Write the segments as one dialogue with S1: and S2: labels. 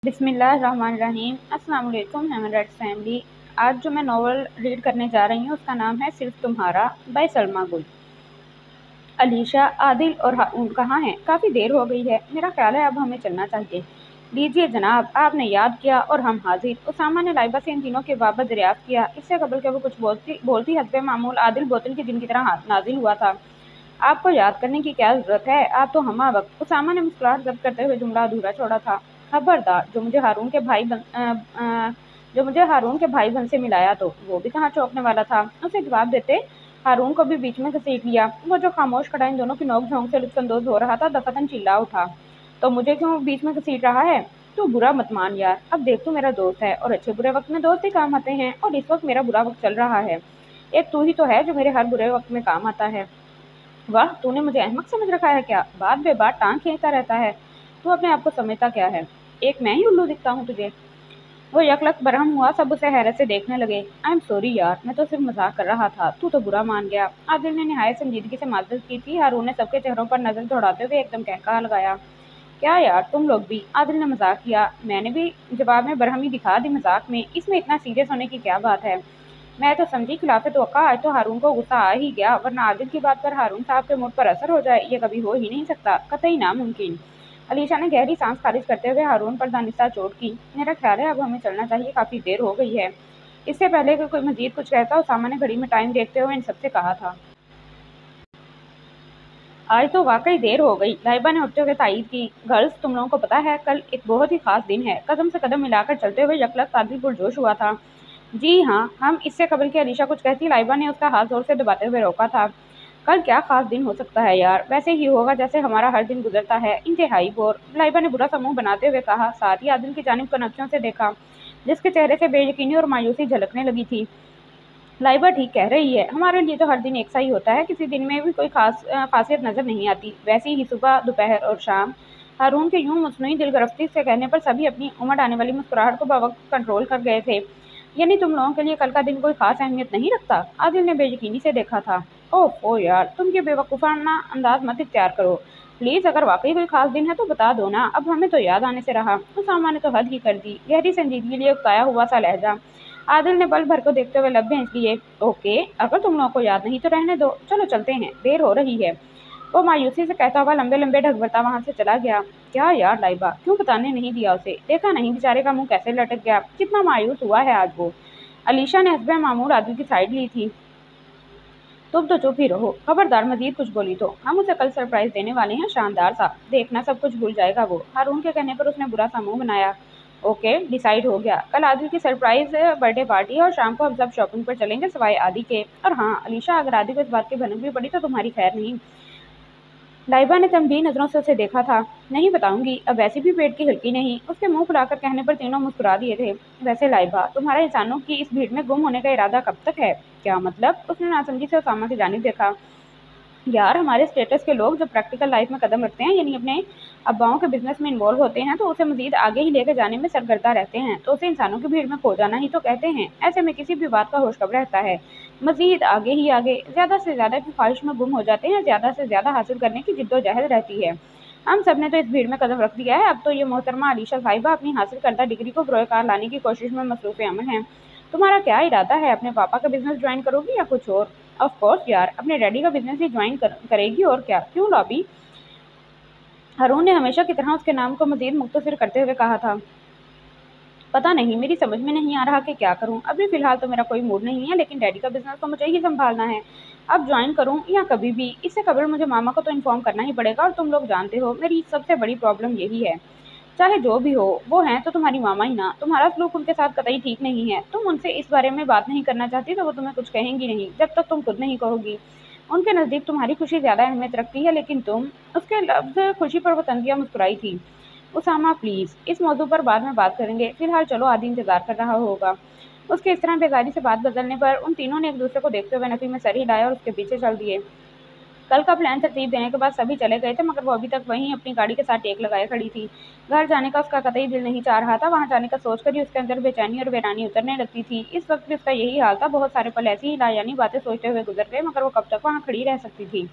S1: बिस्मिल्लाहिर्रहमानिर्रहीम। अस्सलाम वालेकुम हेमरेट फैमिली। आज जो मैं नॉवल रीड करने जा रही हूँ उसका नाम है सिर्फ तुम्हारा बाय सलमा गुल। अलीशा, आदिल और हारून कहाँ हैं? काफ़ी देर हो गई है, मेरा ख्याल है अब हमें चलना चाहिए। लीजिए जनाब, आपने याद किया और हम हाजिर। उसामा ने लाइबा से इन तीनों के बाबत दरियाफ्त किया। इससे कबल के वो कुछ बोलती हस्बे मामूल आदिल बोतल की जिन की तरह नाजिल हुआ था। आपको याद करने की क्या जरूरत है, आप तो हमा वक्त। उसामा ने मुस्कुराहट जब्त करते हुए जुमला अधूरा छोड़ा था। खबरदार, जो मुझे हारून के भाई बहन से मिलाया तो वो भी कहाँ चौंकने वाला था। उसे जवाब देते हारून को भी बीच में घसीट लिया। वो जो खामोश खड़ा इन दोनों की नोक झोंक से लुत्फानंदोज हो रहा था, दफातन चिल्ला उठा, तो मुझे क्यों बीच में घसीट रहा है? तू बुरा मत मान यार, अब देख तू मेरा दोस्त है और अच्छे बुरे वक्त में दोस्त ही काम आते हैं, और इस वक्त मेरा बुरा वक्त चल रहा है। एक तू ही तो है जो मेरे हर बुरे वक्त में काम आता है। वाह, तूने मुझे अहमक समझ रखा है क्या? बात बे बात टांग खींचता रहता है। तू अपने आप को समझता क्या है? एक मैं ही उल्लू दिखता हूँ तुझे? वो यकलक बरहम हुआ। सब उसे हैरत से देखने लगे। आई एम सॉरी यार, मैं तो सिर्फ मजाक कर रहा था, तू तो बुरा मान गया। आदिल ने निहायत संजीदगी से माजरत की थी। हारून ने सबके चेहरों पर नजर दौड़ाते हुए एकदम कहका लगाया, क्या यार तुम लोग भी? आदिल ने मजाक किया। मैंने भी जवाब में बरहमी दिखा दी। मजाक में इसमें इतना सीरियस होने की क्या बात है? मैं तो समझी खिलाफे तवक्का। आज तो हारून को गुस्सा आ ही गया, वरना आदिल की बात पर हारून साहब के मूड पर असर हो जाए ये कभी हो ही नहीं सकता, कतई नामुमकिन। अलीशा ने गहरी सांस खारिज करते हुए हारून पर दानिस्ता चोट की। मेरा ख्याल है अब हमें चलना चाहिए, काफी देर हो गई है। इससे पहले कि कोई मजीद कुछ कहता, उसामा ने घड़ी में टाइम देखते हुए इन सबसे कहा था, आज तो वाकई देर हो गई। लाइबा ने उठते हुए तायीद की। गर्ल्स, तुम लोगों को पता है कल एक बहुत ही खास दिन है। कदम से कदम मिलाकर चलते हुए यकलक कादिल पुरजोश हुआ था। जी हाँ, हम इससे कबल की अलीशा कुछ कहती, लाइबा ने उसका हाथ जोर से दबाते हुए रोका था। कल क्या खास दिन हो सकता है यार? वैसे ही होगा जैसे हमारा हर दिन गुजरता है, इंतहाई बोर। लाइबा ने बुरा सा मुंह बनाते हुए कहा, साथ ही आदिल की जानिब कनखियों से देखा, जिसके चेहरे से बेयकीनी और मायूसी झलकने लगी थी। लाइबा ठीक कह रही है, हमारे लिए तो हर दिन एक सा ही होता है, किसी दिन में भी कोई खासियत नजर नहीं आती। वैसे ही सुबह, दोपहर और शाम। हारून के यूं मसनूई दिलगरफ्ती से कहने पर सभी अपनी उमड़ आने वाली मुस्कुराहट को बवक्त कंट्रोल कर गए थे। यानी तुम लोगों के लिए कल का दिन कोई खास अहमियत नहीं रखता? आदिल ने बेयकीनी से देखा था। ओह यार, तुम ये बेवकूफ़ाना अंदाज मत इख्तियार करो प्लीज। अगर वाकई कोई खास दिन है तो बता दो ना, अब हमें तो याद आने से रहा। उसामा ने तो हद ही कर दी, गहरी संजीदगी लिए उकताया हुआ सा लहजा। आदिल ने पल भर को देखते हुए लब भेंच लिए। ओके, अगर तुम लोगों को याद नहीं तो रहने दो, चलो चलते हैं, देर हो रही है। वो मायूसी से कहता हुआ लंबे लंबे ढक भरता वहां से चला गया। क्या यार लाइबा, क्यों बताने नहीं दिया उसे? देखा नहीं बेचारे का मुंह कैसे लटक गया, कितना मायूस हुआ है आज वो। अलीशा ने हस्बे मामूर आदिल की साइड ली थी। तुम तो चुप ही रहो, खबरदार मजीद कुछ बोली तो हम उसे कल सरप्राइज देने वाले हैं, शानदार सा। देखना सब कुछ भूल जाएगा वो। हारून के कहने पर उसने बुरा सा मुंह बनाया। ओके, डिसाइड हो गया, कल आदिल की सरप्राइज बर्थडे पार्टी है और शाम को हम सब शॉपिंग पर चलेंगे सिवाय आदि के। और हाँ अलीशा, अगर आदि को इस बात की भनक भी पड़ी तो तुम्हारी खैर नहीं। लाइबा ने तमबीह नजरों से उसे देखा था। नहीं बताऊंगी, अब वैसे भी पेट की हल्की नहीं। उसके मुंह फुलाकर कहने पर तीनों मुस्कुरा दिए थे। वैसे लाइबा, तुम्हारा इंसानों की इस भीड़ में गुम होने का इरादा कब तक है? क्या मतलब? उसने नासमझी से उसामा की जानिब देखा। यार, हमारे स्टेटस के लोग जब प्रैक्टिकल लाइफ में कदम रखते हैं, यानी अपने अब्बाओं के बिजनेस में इन्वॉल्व होते हैं, तो उसे मजीद आगे ही लेकर जाने में सरगर्दा रहते हैं, तो उसे इंसानों की भीड़ में खो जाना ही तो कहते हैं। ऐसे में किसी भी बात का होश कब रहता है? मजीद आगे ही आगे, ज्यादा से ज्यादा की ख्वाहिश में गुम हो जाते हैं, ज्यादा से ज्यादा हासिल करने की जिद्दोजहद रहती है। हम सब ने तो इस भीड़ में कदम रख दिया है, अब तो ये मोहतरमा अलीशा साहिबा अपनी हासिल करदा डिग्री को बरोकार लाने की कोशिश में मसरूफ अमल है। तुम्हारा क्या इरादा है? अपने पापा का बिजनेस ज्वाइन करोगी या कुछ और? ऑफ कोर्स यार, अपने डैडी का बिजनेस ही ज्वाइन करेगी और क्या। क्यों लॉबी? हारून ने हमेशा की तरह उसके नाम को मजीद मुख्तसर करते हुए कहा था। पता नहीं, मेरी समझ में नहीं आ रहा कि क्या करूं। अभी फिलहाल तो मेरा कोई मूड नहीं है, लेकिन डैडी का बिजनेस तो मुझे ही संभालना है। अब ज्वाइन करूं या कभी भी, इससे कबल मुझे मामा को तो इन्फॉर्म करना ही पड़ेगा, और तुम लोग जानते हो मेरी सबसे बड़ी प्रॉब्लम यही है। चाहे जो भी हो, वो हैं तो तुम्हारी मामा ही ना। तुम्हारा सलूक उनके साथ कतई ठीक नहीं है। तुम उनसे इस बारे में बात नहीं करना चाहती तो वो तुम्हें कुछ कहेंगी नहीं, जब तक तुम खुद नहीं कहोगी। उनके नज़दीक तुम्हारी खुशी ज़्यादा अहमियत रखती है, लेकिन तुम। उसके लफ्ज़ खुशी पर वो तंजिया मुस्कुराई थी। उसामा प्लीज़, इस मौजू पर बाद में बात करेंगे, फिलहाल चलो, आदि इंतजार कर रहा होगा। उसके इस तरह बेगारी से बात बदलने पर उन तीनों ने एक दूसरे को देखते हुए नफी में सर हिलाया और उसके पीछे चल दिए। कल का प्लान तरतीब देने के बाद सभी चले गए थे, मगर वो अभी तक वहीं अपनी गाड़ी के साथ टेक लगाए खड़ी थी। घर जाने का उसका कतई दिल नहीं चाह रहा था। वहां जाने का सोचकर ही उसके अंदर बेचैनी और वीरानी उतरने लगती थी। इस वक्त भी उसका यही हाल था। बहुत सारे पल ऐसी ही लायानी बातें सोचते हुए गुजर गए, मगर वो कब तक वहां खड़ी रह सकती थी?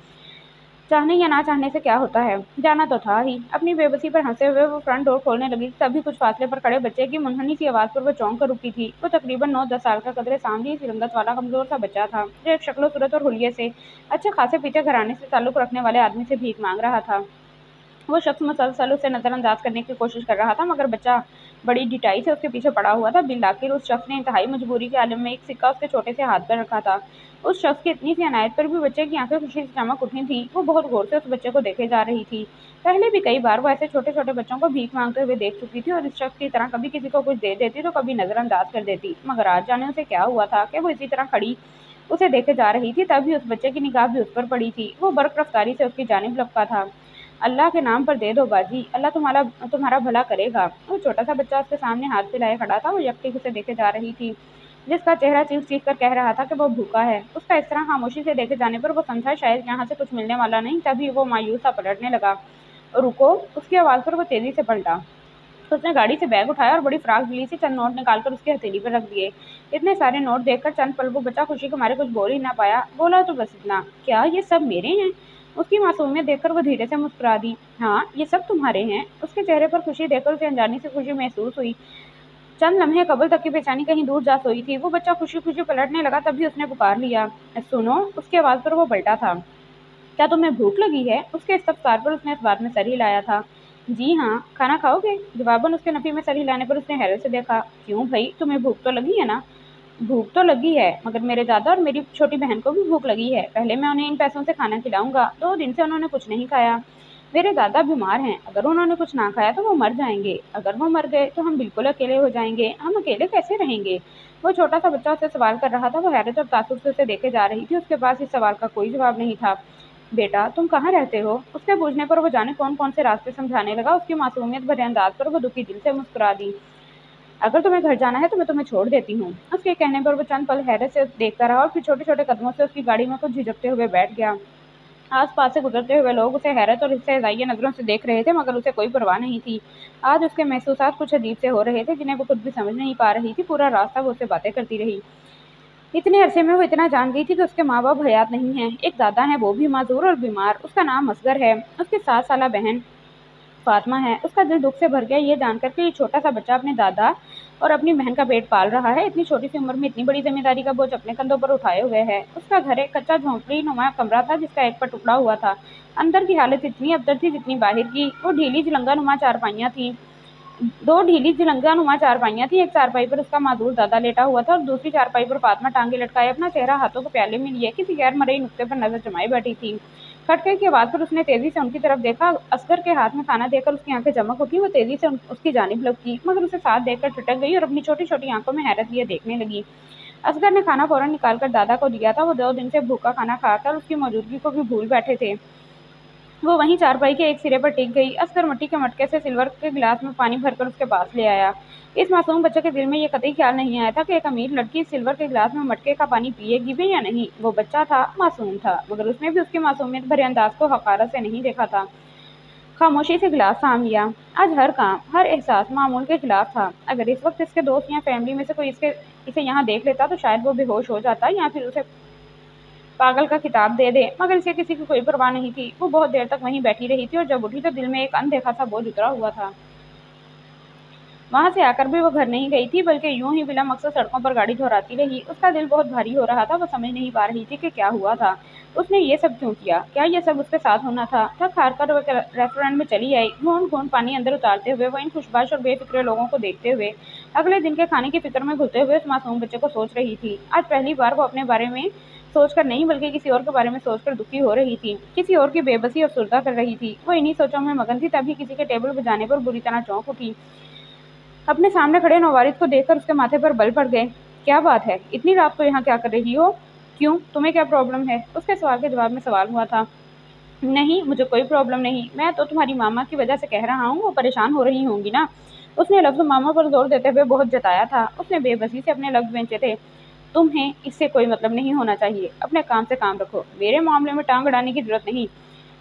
S1: चाहने या ना चाहने से क्या होता है, जाना तो था ही। अपनी बेबसी पर हंसे हुए वो फ्रंट डोर खोलने लगी, तभी कुछ फासले पर खड़े बच्चे की मुनहनी सी आवाज पर वो चौंक कर रुकी थी। वो तकरीबन 9-10 साल का, कदरे सांवली सी रंगत वाला कमजोर सा बच्चा था, जो एक शक्लो सूरत और हुलिये से अच्छे खासे पीछे घराने से ताल्लुक रखने वाले आदमी से भीख मांग रहा था। वो शख्स मुसलसल उसे नजरअंदाज करने की कोशिश कर रहा था, मगर बच्चा बड़ी ढिठाई से उसके पीछे पड़ा हुआ था। बिल आखिर उस शख्स ने इंतहाई मजबूरी के आलम में एक सिक्का उसके छोटे से हाथ पर रखा था। उस शख्स की इतनी सी अनायत पर भी बच्चे की आंखें खुशी से चमक उठी थी। वो बहुत गौर से उस बच्चे को देखे जा रही थी। पहले भी कई बार वो ऐसे छोटे छोटे बच्चों को भीख मांगते हुए देख चुकी थी, और इस शख्स की तरह कभी किसी को कुछ दे देती तो कभी नजरअंदाज कर देती। मगर आज जाने उसे क्या हुआ था कि वो इसी तरह खड़ी उसे देखे जा रही थी। तभी उस बच्चे की निगाह भी उस पर पड़ी थी। वो बर्क रफ्तारी से उसकी जानिब लपका था। अल्लाह के नाम पर दे दो बाजी, अल्लाह तुम्हारा भला करेगा। वो छोटा सा बच्चा उसके सामने हाथ फैलाए खड़ा था। वो यकटीक उसे देखे जा रही थी, जिसका चेहरा चीख चीख कर कह रहा था कि वो भूखा है। उसका इस तरह खामोशी से देखे जाने पर वो समझा शायद यहाँ से कुछ मिलने वाला नहीं। तभी वो मायूस सा पलटने लगा। रुको! उसकी आवाज़ पर वो तेजी से पलटा। उसने गाड़ी से बैग उठाया और बड़ी फ्राक दिली से चंद नोट निकालकर उसकी हथेली पर रख दिए। इतने सारे नोट देखकर चंद पल वो बच्चा खुशी के मारे कुछ बोल ही ना पाया। बोला तो बस इतना, क्या ये सब मेरे हैं? उसकी मासूमियत देखकर वो धीरे से मुस्कुरा दी। हाँ, ये सब तुम्हारे हैं। उसके चेहरे पर खुशी देखकर उसे अनजानी से खुशी महसूस हुई। चंद लम्हे कबल तक की बेचैनी कहीं दूर जा सोई थी। वो बच्चा खुशी खुशी पलटने लगा, तभी उसने पुकार लिया, सुनो! उसकी आवाज़ पर वो पलटा था। क्या तुम्हें भूख लगी है? उसके इस्तफसार पर उसने इस बात में सर हिलाया था। जी हाँ, खाना खाओगे? जवाबन उसके नफ़ी में सर हिलाने पर उसने हैरत से देखा। क्यों भाई, तुम्हें भूख तो लगी है ना? भूख तो लगी है, मगर मेरे दादा और मेरी छोटी बहन को भी भूख लगी है। पहले मैं उन्हें इन पैसों से खाना खिलाऊंगा। 2 दिन से उन्होंने कुछ नहीं खाया। मेरे दादा बीमार हैं, अगर उन्होंने कुछ ना खाया तो वो मर जाएंगे। अगर वो मर गए तो हम बिल्कुल अकेले हो जाएंगे। हम अकेले कैसे रहेंगे? वो छोटा सा बच्चा उससे सवाल कर रहा था। वो हैरत और तासुब से उसे देखे जा रही थी। उसके पास इस सवाल का कोई जवाब नहीं था। बेटा, तुम कहाँ रहते हो? उसके पूछने पर वो जाने कौन कौन से रास्ते समझाने लगा। उसकी मासूमियत भरे अंदाज पर वो दुखी दिल से मुस्कुरा दी। अगर तुम्हें घर जाना है तो मैं तुम्हें छोड़ देती हूँ। उसके कहने पर वो चंद पल हैरत से देखता रहा और फिर छोटे छोटे कदमों से उसकी गाड़ी में कुछ झिझकते हुए बैठ गया। आस पास से गुजरते हुए लोग उसे हैरत और इस्तेज़ाइया नजरों से देख रहे थे, मगर उसे कोई परवाह नहीं थी। आज उसके महसूसात कुछ अजीब से हो रहे थे, जिन्हें वो खुद भी समझ नहीं पा रही थी। पूरा रास्ता वो उससे बातें करती रही। इतने अरसे में वो इतना जान गई थी कि उसके माँ बाप हयात नहीं हैं। एक दादा है, वो भी माजूर और बीमार। उसका नाम असगर है। उसकी 7 साला बहन फातिमा है। उसका दिल दुख से भर गया ये जानकर कि ये छोटा सा बच्चा अपने दादा और अपनी बहन का पेट पाल रहा है। इतनी छोटी सी उम्र में इतनी बड़ी जिम्मेदारी का बोझ अपने कंधों पर उठाए हुए है। उसका घर एक कच्चा झोंपड़ी नुमा कमरा था, जिसका एक पर टुकड़ा हुआ था। अंदर की हालत इतनी अबतर थी जितनी बाहर की। वो ढीली झलंगा नुमा चारपाइयाँ थी। 2 ढीली चारपाइयाँ थी। एक चारपाई पर उसका मासूर दादा लेटा हुआ था और दूसरी चारपाई पर फातिमा टांगे लटकाए अपना चेहरा हाथों को प्याले में लिए किसी गैर मरई नुक्ते पर नजर जमाई बैठी थी। खटके की आवाज़ पर उसने तेजी से उनकी तरफ देखा। असगर के हाथ में खाना देखकर उसकी आंखें चमक उठी। वो तेजी से उसकी जानिब लपकी, मगर उसे साथ देखकर ठिठक गई और अपनी छोटी छोटी आंखों में हैरत लिए देखने लगी। असगर ने खाना फौरन निकालकर दादा को दिया था। वो 2 दिन से भूखा खाना खाकर उसकी मौजूदगी को भी भूल बैठे थे। वो वहीं चारपाई के एक सिरे पर टिक गई। असगर मिट्टी के मटके से सिल्वर के गिलास में पानी भरकर उसके पास ले आया। इस मासूम बच्चे के दिल में ये कतई ख्याल नहीं आया था कि एक अमीर लड़की इस सिल्वर के गिलास में मटके का पानी पिएगी भी या नहीं। वो बच्चा था, मासूम था, मगर उसने भी उसकी मासूमियत भरे अंदाज को हकारत से नहीं देखा था। खामोशी से गिलास थाम लिया। आज हर काम, हर एहसास मामूल के खिलाफ था। अगर इस वक्त इसके दोस्त या फैमिली में से कोई इसे यहाँ देख लेता तो शायद वो बेहोश हो जाता या फिर उसे पागल का खिताब दे दे, मगर इसे किसी की कोई परवाह नहीं थी। वो बहुत देर तक वहीं बैठी रही थी और जब उठी तो दिल में एक अनदेखा सा बोझ उतरा हुआ था। वहां से आकर भी वो घर नहीं गई थी, बल्कि यूं ही बिला मकसद सड़कों पर गाड़ी दोहराती रही। उसका दिल बहुत भारी हो रहा था। वो समझ नहीं पा रही थी कि क्या हुआ था। उसने ये सब क्यों किया? क्या ये सब उसके साथ होना था? थक हार कर वो रेस्टोरेंट में चली आई। घूंट घूंट पानी अंदर उतारते हुए वो इन खुशबाश और बेफिक्र लोगों को देखते हुए अगले दिन के खाने की फिक्र में घुलते हुए उस मासूम बच्चे को सोच रही थी। आज पहली बार वो अपने बारे में सोचकर नहीं, बल्कि किसी और के बारे में सोचकर दुखी हो रही थी। किसी और की बेबसी और सुरदा कर रही थी। वो इन्हीं सोचों में मगन थी, तभी किसी के टेबल बजाने पर बुरी तरह चौंक उठी। अपने सामने खड़े नौवारिद को देखकर उसके माथे पर बल पड़ गए। क्या बात है, इतनी रात को यहाँ क्या कर रही हो? क्यों, तुम्हें क्या प्रॉब्लम है? उसके सवाल के जवाब में सवाल हुआ था। नहीं, मुझे कोई प्रॉब्लम नहीं। मैं तो तुम्हारी मामा की वजह से कह रहा हूँ, वो परेशान हो रही होंगी ना। उसने लफ्ज़ मामा पर जोर देते हुए बहुत जताया था। उसने बेबसी से अपने लफ्ज़ बेंचे थे। तुम्हें इससे कोई मतलब नहीं होना चाहिए। अपने काम से काम रखो। मेरे मामले में टांग अड़ाने की जरूरत नहीं।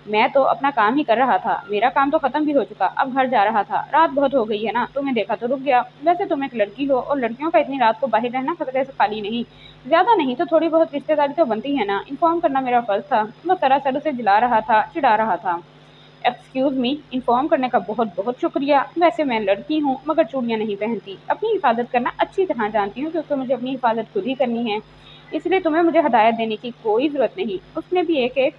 S1: मैं तो अपना काम ही कर रहा था, मेरा काम तो खत्म भी हो चुका, अब घर जा रहा था। रात बहुत हो गई है ना, तुम्हें देखा तो रुक गया। वैसे तुम एक लड़की हो और लड़कियों का इतनी रात को बाहर रहना खतरे से खाली नहीं, ज्यादा नहीं तो थोड़ी बहुत रिश्तेदारी तो बनती है ना, इन्फॉर्म करना मेरा फर्ज था। वो सरासर उसे जिला रहा था, चिढ़ा रहा था। एक्सक्यूज मी, इन्फॉर्म करने का बहुत बहुत शुक्रिया। वैसे मैं लड़की हूँ मगर चूड़ियाँ नहीं पहनती, अपनी हिफाजत करना अच्छी तरह जानती हूँ, क्योंकि मुझे अपनी हिफाजत खुद ही करनी है, इसलिए तुम्हें मुझे हदायत देने की कोई जरूरत नहीं। उसने भी एक एक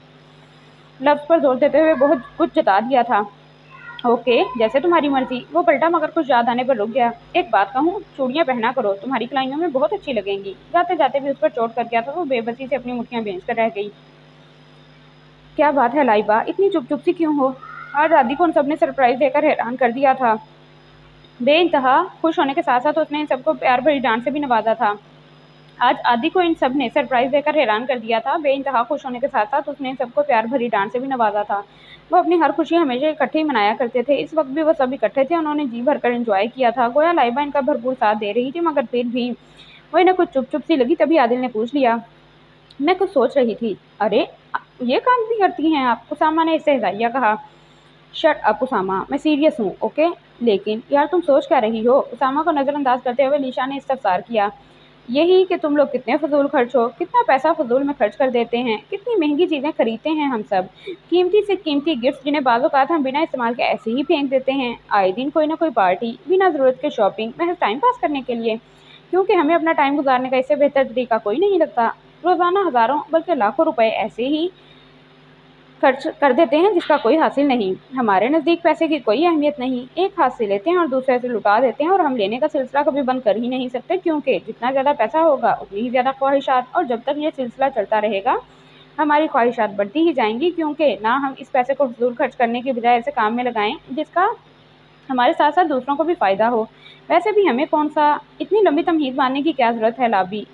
S1: लफ्ज पर जोर देते हुए बहुत कुछ जता दिया था। ओके, जैसे तुम्हारी मर्जी। वो पलटा मगर कुछ याद आने पर रुक गया। एक बात कहूँ, चूड़ियाँ पहना करो, तुम्हारी कलाइयों में बहुत अच्छी लगेंगी। जाते जाते भी उस पर चोट कर गया था, वो बेबसी से अपनी मुठ्ठियाँ भेज कर रह गई। क्या बात है लाइबा, इतनी चुप चुप सी क्यों हो? आज आदि को उन सबने सरप्राइज देकर हैरान कर दिया था। बेइंतहा खुश होने के साथ साथ उसने इन सबको प्यार भरी डांट से भी नवाजा था। आज आदि को इन सब ने सरप्राइज देकर हैरान कर दिया था। बेइंतहा खुश होने के साथ साथ उसने इन सबको प्यार भरी डांट से भी नवाजा था। वो अपनी हर खुशी हमेशा इकट्ठे ही मनाया करते थे। इस वक्त भी वो सब इकट्ठे थे, उन्होंने जी भरकर एंजॉय किया था। गोया लाइबा इनका भरपूर साथ दे रही थी, मगर फिर भी वो इन्हें कुछ चुप चुप सी लगी। तभी आदिल ने पूछ लिया, मैं कुछ सोच रही थी। अरे, ये काम भी करती हैं आप? उसामा ने इससे हिजाइया कहा। शट अप उसामा, मैं सीरियस हूँ, ओके? लेकिन यार तुम सोच क्या रही हो? उसामा को नज़रअंदाज करते हुए लीशा ने इस्तफसार किया। यही कि तुम लोग कितने फजूल खर्च हो, कितना पैसा फजूल में खर्च कर देते हैं, कितनी महंगी चीज़ें खरीदते हैं हम सब, कीमती से कीमती गिफ्ट जिन्हें बाज़ औक़ात हम बिना इस्तेमाल के ऐसे ही फेंक देते हैं। आए दिन कोई ना कोई पार्टी, बिना ज़रूरत के शॉपिंग, महज टाइम पास करने के लिए, क्योंकि हमें अपना टाइम गुजारने का इससे बेहतर तरीका कोई नहीं लगता। रोज़ाना हज़ारों बल्कि लाखों रुपए ऐसे ही खर्च कर देते हैं जिसका कोई हासिल नहीं। हमारे नज़दीक पैसे की कोई अहमियत नहीं, एक हाथ से लेते हैं और दूसरे से लुटा देते हैं, और हम लेने का सिलसिला कभी बंद कर ही नहीं सकते, क्योंकि जितना ज़्यादा पैसा होगा उतनी ही ज़्यादा ख्वाहिशात, और जब तक ये सिलसिला चलता रहेगा हमारी ख्वाहिशात बढ़ती ही जाएंगी, क्योंकि ना हम इस पैसे को फजूल खर्च करने के बजाय ऐसे काम में लगाएं जिसका हमारे साथ साथ दूसरों को भी फ़ायदा हो। वैसे भी हमें कौन सा इतनी लंबी तमहीद मानने की क्या ज़रूरत है लाबी,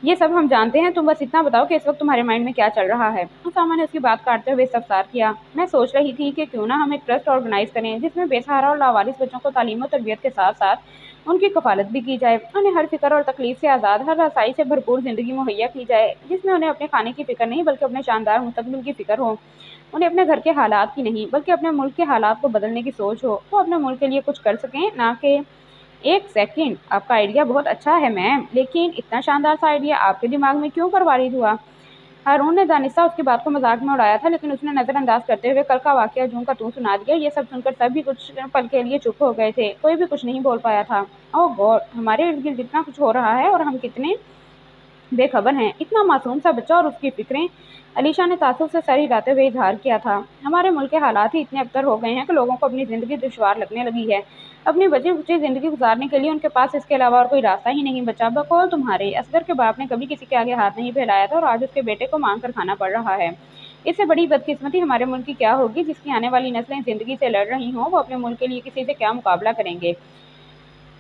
S1: ये सब हम जानते हैं, तुम बस इतना बताओ कि इस वक्त तुम्हारे माइंड में क्या चल रहा है। उसामा ने उसकी बात काटते हुए इस्तफसार किया। मैं सोच रही थी कि क्यों ना हम एक ट्रस्ट ऑर्गेनाइज करें जिसमें बेसहारा और लावारिस बच्चों को तालीम और तरबियत के साथ साथ उनकी कफालत भी की जाए, उन्हें हर फिक्र और तकलीफ से आज़ाद, हर रसाई से भरपूर ज़िंदगी मुहैया की जाए, जिसमें उन्हें अपने खाने की फ़िक्र नहीं बल्कि अपने शानदार मुस्तकबिल की फ़िक्र हो, उन्हें अपने घर के हालात की नहीं बल्कि अपने मुल्क के हालात को बदलने की सोच हो, वो अपने मुल्क के लिए कुछ कर सकें, ना कि एक सेकंड, आपका आइडिया बहुत अच्छा है मैम, लेकिन इतना शानदार सा आइडिया आपके दिमाग में क्यों परवारिद हुआ? हारून ने दानिस्ता उसकी बात को मजाक में उड़ाया था, लेकिन उसने नज़रअंदाज करते हुए कल का वाकया जूं का तू सुना दिया। ये सब सुनकर सभी कुछ पल के लिए चुप हो गए थे, कोई भी कुछ नहीं बोल पाया था। ओह गॉड, हमारे इर्द गिर्द इतना कुछ हो रहा है और हम कितने बेखबर हैं, इतना मासूम सा बच्चा और उसकी फिक्रें। अलीशा ने तासुब से सर हिलाते हुए इजहार किया था। हमारे मुल्क के हालात ही इतने अबतर हो गए हैं कि लोगों को अपनी ज़िंदगी दुश्वार लगने लगी है। अपनी बची खुची ज़िंदगी गुजारने के लिए उनके पास इसके अलावा और कोई रास्ता ही नहीं बचा। बकौल तुम्हारे, असगर के बाप ने कभी किसी के आगे हाथ नहीं फैलाया था और आज उसके बेटे को मांग कर खाना पड़ रहा है। इससे बड़ी बदकिस्मती हमारे मुल्क की क्या होगी, जिसकी आने वाली नस्लें ज़िंदगी से लड़ रही हों, वो अपने मुल्क के लिए किसी से क्या मुकाबला करेंगे।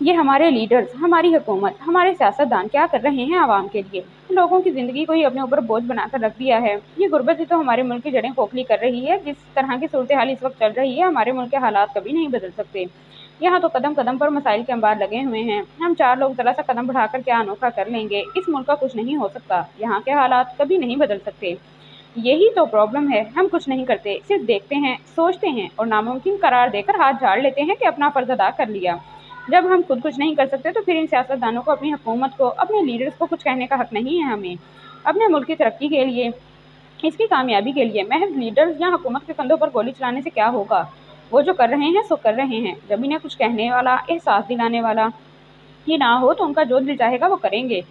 S1: ये हमारे लीडर्स, हमारी हुकूमत, हमारे सियासतदान क्या कर रहे हैं आवाम के लिए? लोगों की ज़िंदगी को ही अपने ऊपर बोझ बनाकर रख दिया है। ये गुर्बत ही तो हमारे मुल्क की जड़ें खोखली कर रही है। जिस तरह की सूरत हाल इस वक्त चल रही है, हमारे मुल्क के हालात कभी नहीं बदल सकते। यहाँ तो कदम कदम पर मसाइल के अंबार लगे हुए हैं। हम चार लोग ज़रा सा कदम बढ़ाकर क्या अनोखा कर लेंगे? इस मुल्क का कुछ नहीं हो सकता, यहाँ के हालात कभी नहीं बदल सकते। यही तो प्रॉब्लम है, हम कुछ नहीं करते, सिर्फ देखते हैं, सोचते हैं और नामुमकिन करार देकर हाथ झाड़ लेते हैं कि अपना फ़र्ज अदा कर लिया। जब हम खुद कुछ नहीं कर सकते तो फिर इन सियासतदानों को, अपनी हुकूमत को, अपने लीडर्स को कुछ कहने का हक नहीं है। हमें अपने मुल्क की तरक्की के लिए, इसकी कामयाबी के लिए महज लीडर्स या हुकूमत के कंधों पर गोली चलाने से क्या होगा? वो जो कर रहे हैं सो कर रहे हैं। जब इन्हें कुछ कहने वाला, एहसास दिलाने वाला ही ना हो तो उनका जो दिल चाहेगा वो करेंगे।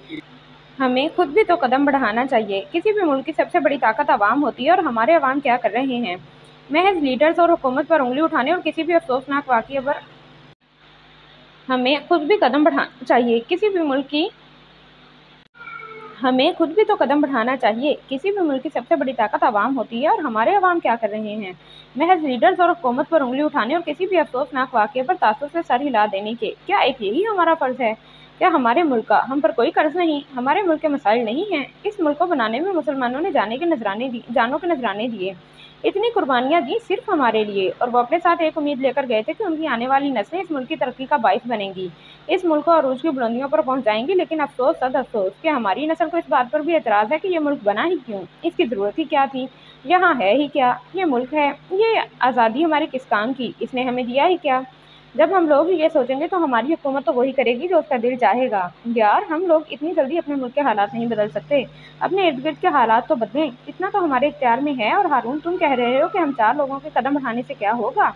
S1: हमें खुद भी तो कदम बढ़ाना चाहिए। किसी भी मुल्क की सबसे बड़ी ताकत आवाम होती है, और हमारे अवाम क्या कर रहे हैं? महज लीडर्स और हुकूमत पर उंगली उठाने और किसी भी अफसोसनाक वाक़ये पर हमें खुद भी कदम बढ़ाना चाहिए। किसी भी मुल्क की हमें खुद भी तो कदम बढ़ाना चाहिए। किसी भी मुल्क की सबसे बड़ी ताकत आवाम होती है, और हमारे अवाम क्या कर रहे हैं? महज लीडर्स और हुकूमत पर उंगली उठाने और किसी भी अफसोसनाक वाक़ये पर तासुब से सर हिला देने के। क्या एक यही हमारा फ़र्ज़ है? क्या हमारे मुल्क का हम पर कोई कर्ज नहीं? हमारे मुल्क के मसाइल नहीं हैं? इस मुल्क को बनाने में मुसलमानों ने जानों के नजराने दिए। इतनी कुर्बानियां दी सिर्फ हमारे लिए, और वो अपने साथ एक उम्मीद लेकर गए थे कि उनकी आने वाली नस्लें इस मुल्क की तरक्की का बाइस बनेंगी, इस मुल्क को अरूज की बुलंदियों पर पहुंचाएंगी। लेकिन अफसोस सद अफसोस कि हमारी नस्ल को इस बात पर भी एतराज़ है कि ये मुल्क बना ही क्यों, इसकी ज़रूरत ही क्या थी, यहाँ है ही क्या, ये मुल्क है, ये आज़ादी हमारे किस काम की, इसने हमें दिया ही क्या। जब हम लोग ये सोचेंगे तो हमारी हुकूमत तो वही करेगी जो उसका दिल चाहेगा। यार, हम लोग इतनी जल्दी अपने मुल्क के हालात नहीं बदल सकते, अपने इर्द गिर्द के हालात तो बदलें, इतना तो हमारे इख्तियार में है। और हारून, तुम कह रहे हो कि हम 4 लोगों के कदम बढ़ाने से क्या होगा।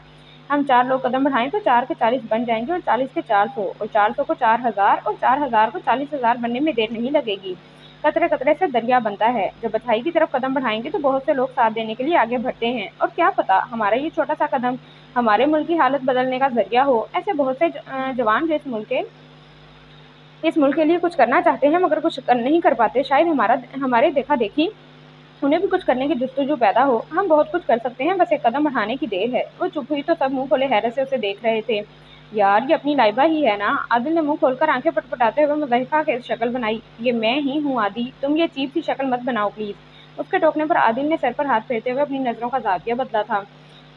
S1: हम 4 लोग कदम बढ़ाएं तो 4 के 40 बन जाएंगे, और 40 के 400, और 400 को 4000, और 4000 को 40,000 बनने में देर नहीं लगेगी। कतरे कतरे से दरिया बनता है। जब अच्छाई की तरफ कदम बढ़ाएंगे तो बहुत से लोग साथ देने के लिए आगे बढ़ते हैं, और क्या पता हमारा ये छोटा सा कदम हमारे मुल्क की हालत बदलने का जरिया हो। ऐसे बहुत से जवान जो इस मुल्क के लिए कुछ करना चाहते हैं मगर कुछ नहीं कर पाते, शायद हमारे देखा देखी उन्हें भी कुछ करने की जुस्तजू पैदा हो। हम बहुत कुछ कर सकते हैं, बस एक कदम बढ़ाने की देर है। वो चुप हुई तो सब मुंह खोले हैरत से उसे देख रहे थे। यार, ये अपनी लाइबा ही है ना। आदिल ने मुंह खोलकर आंखें पटपटाते हुए मुज़हिफ़ा की शक्ल बनाई। ये मैं ही हूँ आदि, तुम ये चीप सी शक्ल मत बनाओ प्लीज। उसके टोकने पर आदिल ने सर पर हाथ फेरते हुए अपनी नजरों का जाविया बदला था।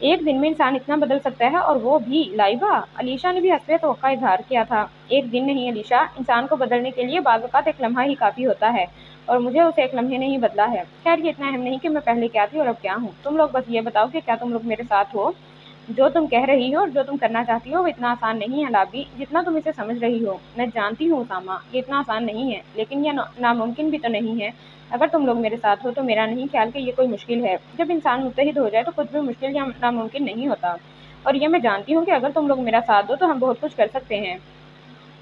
S1: एक दिन में इंसान इतना बदल सकता है, और वो भी लाइबा। अलीशा ने भी हंसते तवक्का इजहार किया था। एक दिन नहीं अलीशा, इंसान को बदलने के लिए बाज़ औक़ात एक लम्हा ही काफ़ी होता है, और मुझे उस एक लम्हे ने ही बदला है। खैर, ये इतना अहम नहीं कि मैं पहले क्या थी और अब क्या हूँ। तुम लोग बस ये बताओ कि क्या तुम लोग मेरे साथ हो। जो तुम कह रही हो और जो तुम करना चाहती हो वो इतना आसान नहीं है लाबी, जितना तुम इसे समझ रही हो। मैं जानती हूँ उसामा, ये इतना आसान नहीं है, लेकिन यह नामुमकिन भी तो नहीं है। अगर तुम लोग मेरे साथ हो तो मेरा नहीं ख्याल कि ये कोई मुश्किल है। जब इंसान मुत्तहिद हो जाए तो कुछ भी मुश्किल या नामुमकिन नहीं होता। और ये मैं जानती हूँ कि अगर तुम लोग मेरा साथ दो तो हम बहुत कुछ कर सकते हैं।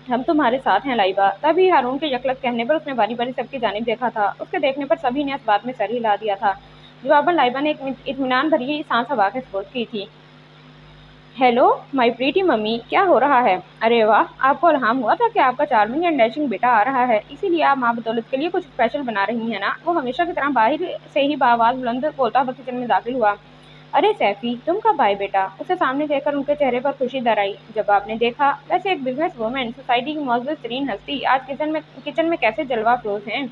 S1: हम तुम्हारे साथ हैं लाइबा। तभी हारून के यकलक कहने पर उसने बारी बारी सबकी जानिब देखा था। उसके देखने पर सभी ने इस बात में सर हिला दिया था। जवाबन लाइबा ने एक इत्मीनान भरी सांस हवा के स्पुर्द की थी। हेलो माय प्रीटी मम्मी, क्या हो रहा है। अरे वाह, आपको इल्हाम हुआ था कि आपका चार्मिंग एंड डैशिंग बेटा आ रहा है, इसीलिए आप माँ बदौलत के लिए कुछ स्पेशल बना रही हैं ना। वो हमेशा की तरह बाहर से ही बाआवाज़ बुलंद बोलता हुआ किचन में दाखिल हुआ। अरे सैफी, तुम कब आए बेटा। उसे सामने देखकर उनके चेहरे पर खुशी दर आई। जब आपने देखा। वैसे एक बिजनेस वूमेन, सोसाइटी की मौजूद तरीन हस्ती, आज किचन में कैसे जलवा अफरोज हैं।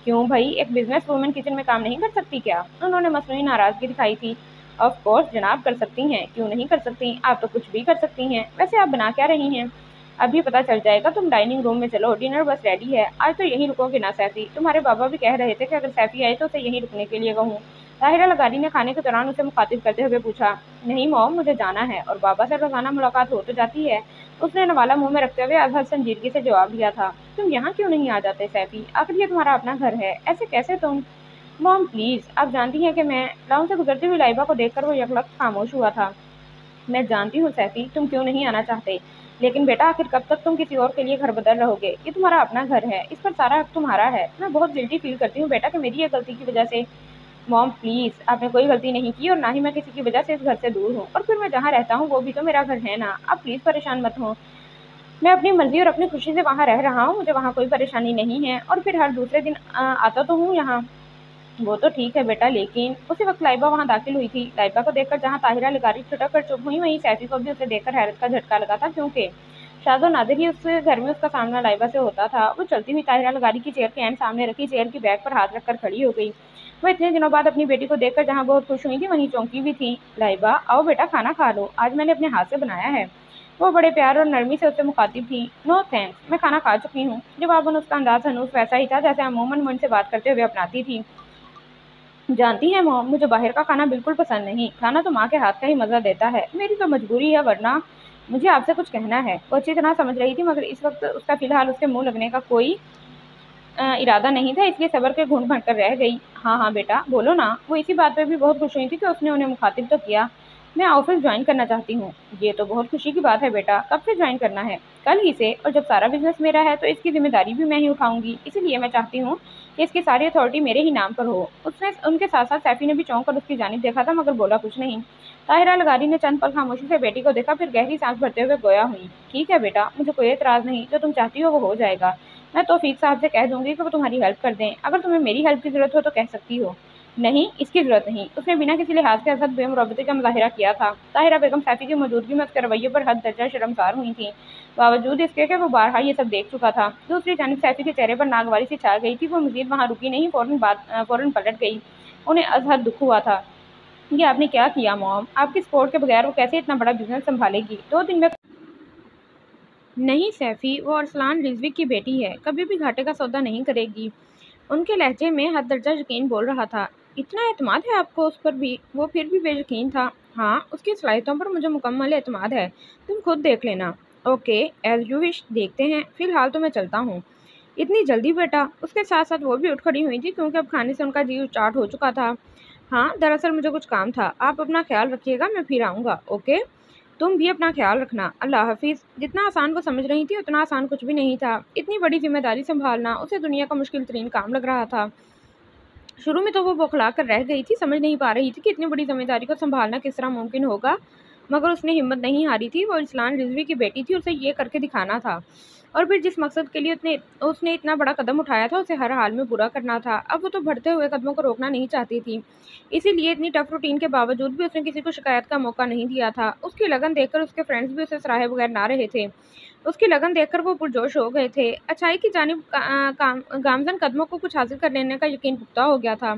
S1: क्यों भाई, एक बिजनेस वूमेन किचन में काम नहीं कर सकती क्या। उन्होंने मसनूई नाराजगी दिखाई थी। ऑफ कोर्स जनाब, कर सकती हैं, क्यों नहीं कर सकती। आप तो कुछ भी कर सकती हैं। वैसे आप बना क्या रही हैं। अभी पता चल जाएगा, तुम डाइनिंग रूम में चलो, डिनर बस रेडी है। आज तो यहीं रुकोगे ना सैफी। तुम्हारे बाबा भी कह रहे थे कि अगर सैफी आई तो उसे यहीं रुकने के लिए कहूँ। ताहिरा लगारी ने खाने के दौरान उसे मुखातिब करते हुए पूछा। नहीं मॉम, मुझे जाना है, और बाबा से रोजाना मुलाकात हो तो जाती है। उसने नवाला मुंह में रखते हुए अजहर संजीदगी से जवाब दिया था। तुम यहाँ क्यों नहीं आ जाते सैफी, आखिर ये तुम्हारा अपना घर है, ऐसे कैसे तुम। मॉम प्लीज, आप जानती हैं कि मैं। लाउन से गुजरती हुई लाइबा को देखकर वो यकलक खामोश हुआ था। मैं जानती हूँ सैफी, तुम क्यों नहीं आना चाहते, लेकिन बेटा आखिर कब तक तुम किसी और के लिए घर बदल रहोगे। ये तुम्हारा अपना घर है, इस पर सारा हक तुम्हारा है। मैं बहुत गिल्टी फील करती हूँ बेटा कि मेरी ये गलती की वजह से। मॉम प्लीज, आपने कोई गलती नहीं की, और ना ही मैं किसी की वजह से इस घर से दूर हूँ, और फिर मैं जहाँ रहता हूँ वो भी तो मेरा घर है ना। आप प्लीज परेशान मत हो। मैं अपनी मर्जी और अपनी खुशी से वहाँ रह रहा हूँ, मुझे वहाँ कोई परेशानी नहीं है, और फिर हर दूसरे दिन आता तो हूँ यहाँ। वो तो ठीक है बेटा, लेकिन उसी वक्त लाइबा वहाँ दाखिल हुई थी। लाइबा को देखकर जहाँ ताहिरा लगारी छुटक कर चुप हुई, वहीं सैफी को भी उसे देखकर हैरत का झटका लगा था, क्योंकि शादो नादिर ही उस घर में उसका सामना लाइबा से होता था। वो चलती हुई ताहिरा लगारी की चेयर के एंड सामने रखी चेयर की बैग पर हाथ रखकर खड़ी हो गई। वो इतने दिनों बाद अपनी बेटी को देखकर जहाँ बहुत खुश हुई थी, वहीं चौंकी भी थी। लाइबा, आओ बेटा, खाना खा लो, आज मैंने अपने हाथ से बनाया है। वो बड़े प्यार और नरमी से उससे मुखातिब थी। नो थैंक्स, मैं खाना खा चुकी हूँ। जवाबन उसका अंदाज हनूस वैसा ही था जैसे अमूमन वो उनसे बात करते हुए अपनाती थी। जानती हैं मॉम, मुझे बाहर का खाना बिल्कुल पसंद नहीं। खाना तो माँ के हाथ का ही मज़ा देता है। मेरी तो मजबूरी है, वरना मुझे आपसे कुछ कहना है। वो अच्छी तरह समझ रही थी, मगर इस वक्त उसका फिलहाल उसके मुंह लगने का कोई इरादा नहीं था, इसलिए सब्र के घूंट भरकर रह गई। हाँ हाँ बेटा, बोलो ना। वो इसी बात पर भी बहुत खुश हुई थी कि उसने उन्हें मुखातिब तो किया। मैं ऑफिस ज्वाइन करना चाहती हूँ। ये तो बहुत खुशी की बात है बेटा, कब से ज्वाइन करना है। कल ही से, और जब सारा बिजनेस मेरा है तो इसकी जिम्मेदारी भी मैं ही उठाऊंगी, इसीलिए मैं चाहती हूँ कि इसकी सारी अथॉरिटी मेरे ही नाम पर हो। उसने उनके साथ साथ सैफी ने भी चौंक कर उसकी जानिब देखा था, मगर बोला कुछ नहीं। ताहिरा लगारी ने चंद पल खामोशी से बेटी को देखा, फिर गहरी सांस भरते हुए गोया हुई। ठीक है बेटा, मुझे कोई एतराज़ नहीं, जो तुम चाहती हो वो हो जाएगा। मैं तौफीक साहब से कह दूंगी कि वो तुम्हारी हेल्प कर दें। अगर तुम्हें मेरी हेल्प की ज़रूरत हो तो कह सकती हो। नहीं, इसकी ज़रूरत नहीं। उसने बिना किसी लिहाज के असद बेमुरवते का मुजाहिरा किया था। ताहिरा बेगम सैफी की मौजूदगी में उसके रवैये पर हद दर्जा शर्मसार हुई थी, बावजूद इसके कि वो बारहा ये सब देख चुका था। दूसरी जानिब सैफी के चेहरे पर नागवारी सी छा गई थी। वो मजीद वहाँ रुकी नहीं, फौरन पलट गई। उन्हें अजहर दुख हुआ था। ये आपने क्या किया मॉम? आपकी सपोर्ट के बगैर वो कैसे इतना बड़ा बिजनेस संभालेगी? 2 दिन में नहीं सैफी, वो अरसलान रिजवी की बेटी है, कभी भी घाटे का सौदा नहीं करेगी। उनके लहजे में हद दर्जा यकीन बोल रहा था। इतना एतमाद है आपको उस पर भी? वो फिर भी बेयकीन था। हाँ, उसकी सलाहियतों पर मुझे मुकम्मल एतमाद है, तुम खुद देख लेना। ओके, एज यू विश, देखते हैं, फिलहाल तो मैं चलता हूँ। इतनी जल्दी बेटा? उसके साथ साथ वो भी उठ खड़ी हुई थी, क्योंकि अब खाने से उनका जी चाट हो चुका था। हाँ, दरअसल मुझे कुछ काम था, आप अपना ख्याल रखिएगा, मैं फिर आऊँगा। ओके, तुम भी अपना ख्याल रखना, अल्लाह हाफिज़। जितना आसान वो समझ रही थी उतना आसान कुछ भी नहीं था। इतनी बड़ी जिम्मेदारी संभालना उसे दुनिया का मुश्किल तरीन काम लग रहा था। शुरू में तो वो बौखला कर रह गई थी, समझ नहीं पा रही थी कि इतनी बड़ी जिम्मेदारी को संभालना किस तरह मुमकिन होगा, मगर उसने हिम्मत नहीं हारी थी। वो इस्लान रिजवी की बेटी थी, उसे ये करके दिखाना था। और फिर जिस मकसद के लिए उसने इतना बड़ा कदम उठाया था, उसे हर हाल में पूरा करना था। अब वो तो बढ़ते हुए कदमों को रोकना नहीं चाहती थी, इसीलिए इतनी टफ रूटीन के बावजूद भी उसने किसी को शिकायत का मौका नहीं दिया था। उसकी लगन देखकर उसके फ्रेंड्स भी उसे सराहे बगैर ना रहे थे। उसकी लगन देखकर वो पुरजोश हो गए थे। अच्छाई की जानिब गामजन कदमों को कुछ हासिल कर लेने का यकीन पुख्ता हो गया था।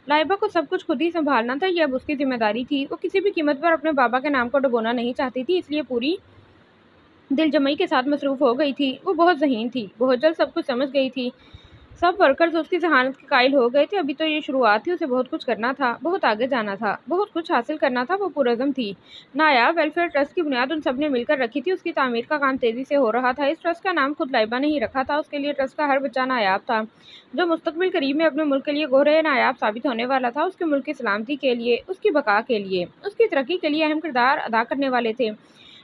S1: लाइबा को सब कुछ खुद ही संभालना था, यह अब उसकी जिम्मेदारी थी। वो किसी भी कीमत पर अपने बाबा के नाम को डुबोना नहीं चाहती थी, इसलिए पूरी दिलजमई के साथ मसरूफ़ हो गई थी। वो बहुत ज़हीन थी, बहुत जल्द सब कुछ समझ गई थी। सब वर्कर्स उसकी ज़हानत के कायल हो गए थे। अभी तो ये शुरुआत थी, उसे बहुत कुछ करना था, बहुत आगे जाना था, बहुत कुछ हासिल करना था। वो पुरज़्म थी। नायाब वेलफेयर ट्रस्ट की बुनियाद उन सब ने मिलकर रखी थी। उसकी तामीर का काम तेज़ी से हो रहा था। इस ट्रस्ट का नाम खुद लाइबा ने ही रखा था। उसके लिए ट्रस्ट का हर बच्चा नायाब था, जो मुस्तकबिल करीब में अपने मुल्क के लिए गोरे नायाब साबित होने वाला था। उसके मुल्क की सलामती के लिए, उसकी बका के लिए, उसकी तरक्की के लिए अहम किरदार अदा करने वाले थे।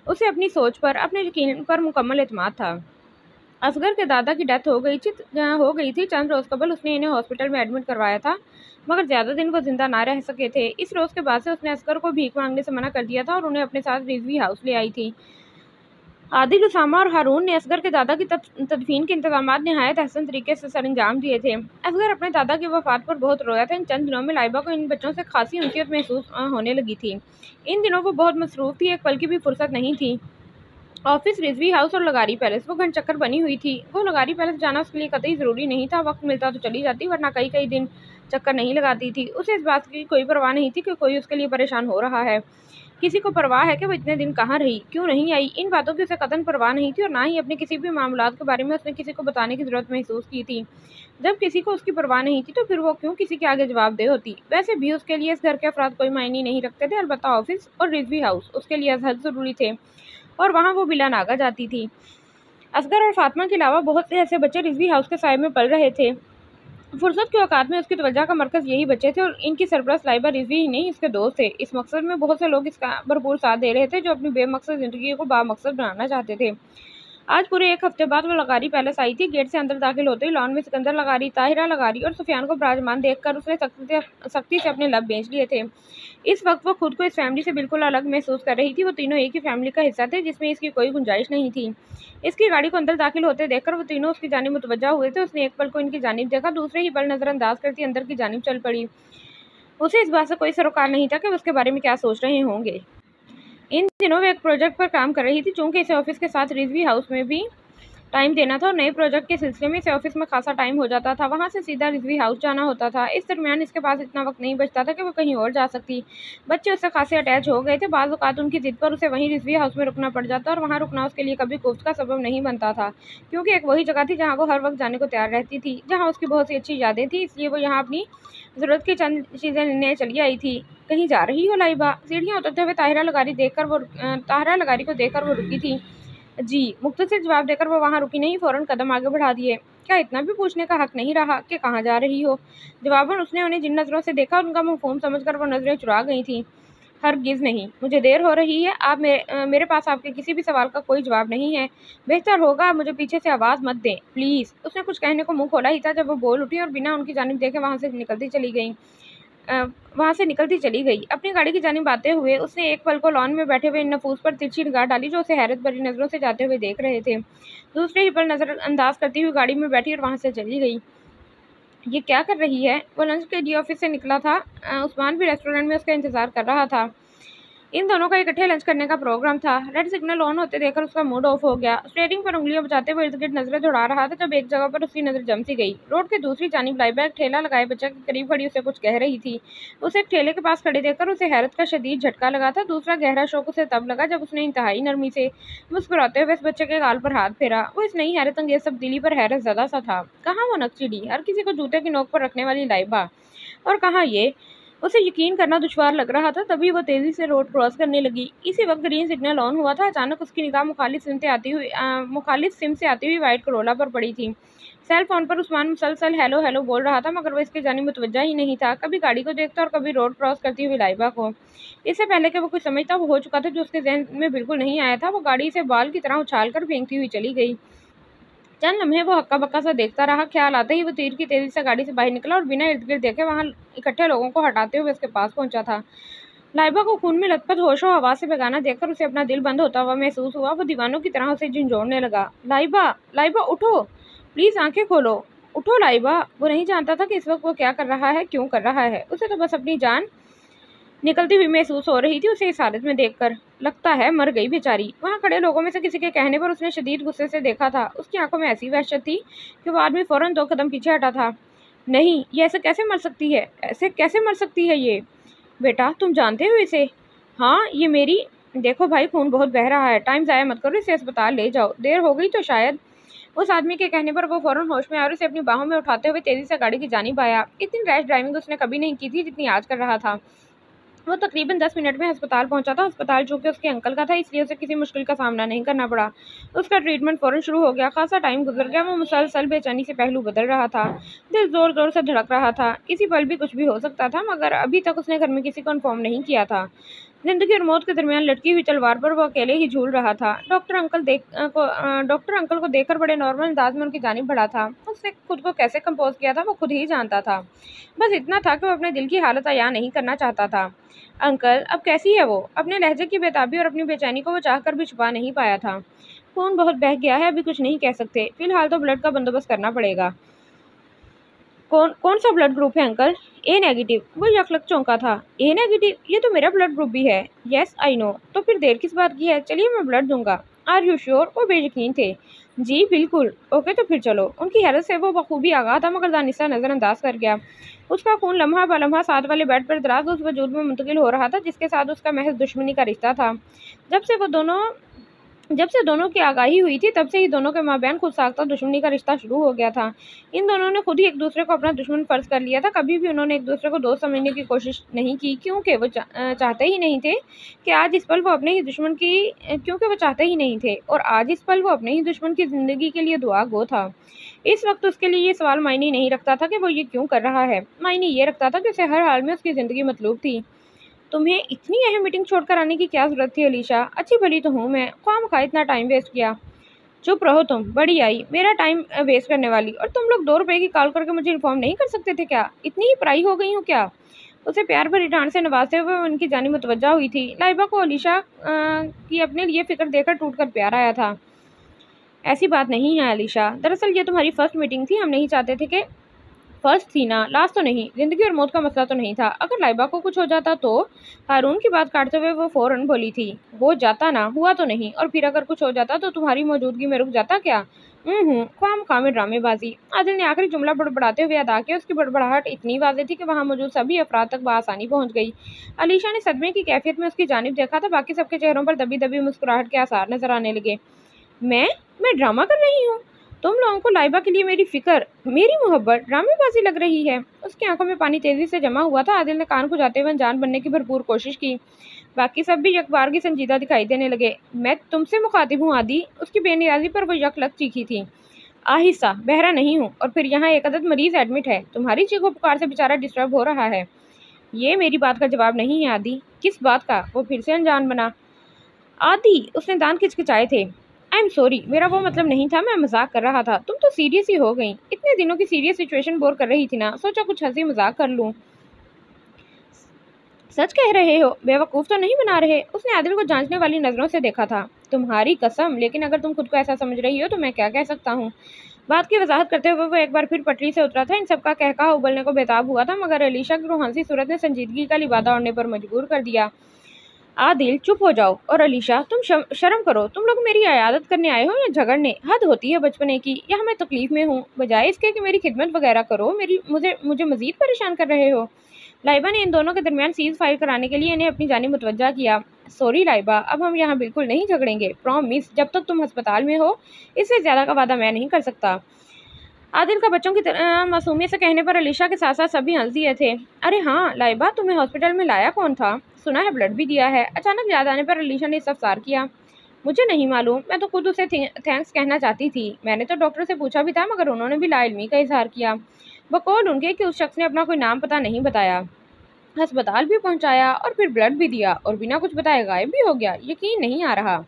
S1: उसे अपनी सोच पर, अपने यकीन पर मुकम्मल एतमाद था। असगर के दादा की डेथ हो गई थी। चंद रोज़ कबल उसने इन्हें हॉस्पिटल में एडमिट करवाया था, मगर ज़्यादा दिन वो जिंदा ना रह सके थे। इस रोज़ के बाद से उसने असगर को भीख मांगने से मना कर दिया था और उन्हें अपने साथ रिजवी हाउस ले आई थी। आदिल, उसामा और हारून ने असगर के दादा की तदफीन के इंतजामात निहायत हसन तरीके से सरअंजाम दिए थे। असगर अपने दादा की वफात पर बहुत रोया था। इन चंद दिनों में लाइबा को इन बच्चों से खासी उनसीयत महसूस होने लगी थी। इन दिनों वो बहुत मसरूफ़ थी, एक पल की भी फुर्सत नहीं थी। ऑफिस, रिजवी हाउस और लगारी पैलेस, वो घन चक्कर बनी हुई थी। वो लगारी पैलेस जाना उसके लिए कतई ज़रूरी नहीं था। वक्त मिलता तो चली जाती, वरना कई कई दिन चक्कर नहीं लगाती थी। उसे इस बात की कोई परवाह नहीं थी कि कोई उसके लिए परेशान हो रहा है। किसी को परवाह है कि वो इतने दिन कहाँ रही, क्यों नहीं आई, इन बातों की उसे कतई परवाह नहीं थी। और ना ही अपने किसी भी मामलात के बारे में उसने किसी को बताने की ज़रूरत महसूस की थी। जब किसी को उसकी परवाह नहीं थी, तो फिर वो क्यों किसी के आगे जवाबदेह होती। वैसे भी उसके लिए इस घर के अफराद कोई मायने नहीं रखते थे। अलबत्ता ऑफिस और रिजवी हाउस उसके लिए अजहद ज़रूरी थे, और वहाँ वो बिला नागा जाती थी। असगर और फातिमा के अलावा बहुत से ऐसे बच्चे रिजवी हाउस के साए में पल रहे थे। फुर्सत के औकात में उसकी तवज्जो का मरकज़ यही बच्चे थे, और इनकी सरपरस्त लाइबा रिजवी ही नहीं, इसके दोस्त थे। इस मकसद में बहुत से लोग इसका भरपूर साथ दे रहे थे, जो अपनी बेमकसद ज़िंदगी को बामकसद बनाना चाहते थे। आज पूरे एक हफ्ते बाद वो लगारी पैलेस आई थी। गेट से अंदर दाखिल होते ही लॉन में सिकंदर लगारी, ताहिरा लगारी और सुफियान को विराजमान देखकर उसने सख्ती से अपने लब बेच लिए थे। इस वक्त वो खुद को इस फैमिली से बिल्कुल अलग महसूस कर रही थी। वो तीनों एक ही फैमिली का हिस्सा थे, जिसमें इसकी कोई गुंजाइश नहीं थी। इसकी गाड़ी को अंदर दाखिल होते देखकर वो तीनों उसकी जानिब मुतवज्जा हुए थे। उसने एक पल को इनकी जानिब देखा, दूसरे ही पल नज़रअंदाज करती अंदर की जानिब चल पड़ी। उसे इस बात से कोई सरोकार नहीं था कि वो उसके बारे में क्या सोच रहे होंगे। इन दिनों वे एक प्रोजेक्ट पर काम कर रही थी। चूंकि इसे ऑफिस के साथ रिजवी हाउस में भी टाइम देना था, और नए प्रोजेक्ट के सिलसिले में इसे ऑफिस में खासा टाइम हो जाता था। वहाँ से सीधा रिजवी हाउस जाना होता था। इस दरमियान इसके पास इतना वक्त नहीं बचता था कि वो कहीं और जा सकती। बच्चे उससे खासे अटैच हो गए थे। बाज़ औक़ात उनकी ज़िद पर उसे वहीं रिजवी हाउस में रुकना पड़ जाता, और वहाँ रुकना उसके लिए कभी कोफ्त का सबब नहीं बनता था, क्योंकि एक वही जगह थी जहाँ वो हर वक्त जाने को तैयार रहती थी, जहाँ उसकी बहुत सी अच्छी यादें थी। इसलिए वो यहाँ अपनी ज़रूरत की चंद चीज़ें लेने चली आई थी। कहीं जा रही हो लाइबा? सीढ़ियाँ उतरते हुए ताहिरा लगारी को देखकर वो रुकी थी। जी, मुख्तसर जवाब देकर वो वहाँ रुकी नहीं, फ़ौरन कदम आगे बढ़ा दिए। क्या इतना भी पूछने का हक नहीं रहा कि कहाँ जा रही हो? जवाबन उसने उन्हें जिन नज़रों से देखा, उनका मफ़हूम समझकर वो नज़रें चुरा गई थीं। हरगिज़ नहीं, मुझे देर हो रही है। मेरे पास आपके किसी भी सवाल का कोई जवाब नहीं है। बेहतर होगा आप मुझे पीछे से आवाज़ मत दें, प्लीज़। उसने कुछ कहने को मुँह खोला ही था, जब वो बोल उठी और बिना उनकी जानिब देखे वहाँ से निकलती चली गई। अपनी गाड़ी की जानिब आते हुए उसने एक पल को लॉन में बैठे हुए इन नफूस पर तिरछी निगाह डाली, जो उसे हैरत भरी नज़रों से जाते हुए देख रहे थे। दूसरे ही पल नज़रअंदाज करती हुई गाड़ी में बैठी और वहाँ से चली गई। ये क्या कर रही है? वो लंच के लिए ऑफिस से निकला था। उस्मान भी रेस्टोरेंट में उसका इंतज़ार कर रहा था। इन दोनों का इकट्ठे लंच करने का प्रोग्राम था। रेड सिग्नल ऑन होते देखकर उसका मूड ऑफ हो गया। स्टीयरिंग पर उंगलियां बचाते हुए इर्द गिर्द नजरें दौड़ा रहा था जब एक जगह पर उसकी नजर जम सी गई। रोड के दूसरी जानिब लाइबा एक ठेला लगाए बच्चा के करीब खड़ी उसे कुछ कह रही थी। उसे एक ठेले के पास खड़े देखकर उसे हैरत का शदीद झटका लगा था। दूसरा गहरा शौक उसे तब लगा जब उसने इंतहाई नरमी से मुस्कुराते हुए इस बच्चे के गाल पर हाथ फेरा। वो इस नई हैरत अंगेज तब्दीली पर हैरत ज़दा सा था। कहाँ वो नकचीड़ी, हर किसी को जूते की नोक पर रखने वाली लाइबा, और कहाँ ये। उसे यकीन करना दुश्वार लग रहा था। तभी वो तेजी से रोड क्रॉस करने लगी। इसी वक्त ग्रीन सिग्नल ऑन हुआ था। अचानक उसकी निगाह मुखालिफ सिम से आती हुई वाइट करोला पर पड़ी थी। सेल फोन पर उस्मान मुसलसल हेलो हेलो बोल रहा था, मगर वो इसके जानिब मुतवज्जा ही नहीं था। कभी गाड़ी को देखता और कभी रोड क्रॉस करती हुई लाइबा को। इससे पहले कि वो कुछ समझता, वो हो चुका था जो उसके जहन में बिल्कुल नहीं आया था। वो गाड़ी से बाल की तरह उछाल कर फेंकती हुई चली गई। चंद लम्हे वो हक्का बक्का सा देखता रहा। ख्याल आते ही वो तीर की तेजी से गाड़ी से बाहर निकला और बिना इर्द गिर्द देखे वहां इकट्ठे लोगों को हटाते हुए उसके पास पहुंचा था। लाइबा को खून में लथपथ होशो हवा से बेगाना देखकर उसे अपना दिल बंद होता हुआ महसूस हुआ। वो दीवानों की तरह उसे झंझोड़ने लगा। लाइबा, लाइबा उठो, प्लीज आंखें खोलो, उठो लाइबा। वो नहीं जानता था कि इस वक्त वो क्या कर रहा है, क्यों कर रहा है। उसे तो बस अपनी जान निकलती हुई महसूस हो रही थी। उसे इस हालत में देखकर लगता है मर गई बेचारी। वहां खड़े लोगों में से किसी के कहने पर उसने शदीद गुस्से से देखा था। उसकी आंखों में ऐसी वहशत थी कि वो आदमी फौरन 2 कदम पीछे हटा था। नहीं, ये ऐसे कैसे मर सकती है, ऐसे कैसे मर सकती है ये। बेटा, तुम जानते हो इसे? हाँ, ये मेरी। देखो भाई, खून बहुत बह रहा है, टाइम ज़ाया मत करो, इसे अस्पताल ले जाओ, देर हो गई तो शायद। उस आदमी के कहने पर वो फौरन होश में आया और उसे अपनी बाहों में उठाते हुए तेजी से गाड़ी की जानिब आया। इतनी रैश ड्राइविंग उसने कभी नहीं की थी जितनी आज कर रहा था। वो तकरीबन 10 मिनट में अस्पताल पहुंचा था। अस्पताल चूंकि उसके अंकल का था, इसलिए उसे किसी मुश्किल का सामना नहीं करना पड़ा। उसका ट्रीटमेंट फौरन शुरू हो गया। खासा टाइम गुजर गया। वो मुसलसल बेचैनी से पहलू बदल रहा था। दिल जोर जोर से धड़क रहा था। किसी पल भी कुछ भी हो सकता था, मगर अभी तक उसने घर में किसी को इन्फॉर्म नहीं किया था। जिंदगी और मौत के दरमियान लटकी हुई तलवार पर वो अकेले ही झूल रहा था। डॉक्टर अंकल को देखकर बड़े नॉर्मल अंदाज में उनकी जानिब बढ़ा था। उसने खुद को कैसे कंपोज किया था वो खुद ही जानता था। बस इतना था कि वो अपने दिल की हालत अयान नहीं करना चाहता था। अंकल, अब कैसी है वो? अपने लहजे की बेताबी और अपनी बेचैनी को वो चाहकर भी छुपा नहीं पाया था। खून बहुत बह गया है, अभी कुछ नहीं कह सकते, फिलहाल तो ब्लड का बंदोबस्त करना पड़ेगा। कौन कौन सा ब्लड ग्रुप है अंकल? ए नेगेटिव। वो यकलक चौंका था। ए नेगेटिव? ये तो मेरा ब्लड ग्रुप भी है। Yes I know. तो फिर देर किस बात की है, चलिए मैं ब्लड दूंगा। Are you sure? वो बेयकीन थे। जी बिल्कुल। ओके तो फिर चलो। उनकी हैरत से वो बखूबी आगाह था, मगर दानिस्ता नज़रअंदाज कर गया। उसका खून लम्हा ब लम्हा साथ वाले बेड पर दराज उस वजूद में मुंतकिल हो रहा था जिसके साथ उसका महज दुश्मनी का रिश्ता था। जब से दोनों की आगाही हुई थी, तब से ही दोनों के माबैन खुद साख्ता दुश्मनी का रिश्ता शुरू हो गया था। इन दोनों ने खुद ही एक दूसरे को अपना दुश्मन फर्ज कर लिया था। कभी भी उन्होंने एक दूसरे को दोस्त समझने की कोशिश नहीं की, क्योंकि वो चाहते ही नहीं थे कि आज इस पल वो अपने ही दुश्मन की क्योंकि वो चाहते ही नहीं थे और आज इस पल वो अपने ही दुश्मन की ज़िंदगी के लिए दुआ गो था। इस वक्त उसके लिए ये सवाल मायने नहीं रखता था कि वो ये क्यों कर रहा है। मायने ये रखता था कि उसे हर हाल में उसकी ज़िंदगी मतलूब थी। तुम्हें इतनी अहम मीटिंग छोड़कर आने की क्या ज़रूरत थी अलीशा? अच्छी भली तो हूँ मैं, ख्वामखा इतना टाइम वेस्ट किया। चुप रहो तुम, बड़ी आई, मेरा टाइम वेस्ट करने वाली। और तुम लोग 2 रुपए की कॉल करके मुझे इन्फॉर्म नहीं कर सकते थे क्या? इतनी ही पराई हो गई हूँ क्या? उसे प्यार भरी डांट से नवाजते हुए उनकी जानिब मुतवज्जा हुई थी। लाइबा को अलीशा की अपने लिए फिक्र देकर टूट कर प्यार आया था। ऐसी बात नहीं है अलीशा, दरअसल ये तुम्हारी फर्स्ट मीटिंग थी। हम नहीं चाहते थे कि फर्स्ट थी ना, लास्ट तो नहीं। जिंदगी और मौत का मसला तो नहीं था। अगर लाइबा को कुछ हो जाता तो? हारून की बात काटते हुए वो फौरन बोली थी। हो जाता ना, हुआ तो नहीं। और फिर अगर कुछ हो जाता तो तुम्हारी मौजूदगी में रुक जाता क्या? ख्वामखा में ड्रामेबाजी। आदिल ने आखिरी जुमला बड़बड़ाते हुए अदा किया। उसकी बड़बड़ाहट इतनी वाज़ेह थी कि वहाँ मौजूद सभी अफराद तक बआसानी पहुँच गई। अलीशा ने सदमे की कैफियत में उसकी जानिब देखा था। बाकी सबके चेहरों पर दबी दबी मुस्कुराहट के आसार नजर आने लगे। मैं ड्रामा कर रही हूँ? तुम लोगों को लाइबा के लिए मेरी फिक्र, मेरी मोहब्बत ड्रामेबाजी लग रही है? उसकी आंखों में पानी तेजी से जमा हुआ था। आदिल ने कान खुजाते हुए अनजान बनने की भरपूर कोशिश की। बाकी सब भी यकबार की संजीदा दिखाई देने लगे। मैं तुमसे मुखातिब हूँ आदि। उसकी बेनियाजी पर वो यकलक चीखी थी। आहिस्ता, बहरा नहीं हूँ, और फिर यहाँ एक अदद मरीज एडमिट है। तुम्हारी चीखों पुकार से बेचारा डिस्टर्ब हो रहा है। ये मेरी बात का जवाब नहीं है आदि। किस बात का? वो फिर से अनजान बना। आदि, उसने दांत खिचखिचाए थे। आई एम सॉरी, मेरा वो मतलब नहीं था, मैं मजाक कर रहा था। तुम तो सीरियस ही हो गई। इतने दिनों की सीरियस सिचुएशन बोर कर रही थी ना, सोचा कुछ हंसी मजाक कर लूं। सच कह रहे हो? बेवकूफ़ तो नहीं बना रहे? उसने आदिल को जांचने वाली नज़रों से देखा था। तुम्हारी कसम, लेकिन अगर तुम खुद को ऐसा समझ रही हो तो मैं क्या कह सकता हूँ। बात की वजाहत करते हुए वो एक बार फिर पटरी से उतरा था। इन सबका कहकहा उबलने को बेताब हुआ था, मगर अलीशा की रूहानी सूरत ने संजीदगी का लिबादा ओढ़ने पर मजबूर कर दिया। आदिल चुप हो जाओ। और अलीशा तुम शर्म करो, तुम लोग मेरी इयादत करने आए हो या झगड़ने? हद होती है बचपने की। यहाँ मैं तकलीफ में हूँ, बजाय इसके कि मेरी खिदमत वगैरह करो मेरी मुझे मुझे मजीद परेशान कर रहे हो। लाइबा ने इन दोनों के दरमियान सीज फायर कराने के लिए इन्हें अपनी जानिब मुतवज्जा किया। सॉरी लाइबा, अब हम यहाँ बिल्कुल नहीं झगड़ेंगे, प्रॉमिस। जब तक तुम अस्पताल में हो इससे ज्यादा का वादा मैं नहीं कर सकता। आदिल का बच्चों की तरह मासूमियत से कहने पर अलीशा के साथ साथ सभी हंस दिए थे। अरे हाँ लाइबा, तुम्हें हॉस्पिटल में लाया कौन था? सुना है ब्लड भी दिया है। अचानक याद आने पर अलीशा ने इस्तफसार किया। मुझे नहीं मालूम, मैं तो खुद उसे थैंक्स कहना चाहती थी। मैंने तो डॉक्टर से पूछा भी था, मगर उन्होंने भी लाइल्मी का इजहार किया, बकौल उनके कि उस शख्स ने अपना कोई नाम पता नहीं बताया, अस्पताल भी पहुंचाया और फिर ब्लड भी दिया और बिना कुछ बताए गायब भी हो गया। यकीन नहीं आ रहा।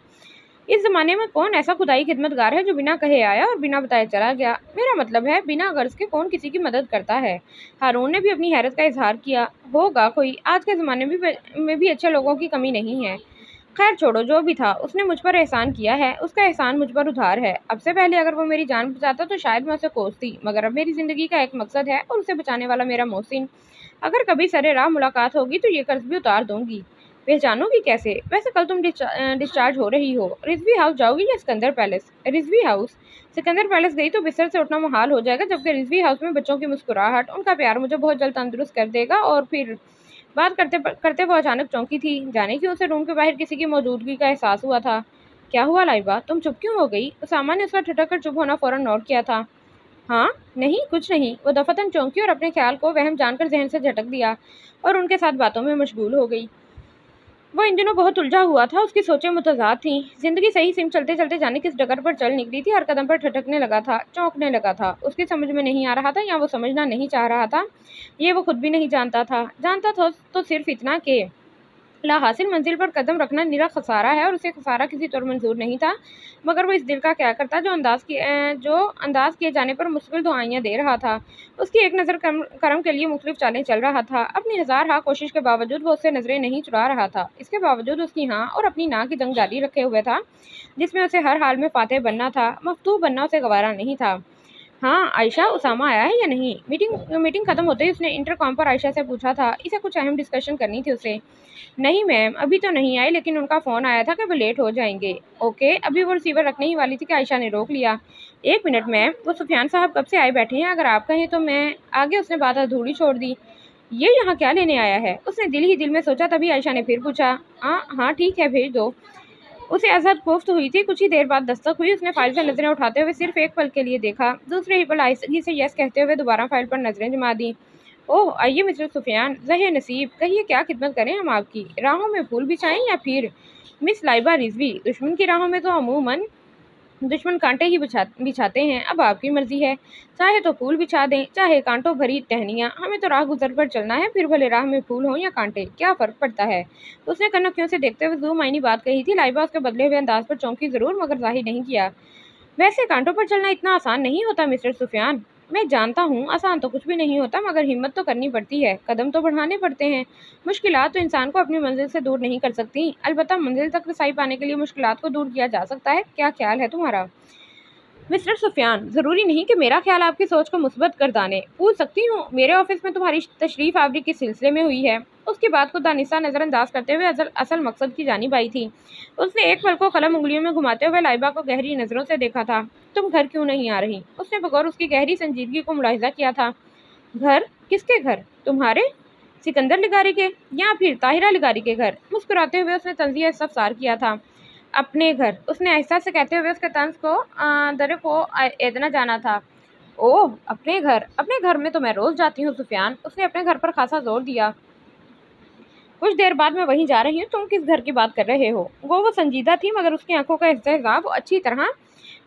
S1: इस जमाने में कौन ऐसा खुदाई खिदमतगार है जो बिना कहे आया और बिना बताए चला गया? मेरा मतलब है बिना गर्ज के कौन किसी की मदद करता है? हारून ने भी अपनी हैरत का इजहार किया। होगा कोई, आज के ज़माने में भी अच्छे लोगों की कमी नहीं है। खैर छोड़ो, जो भी था उसने मुझ पर एहसान किया है, उसका एहसान मुझ पर उधार है। अब से पहले अगर वो मेरी जान बचाता तो शायद मैं उसे कोसती, मगर अब मेरी ज़िंदगी का एक मकसद है और उसे बचाने वाला मेरा मोहसिन। अगर कभी सरे राह मुलाकात होगी तो ये कर्ज भी उतार दूंगी। पहचानोगी कैसे? वैसे कल तुम डिस्चार्ज हो रही हो, रिजवी हाउस जाओगी या Sikandar palace? Rizvi house. Sikandar palace गई तो बिस्तर से उठना मुहाल हो जाएगा, जबकि रिजवी हाउस में बच्चों की मुस्कुराहट, उनका प्यार मुझे बहुत जल्द तंदुरुस्त कर देगा। और फिर बात करते करते वो अचानक चौंकी थी। जाने कि उसे रूम के बाहर किसी की मौजूदगी का एहसास हुआ था। क्या हुआ लाइबा, तुम चुप क्यों हो गई? उसामा ने उसका ठिठक कर चुप होना फौरन नोट किया था। हाँ नहीं, कुछ नहीं। वो दफातन चौंकी और अपने ख्याल को वहम जानकर जहन से झटक दिया और उनके साथ बातों में मशगूल हो गई। वो इन दिनों बहुत उलझा हुआ था, उसकी सोचें मुतज़ाद थीं। जिंदगी सही सिम चलते चलते जाने किस डगर पर चल निकली थी। हर कदम पर ठटकने लगा था, चौंकने लगा था। उसकी समझ में नहीं आ रहा था या वो समझना नहीं चाह रहा था। ये वो खुद भी नहीं जानता था। जानता था तो सिर्फ इतना कि ला हासिल मंजिल पर कदम रखना निरा खसारा है और उसे खसारा किसी तौर मंजूर नहीं था। मगर वो इस दिल का क्या करता जो अंदाज किए जाने पर मुश्किल दुआइयाँ दे रहा था। उसकी एक नज़र करम के लिए मुख्तलिफ चालें चल रहा था। अपनी हज़ार हाँ कोशिश के बावजूद वो उससे नज़रें नहीं चुरा रहा था। इसके बावजूद उसकी हाँ और अपनी ना की जंग जारी रखे हुए था, जिसमें उसे हर हाल में फातेह बनना था। मफतूह बनना उसे गवारा नहीं था। हाँ आयशा, उसामा आया है या नहीं? मीटिंग खत्म होते ही उसने इंटरकॉम पर आयशा से पूछा था। इसे कुछ अहम डिस्कशन करनी थी उसे। नहीं मैम, अभी तो नहीं आए, लेकिन उनका फ़ोन आया था कि वो लेट हो जाएंगे। ओके। अभी वो रिसीवर रखने ही वाली थी कि आयशा ने रोक लिया। एक मिनट मैम, वो सुफियान साहब कब से आए बैठे हैं? अगर आप कहें तो मैं आगे। उसने बात अधूरी छोड़ दी। ये यहाँ क्या लेने आया है? उसने दिल ही दिल में सोचा। तभी आयशा ने फिर पूछा। हाँ ठीक है, भेज दो। उसे अजहद कोफ्त हुई थी। कुछ ही देर बाद दस्तक हुई। उसने फाइल से नजरें उठाते हुए सिर्फ एक पल के लिए देखा, दूसरे ही पल आहिस्तगी से यस कहते हुए दोबारा फाइल पर नजरें जमा दी। ओह आइए मिस्टर सुफियान, ज़हे नसीब, कहिए क्या खिदमत करें हम आपकी? राहों में फूल बिछाएं या फिर? मिस लाइबा रिजवी, दुश्मन की राहों में तो अमूमन दुश्मन कांटे ही बिछाते हैं। अब आपकी मर्जी है, चाहे तो फूल बिछा दें, चाहे कांटों भरी टहनियाँ। हमें तो राह गुजर पर चलना है, फिर भले राह में फूल हो या कांटे, क्या फ़र्क पड़ता है? उसने कनखियों से देखते हुए ज़ूम मायनी बात कही थी। लाइबा उसके बदले हुए अंदाज पर चौंकी ज़रूर, मगर जाहिर नहीं किया। वैसे कांटों पर चलना इतना आसान नहीं होता मिस्टर सुफियान। मैं जानता हूँ आसान तो कुछ भी नहीं होता, मगर हिम्मत तो करनी पड़ती है, कदम तो बढ़ाने पड़ते हैं। मुश्किलात तो इंसान को अपनी मंजिल से दूर नहीं कर सकती। अलबत्ता मंजिल तक रसाई पाने के लिए मुश्किलात को दूर किया जा सकता है। क्या ख्याल है तुम्हारा मिस्टर सुफियान? ज़रूरी नहीं कि मेरा ख्याल आपकी सोच को मुस्बत कर दाने। पूछ सकती हूँ, मेरे ऑफिस में तुम्हारी तशरीफ आवरी किस सिलसिले में हुई है? उसकी बात को दानिशा नज़रअंदाज करते हुए असल मकसद की जानिब आई थी। उसने एक पल को कलम उंगलियों में घुमाते हुए लाइबा को गहरी नज़रों से देखा था। तुम घर क्यों नहीं आ रही? उसने बगौर उसकी गहरी संजीदगी को मुलाहिजा किया था। घर? किसके घर? तुम्हारे? सिकंदर लिगारी के या फिर ताहिरा लिगारी के घर? मुस्कुराते हुए उसने तंजिया इस्तफसार किया था। अपने घर, उसने आहिस्ता से कहते हुए उसके तंज को दरे को एदना जाना था। ओह अपने घर में तो मैं रोज जाती हूँ सुफियान। उसने अपने घर पर खासा जोर दिया। कुछ देर बाद मैं वहीं जा रही हूँ। तुम किस घर की बात कर रहे हो? वो संजीदा थी, मगर उसकी आंखों का इस्तेहज़ाब वो अच्छी तरह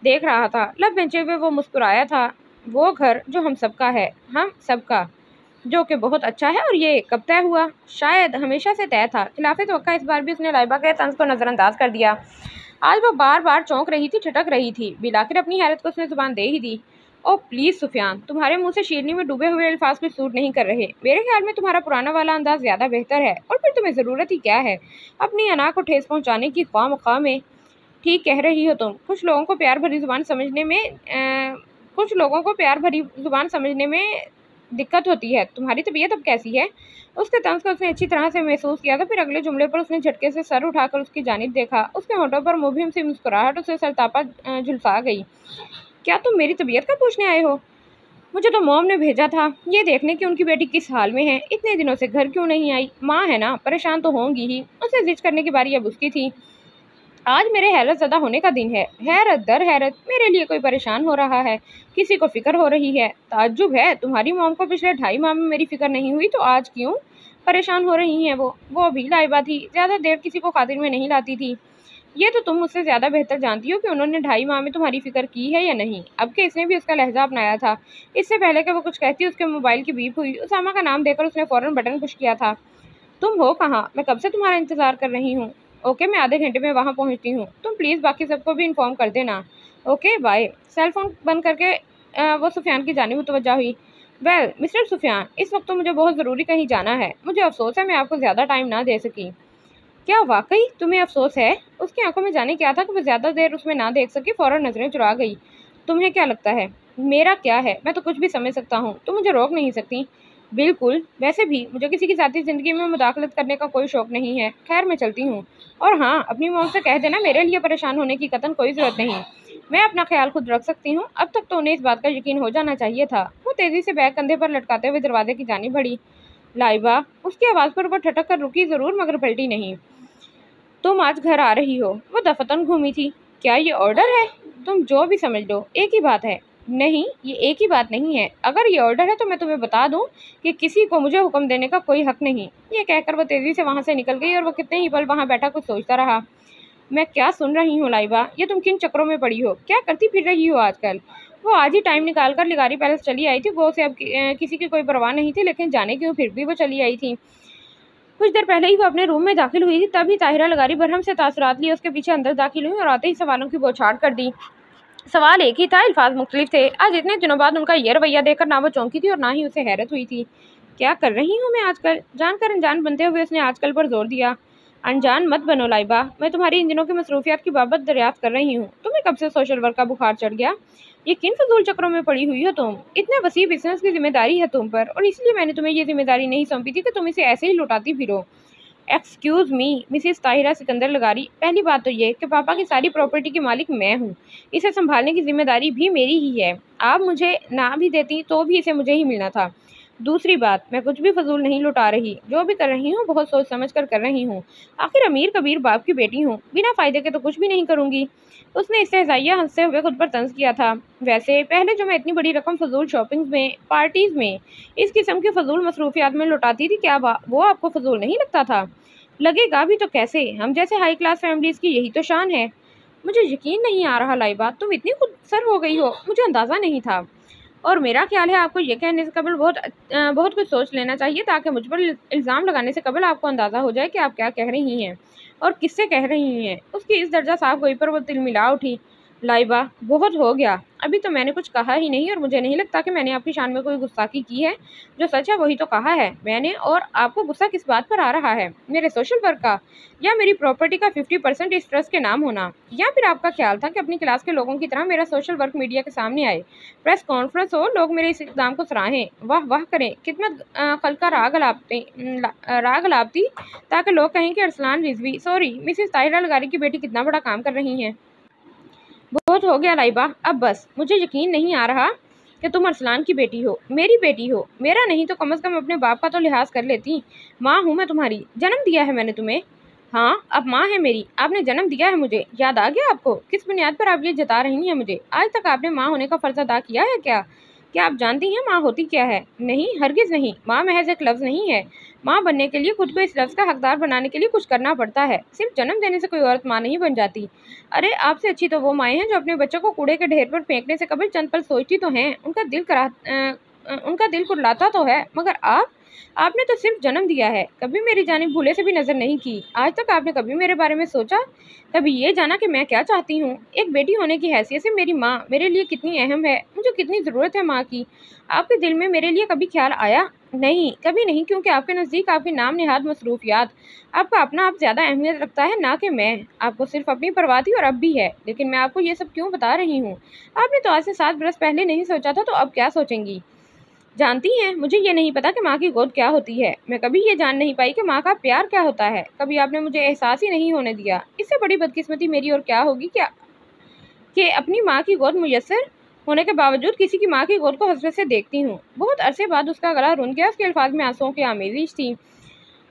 S1: देख रहा था। लब बेंचे हुए वो मुस्कुराया था। वो घर जो हम सबका है, हम सबका, जो कि बहुत अच्छा है। और ये कब तय हुआ? शायद हमेशा से तय था। खिलाफे तवक्का इस बार भी उसने लाइबा के तंज को नज़रअंदाज कर दिया। आज वो बार बार चौंक रही थी, ठिठक रही थी। बिलाकर अपनी हैरत को उसने जुबान दे ही दी। ओह प्लीज़ सुफियान, तुम्हारे मुंह से शीरनी में डूबे हुए अल्फाज कुछ सूट नहीं कर रहे। मेरे ख्याल में तुम्हारा पुराना वाला अंदाज ज़्यादा बेहतर है। और फिर तुम्हें ज़रूरत ही क्या है अपनी अना को ठेस पहुँचाने की ख्वाह मख्वाह में? ठीक कह रही हो तुम। कुछ लोगों को प्यार भरी जुबान समझने में दिक्कत होती है। तुम्हारी तबीयत अब कैसी है? उसके तंज को उसने अच्छी तरह से महसूस किया था। फिर अगले जुमले पर उसने झटके से सर उठाकर उसकी जानिब देखा। उसके होठों पर मुबहिम सी मुस्कुराहट उसे सरतापा झुलसा गई। क्या तुम मेरी तबीयत का पूछने आए हो? मुझे तो मॉम ने भेजा था ये देखने कि उनकी बेटी किस हाल में है। इतने दिनों से घर क्यों नहीं आई? माँ है ना, परेशान तो होंगी ही। उसे जिद करने की बारी अब उसकी थी। आज मेरे हैरत ज़दा होने का दिन है। हैरत दर हैरत मेरे लिए कोई परेशान हो रहा है, किसी को फिक्र हो रही है। ताज्जुब है, तुम्हारी मॉम को पिछले 2.5 माह में मेरी फिक्र नहीं हुई तो आज क्यों परेशान हो रही हैं वो भी लाइबा थी। ज़्यादा देर किसी को खातिर में नहीं लाती थी। ये तो तुम मुझसे ज़्यादा बेहतर जानती हो कि उन्होंने 2.5 माह में तुम्हारी फिक्र की है या नहीं। अब के इसने भी उसका लहजा अपनाया था। इससे पहले कि वो कुछ कहती उसके मोबाइल की बीप हुई। उसामा का नाम देकर उसने फ़ौरन बटन पुश किया था। तुम हो कहाँ? मैं कब से तुम्हारा इंतज़ार कर रही हूँ। ओके, मैं आधे घंटे में वहाँ पहुँचती हूँ। तुम प्लीज़ बाकी सबको भी इन्फॉर्म कर देना। Okay bye. सेल फोन बंद करके वो सुफियान की जानिब मुतवज्जा हुई। वेल मिस्टर सुफियान, इस वक्त तो मुझे बहुत ज़रूरी कहीं जाना है। मुझे अफसोस है मैं आपको ज़्यादा टाइम ना दे सकी। क्या वाकई तुम्हें अफसोस है? उसकी आंखों में जाने क्या था कि वो ज़्यादा देर उसमें ना देख सकी। फ़ौरन नज़रें चुरा गई। तुम्हें क्या लगता है मेरा क्या है? मैं तो कुछ भी समझ सकता हूँ, तुम मुझे रोक नहीं सकती। बिल्कुल, वैसे भी मुझे किसी की ज़ाती ज़िंदगी में मुदाखलत करने का कोई शौक़ नहीं है। खैर मैं चलती हूँ। और हाँ, अपनी मॉम से कह देना मेरे लिए परेशान होने की कतन कोई ज़रूरत नहीं। मैं अपना ख्याल खुद रख सकती हूँ। अब तक तो उन्हें इस बात का यकीन हो जाना चाहिए था। वो तेज़ी से बैग कंधे पर लटकाते हुए दरवाजे की जानिब बढ़ी। लाइबा, उसकी आवाज़ पर वो ठटक कर रुकी ज़रूर मगर पलटी नहीं। तुम आज घर आ रही हो? वो दफतन घूमी थी। क्या ये ऑर्डर है? तुम जो भी समझ लो, एक ही बात है। नहीं, ये एक ही बात नहीं है। अगर ये ऑर्डर है तो मैं तुम्हें बता दूं कि किसी को मुझे हुक्म देने का कोई हक नहीं। ये कहकर वो तेजी से वहां से निकल गई और वो कितने ही पल वहां बैठा कुछ सोचता रहा। मैं क्या सुन रही हूँ लाइबा? ये तुम किन चक्रों में पड़ी हो? क्या करती फिर रही हो आजकल? वो आज ही टाइम निकाल कर लिगारी पैलेस चली आई थी। वो उसे अब किसी की कोई परवाह नहीं थी, लेकिन जाने क्यों फिर भी वो चली आई थी। कुछ देर पहले ही वो अपने रूम में दाखिल हुई थी, तभी ताहिरा लगारी बरहम से तासुरात लिए उसके पीछे अंदर दाखिल हुई और आते ही सवालों की बौछार कर दी। सवाल एक ही था, अल्फाज मुख्तलिफ थे। आज इतने दिनों बाद उनका ये रवैया देखकर ना वो चौंकी थी और ना ही उसे हैरत हुई थी। क्या कर रही हूँ मैं आजकल? जानकर अनजान बनते हुए उसने आजकल पर जोर दिया। अनजान मत बनो लाइबा, मैं तुम्हारी इन दिनों की मसरूफियात की बाबत दरियाफ्त कर रही हूँ। तुम्हें कब से सोशल वर्क का बुखार चढ़ गया? ये किन फजूल चक्रों में पड़ी हुई हो तुम? इतने वसी बिजनेस की जिम्मेदारी है तुम पर, और इसलिए मैंने तुम्हें ये जिम्मेदारी नहीं सौंपी थी कि तुम इसे ऐसे ही लुटाती फिरो। Excuse me Mrs Tahira Sikandar Lagari, पहली बात तो ये कि पापा की सारी प्रॉपर्टी की मालिक मैं हूँ। इसे संभालने की जिम्मेदारी भी मेरी ही है। आप मुझे ना भी देती तो भी इसे मुझे ही मिलना था। दूसरी बात, मैं कुछ भी फजूल नहीं लुटा रही। जो भी कर रही हूँ बहुत सोच समझ कर रही हूँ। आखिर अमीर कबीर बाप की बेटी हूँ, बिना फ़ायदे के तो कुछ भी नहीं करूँगी। उसने इस्तेहज़ाइया हंसते हुए खुद पर तंज किया था। वैसे पहले जो मैं इतनी बड़ी रकम फजूल शॉपिंग में, पार्टीज़ में, इस किस्म की फजूल मसरूफियात में लुटाती थी, क्या वो आपको फजूल नहीं लगता था? लगेगा भी तो कैसे? हम जैसे हाई क्लास फैमिलीज़ की यही तो शान है। मुझे यकीन नहीं आ रहा लाइबा, तुम इतनी खुदसर हो गई हो, मुझे अंदाज़ा नहीं था। और मेरा ख्याल है आपको ये कहने से कबल बहुत कुछ सोच लेना चाहिए, ताकि मुझ पर इल्ज़ाम लगाने से कबल आपको अंदाज़ा हो जाए कि आप क्या कह रही हैं और किससे कह रही हैं। उसकी इस दर्जा साफ गोई पर वो तिलमिला उठी। लाइबा, बहुत हो गया। अभी तो मैंने कुछ कहा ही नहीं और मुझे नहीं लगता कि मैंने आपकी शान में कोई गुस्ताखी की है। जो सच है वही तो कहा है मैंने। और आपको गुस्सा किस बात पर आ रहा है? मेरे सोशल वर्क का, या मेरी प्रॉपर्टी का 50% इस ट्रस्ट के नाम होना? या फिर आपका ख्याल था कि अपनी क्लास के लोगों की तरह मेरा सोशल वर्क मीडिया के सामने आए, प्रेस कॉन्फ्रेंस हो, लोग मेरे इस इक़दाम को सराहें, वाह वाह करें, खिदमत खल का राग अलापती, ताकि लोग कहें कि अरसलान रिजवी, सॉरी मिसेस ताहिरा लगारी की बेटी कितना बड़ा काम कर रही हैं। बहुत हो गया लाइबा, अब बस। मुझे यकीन नहीं आ रहा कि तुम अरसलान की बेटी हो, मेरी बेटी हो। मेरा नहीं तो कम से कम अपने बाप का तो लिहाज कर लेती। माँ हूँ मैं तुम्हारी, जन्म दिया है मैंने तुम्हें। हाँ, अब माँ है मेरी, आपने जन्म दिया है मुझे। याद आ गया आपको? किस बुनियाद पर आप ये जता रही हैं मुझे? आज तक आपने माँ होने का फ़र्ज़ अदा किया है क्या? क्या आप जानती हैं माँ होती क्या है? नहीं, हरगिज़ नहीं। माँ महज एक लफ्ज़ नहीं है। माँ बनने के लिए खुद को इस लफ्ज़ का हकदार बनाने के लिए कुछ करना पड़ता है। सिर्फ जन्म देने से कोई औरत माँ नहीं बन जाती। अरे आपसे अच्छी तो वो माएँ हैं जो अपने बच्चों को कूड़े के ढेर पर फेंकने से कभी चंद पल सोचती तो हैं। उनका दिल कुरलाता तो है। मगर आपने तो सिर्फ जन्म दिया है, कभी मेरी जानिब भूले से भी नज़र नहीं की। आज तक आपने कभी मेरे बारे में सोचा? कभी ये जाना कि मैं क्या चाहती हूँ? एक बेटी होने की हैसियत से मेरी माँ मेरे लिए कितनी अहम है, मुझे कितनी ज़रूरत है माँ की। आपके दिल में मेरे लिए कभी ख्याल आया? नहीं, कभी नहीं, क्योंकि आपके नज़दीक आपकी नाम नेहाद मसरूफियात, आपका अपना आप ज़्यादा अहमियत रखता है ना कि मैं। आपको सिर्फ अपनी परवाह थी और अब भी है। लेकिन मैं आपको ये सब क्यों बता रही हूँ? आपने तो आज से 7 बरस पहले नहीं सोचा था, तो अब क्या सोचेंगी? जानती हैं, मुझे ये नहीं पता कि माँ की गोद क्या होती है। मैं कभी ये जान नहीं पाई कि माँ का प्यार क्या होता है। कभी आपने मुझे एहसास ही नहीं होने दिया। इससे बड़ी बदकिस्मती मेरी और क्या होगी क्या कि अपनी माँ की गोद मुयस्सर होने के बावजूद किसी की माँ की गोद को हसरत से देखती हूँ। बहुत अरसे बाद उसका गला रुन गया। उसके अल्फाज में आंसुओं की आमेज़िश थी।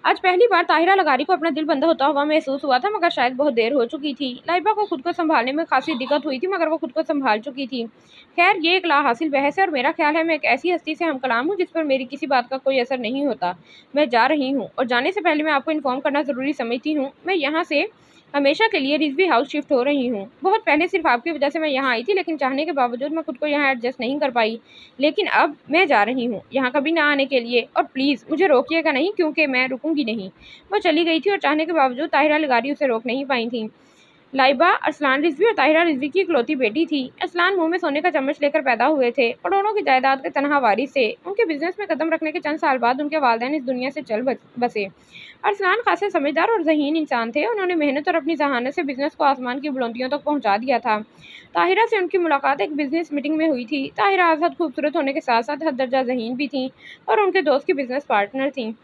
S1: आज पहली बार ताहिरा लगारी को अपना दिल बंधा होता हुआ महसूस हुआ था, मगर शायद बहुत देर हो चुकी थी। लाइबा को खुद को संभालने में खासी दिक्कत हुई थी, मगर वो खुद को संभाल चुकी थी। खैर, ये एक लाहासिल बहस है और मेरा ख्याल है मैं एक ऐसी हस्ती से हम कलाम हूँ जिस पर मेरी किसी बात का कोई असर नहीं होता। मैं जा रही हूँ और जाने से पहले मैं आपको इन्फॉर्म करना ज़रूरी समझती हूँ, मैं यहाँ से हमेशा के लिए रिजवी हाउस शिफ्ट हो रही हूँ। बहुत पहले सिर्फ आपकी वजह से मैं यहाँ आई थी, लेकिन चाहने के बावजूद मैं खुद को यहाँ एडजस्ट नहीं कर पाई। लेकिन अब मैं जा रही हूँ यहाँ कभी ना आने के लिए, और प्लीज़ मुझे रोकिएगा नहीं, क्योंकि मैं रुकूंगी नहीं। वो चली गई थी और चाहने के बावजूद ताहिरा लगारी उसे रोक नहीं पाई थी। लाइबा अरसलान रिजवी और ताहिरा रिजवी की इकलौती बेटी थी। अरसलान मुंह में सोने का चम्मच लेकर पैदा हुए थे और दोनों की जायदाद के तनहा वारिस थे। उनके बिजनेस में कदम रखने के चंद साल बाद उनके वालिदैन इस दुनिया से चल बसे। अरसलान खासे समझदार और ज़हीन इंसान थे। उन्होंने मेहनत और अपनी जहानत से बिजनेस को आसमान की बुलंदियों तक पहुंचा दिया था। ताहिरा से उनकी मुलाकात एक बिजनेस मीटिंग में हुई थी। ताहिरा हद खूबसूरत होने के साथ साथ हद दर्जा ज़हीन भी थी और उनके दोस्त की बिजनेस पार्टनर थी।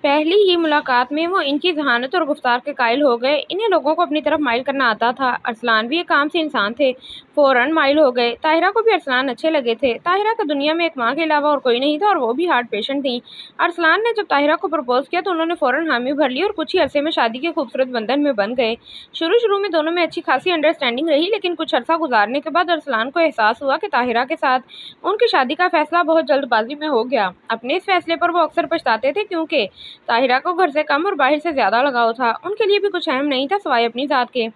S1: पहली ही मुलाकात में वो इनकी जहानत और गुफ्तार के कायल हो गए। इन्हें लोगों को अपनी तरफ माइल करना आता था। अरसलान भी एक काम से इंसान थे, फ़ौरन माइल हो गए। ताहिरा को भी अरसलान अच्छे लगे थे। ताहिरा को दुनिया में एक माँ के अलावा और कोई नहीं था और वो भी हार्ट पेशेंट थी। अरसलान ने जब ताहिरा को प्रपोज किया तो उन्होंने फ़ौरन हामी भर ली और कुछ ही अरसे में शादी के खूबसूरत बंधन में बन गए। शुरू में दोनों में अच्छी खासी अंडरस्टैंडिंग रही, लेकिन कुछ अरसा गुजारने के बाद अरसलान को एहसास हुआ कि ताहिरा के साथ उनकी शादी का फैसला बहुत जल्दबाजी में हो गया। अपने इस फैसले पर वो अक्सर पछताते थे, क्योंकि ताहिरा को घर से कम और बाहर से ज़्यादा लगाव था। उनके लिए भी कुछ अहम नहीं था सिवाय अपनी ज़ात के।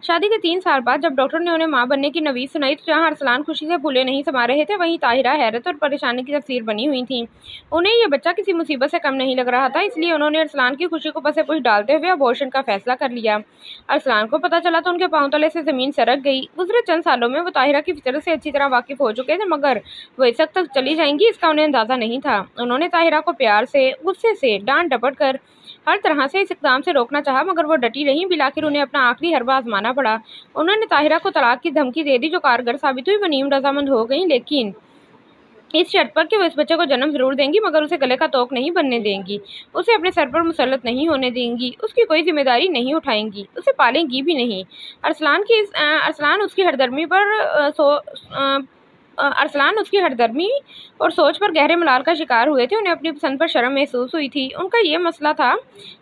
S1: शादी के 3 साल बाद जब डॉक्टर ने उन्हें मां बनने की नवीद सुनाई तो जहां अरसलान खुशी से फूले नहीं समा रहे थे, वहीं ताहिरा हैरत और परेशानी की तफसीर बनी हुई थी। उन्हें यह बच्चा किसी मुसीबत से कम नहीं लग रहा था, इसलिए उन्होंने अरसलान की खुशी को पसे पुश डालते हुए अबॉर्शन का फैसला कर लिया। अरसलान को पता चला तो उनके पांव तले से ज़मीन सरक गई। गुजरे चंद सालों में वो ताहिरा की फितरत से अच्छी तरह वाकिफ हो चुके थे, मगर वो इस हद तक चली जाएंगी इसका उन्हें अंदाज़ा नहीं था। उन्होंने ताहिरा को प्यार से, गुस्से से, डांट डपट कर हर तरह से इस इक़दाम से रोकना चाहा, मगर वो डटी रहीं। बिलाखिर उन्हें अपना आखिरी हरबा आजमाना पड़ा। उन्होंने ताहिरा को तलाक की धमकी दे दी, जो कारगर साबित हुई। वो नीम रजामंद हो गई, लेकिन इस शर्त पर कि वो इस बच्चे को जन्म जरूर देंगी, मगर उसे गले का तोक नहीं बनने देंगी, उसे अपने सर पर मुसल्लत नहीं होने देंगी, उसकी कोई जिम्मेदारी नहीं उठाएंगी, उसे पालेंगी भी नहीं। अरसलान उसकी हरदर्मी और सोच पर गहरे मलाल का शिकार हुए थे। उन्हें अपनी पसंद पर शर्म महसूस हुई थी। उनका ये मसला था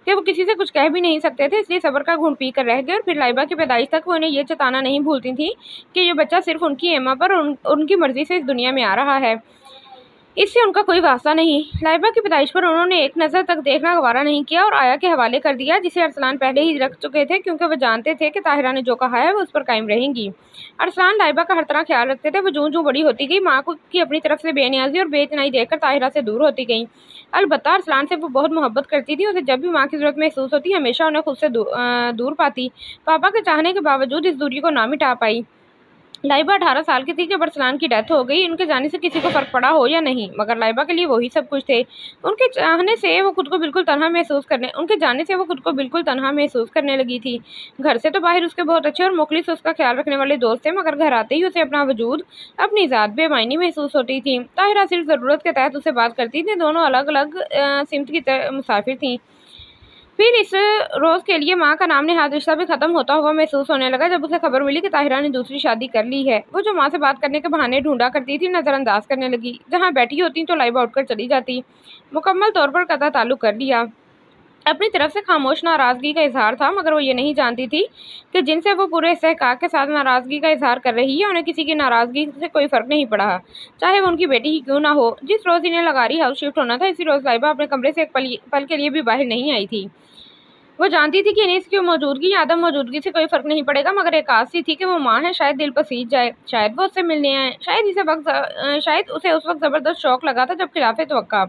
S1: कि वो किसी से कुछ कह भी नहीं सकते थे, इसलिए सब्र का घूंट पी कर रह गए। और फिर लाइबा की पैदाइश तक वो उन्हें ये जताना नहीं भूलती थी कि ये बच्चा सिर्फ उनकी एमा पर और उनकी मर्जी से इस दुनिया में आ रहा है, इससे उनका कोई वास्ता नहीं। लाइबा की पैदाइश पर उन्होंने एक नज़र तक देखना गवारा नहीं किया और आया के हवाले कर दिया, जिसे अरसलान पहले ही रख चुके थे, क्योंकि वो जानते थे कि ताहिरा ने जो कहा है वो उस पर कायम रहेंगी। अरसलान लाइबा का हर तरह ख्याल रखते थे। वो जूं बड़ी होती गई, माँ की अपनी तरफ से बेनियाजी और बेइतनाई देखकर ताहिरा से दूर होती गई। अलबत्ता अरसलान से वो बहुत मोहब्बत करती थी। उसे जब भी माँ की ज़रूरत महसूस होती, हमेशा उन्हें खुद से दूर पाती। पापा के चाहने के बावजूद इस दूरी को ना मिटा पाई। लाइबा 18 साल की थी जब अरसलान की डेथ हो गई। उनके जाने से किसी को फ़र्क पड़ा हो या नहीं, मगर लाइबा के लिए वही सब कुछ थे। उनके जाने से वो खुद को बिल्कुल तन्हा महसूस करने लगी थी। घर से तो बाहर उसके बहुत अच्छे और मुखलिस उसका ख्याल रखने वाले दोस्त थे, मगर घर आते ही उसे अपना वजूद, अपनी ज़ात बेमायनी महसूस होती थी। ताहिरा सिर्फ ज़रूरत के तहत उसे बात करती थी। दोनों अलग अलग सिमत की मुसाफिर थीं। फिर इस रोज़ के लिए माँ का नाम नेहाद रिश्ता भी ख़त्म होता हुआ महसूस होने लगा जब उसे खबर मिली कि ताहिरा ने दूसरी शादी कर ली है। वो जो माँ से बात करने के बहाने ढूंढा करती थी, नज़रअंदाज करने लगी। जहाँ बैठी होती तो लाइबा उठकर चली जाती। मुकम्मल तौर पर कता ताल्लुक़ कर लिया। अपनी तरफ से खामोश नाराज़गी का इजहार था, मगर वो ये नहीं जानती थी कि जिनसे वो पूरे इस्तेहकाक के साथ नाराज़गी का इजहार कर रही है, उन्हें किसी की नाराज़गी से कोई फ़र्क नहीं पड़ा, चाहे वो उनकी बेटी ही क्यों ना हो। जिस रोज़ इन्हें लगारी हाउस शिफ्ट होना था, इसी रोज़ लाइबा अपने कमरे से एक पल के लिए भी बाहर नहीं आई थी। वो जानती थी कि इन्हें इसकी मौजूदगी या आदम मौजूदगी से कोई फ़र्क नहीं पड़ेगा, मगर एक आस सी थी कि वो माँ है, शायद दिल पसीज जाए, शायद वो उससे मिलने आए, शायद उसे उस वक्त ज़बरदस्त शौक लगा था जब खिलाफ़े तवक्का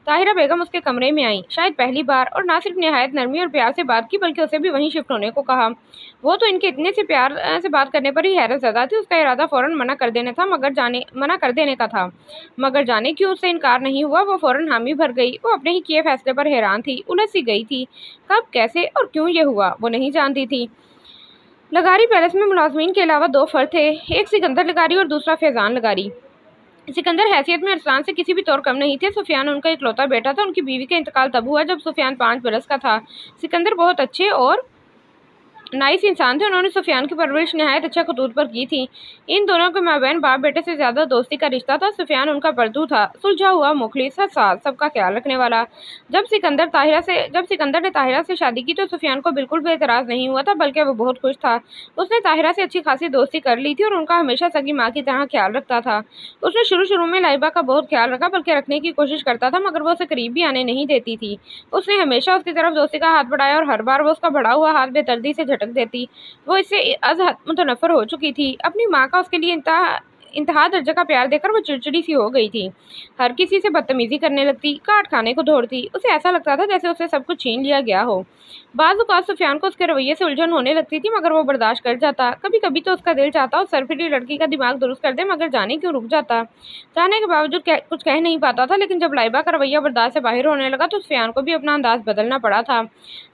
S1: ताहिरा बेगम उसके कमरे में आई, शायद पहली बार, और ना सिर्फ निहायत नरमी और प्यार से बात की, बल्कि उसे भी वहीं शिफ्ट होने को कहा। वो तो इनके इतने से प्यार से बात करने पर ही हैरत ज़दा थी। उसका इरादा फ़ौरन मना कर देने का था, मगर जाने क्यों उससे इनकार नहीं हुआ। वो फ़ौरन हामी भर गई। वो अपने ही किए फैसले पर हैरान थी, उलझ सी गई थी। कब, कैसे और क्यों ये हुआ, वो नहीं जानती थी। लगारी पैलेस में मुलाजमीन के अलावा 2 फर्द थे, एक सिकंदर लगारी और दूसरा फैजान लगारी। सिकंदर हैसियत में अरसलान से किसी भी तौर कम नहीं थे। सुफियान उनका इकलौता बेटा था। उनकी बीवी का इंतकाल तब हुआ जब सुफियान 5 बरस का था। सिकंदर बहुत अच्छे और नाइस इंसान थे। उन्होंने सुफियान की परवरिश नहायत अच्छा खतूत पर की थी। इन दोनों के माबैन बाप बेटे से ज्यादा दोस्ती का रिश्ता था। सुफियान उनका बर्दू था, सुलझा हुआ, मुखलिस, हसास, सबका ख्याल रखने वाला। जब सिकंदर ने ताहिरा से शादी की तो सुफियान को बिल्कुल भी एतराज नहीं हुआ था, बल्कि वो बहुत खुश था। उसने ताहिरा से अच्छी खासी दोस्ती कर ली थी और उनका हमेशा सगी माँ की तरह ख्याल रखता था। उसने शुरू में लाइबा का बहुत ख्याल रखा, बल्कि रखने की कोशिश करता था, मगर वो उसे करीब भी आने नहीं देती थी। उसने हमेशा उसकी तरफ दोस्ती का हाथ बढ़ाया और हर बार वो उसका बढ़ा हुआ हाथ बेदर्दी से झटक देती। वो इससे अज हद मुतनफ़र हो चुकी थी। अपनी माँ का उसके लिए इंतहा दर्जा का प्यार देकर वो चिड़चिड़ी सी हो गई थी। हर किसी से बदतमीजी करने लगती, काट खाने को दौड़ती। उसे ऐसा लगता था जैसे उसे सब कुछ छीन लिया गया हो। बाज़ औक़ात सुफियान को उसके रवैये से उलझन होने लगती थी, मगर वो बर्दाश्त कर जाता। कभी कभी तो उसका दिल चाहता उस सरफिरी लड़की का दिमाग दुरुस्त कर दे, मगर जाने क्यों रुक जाता। चाहने के बावजूद कुछ कह नहीं पाता था। लेकिन जब लाइबा का रवैया बर्दाश्त से बाहर होने लगा तो सुफियान को भी अपना अंदाज बदलना पड़ा था।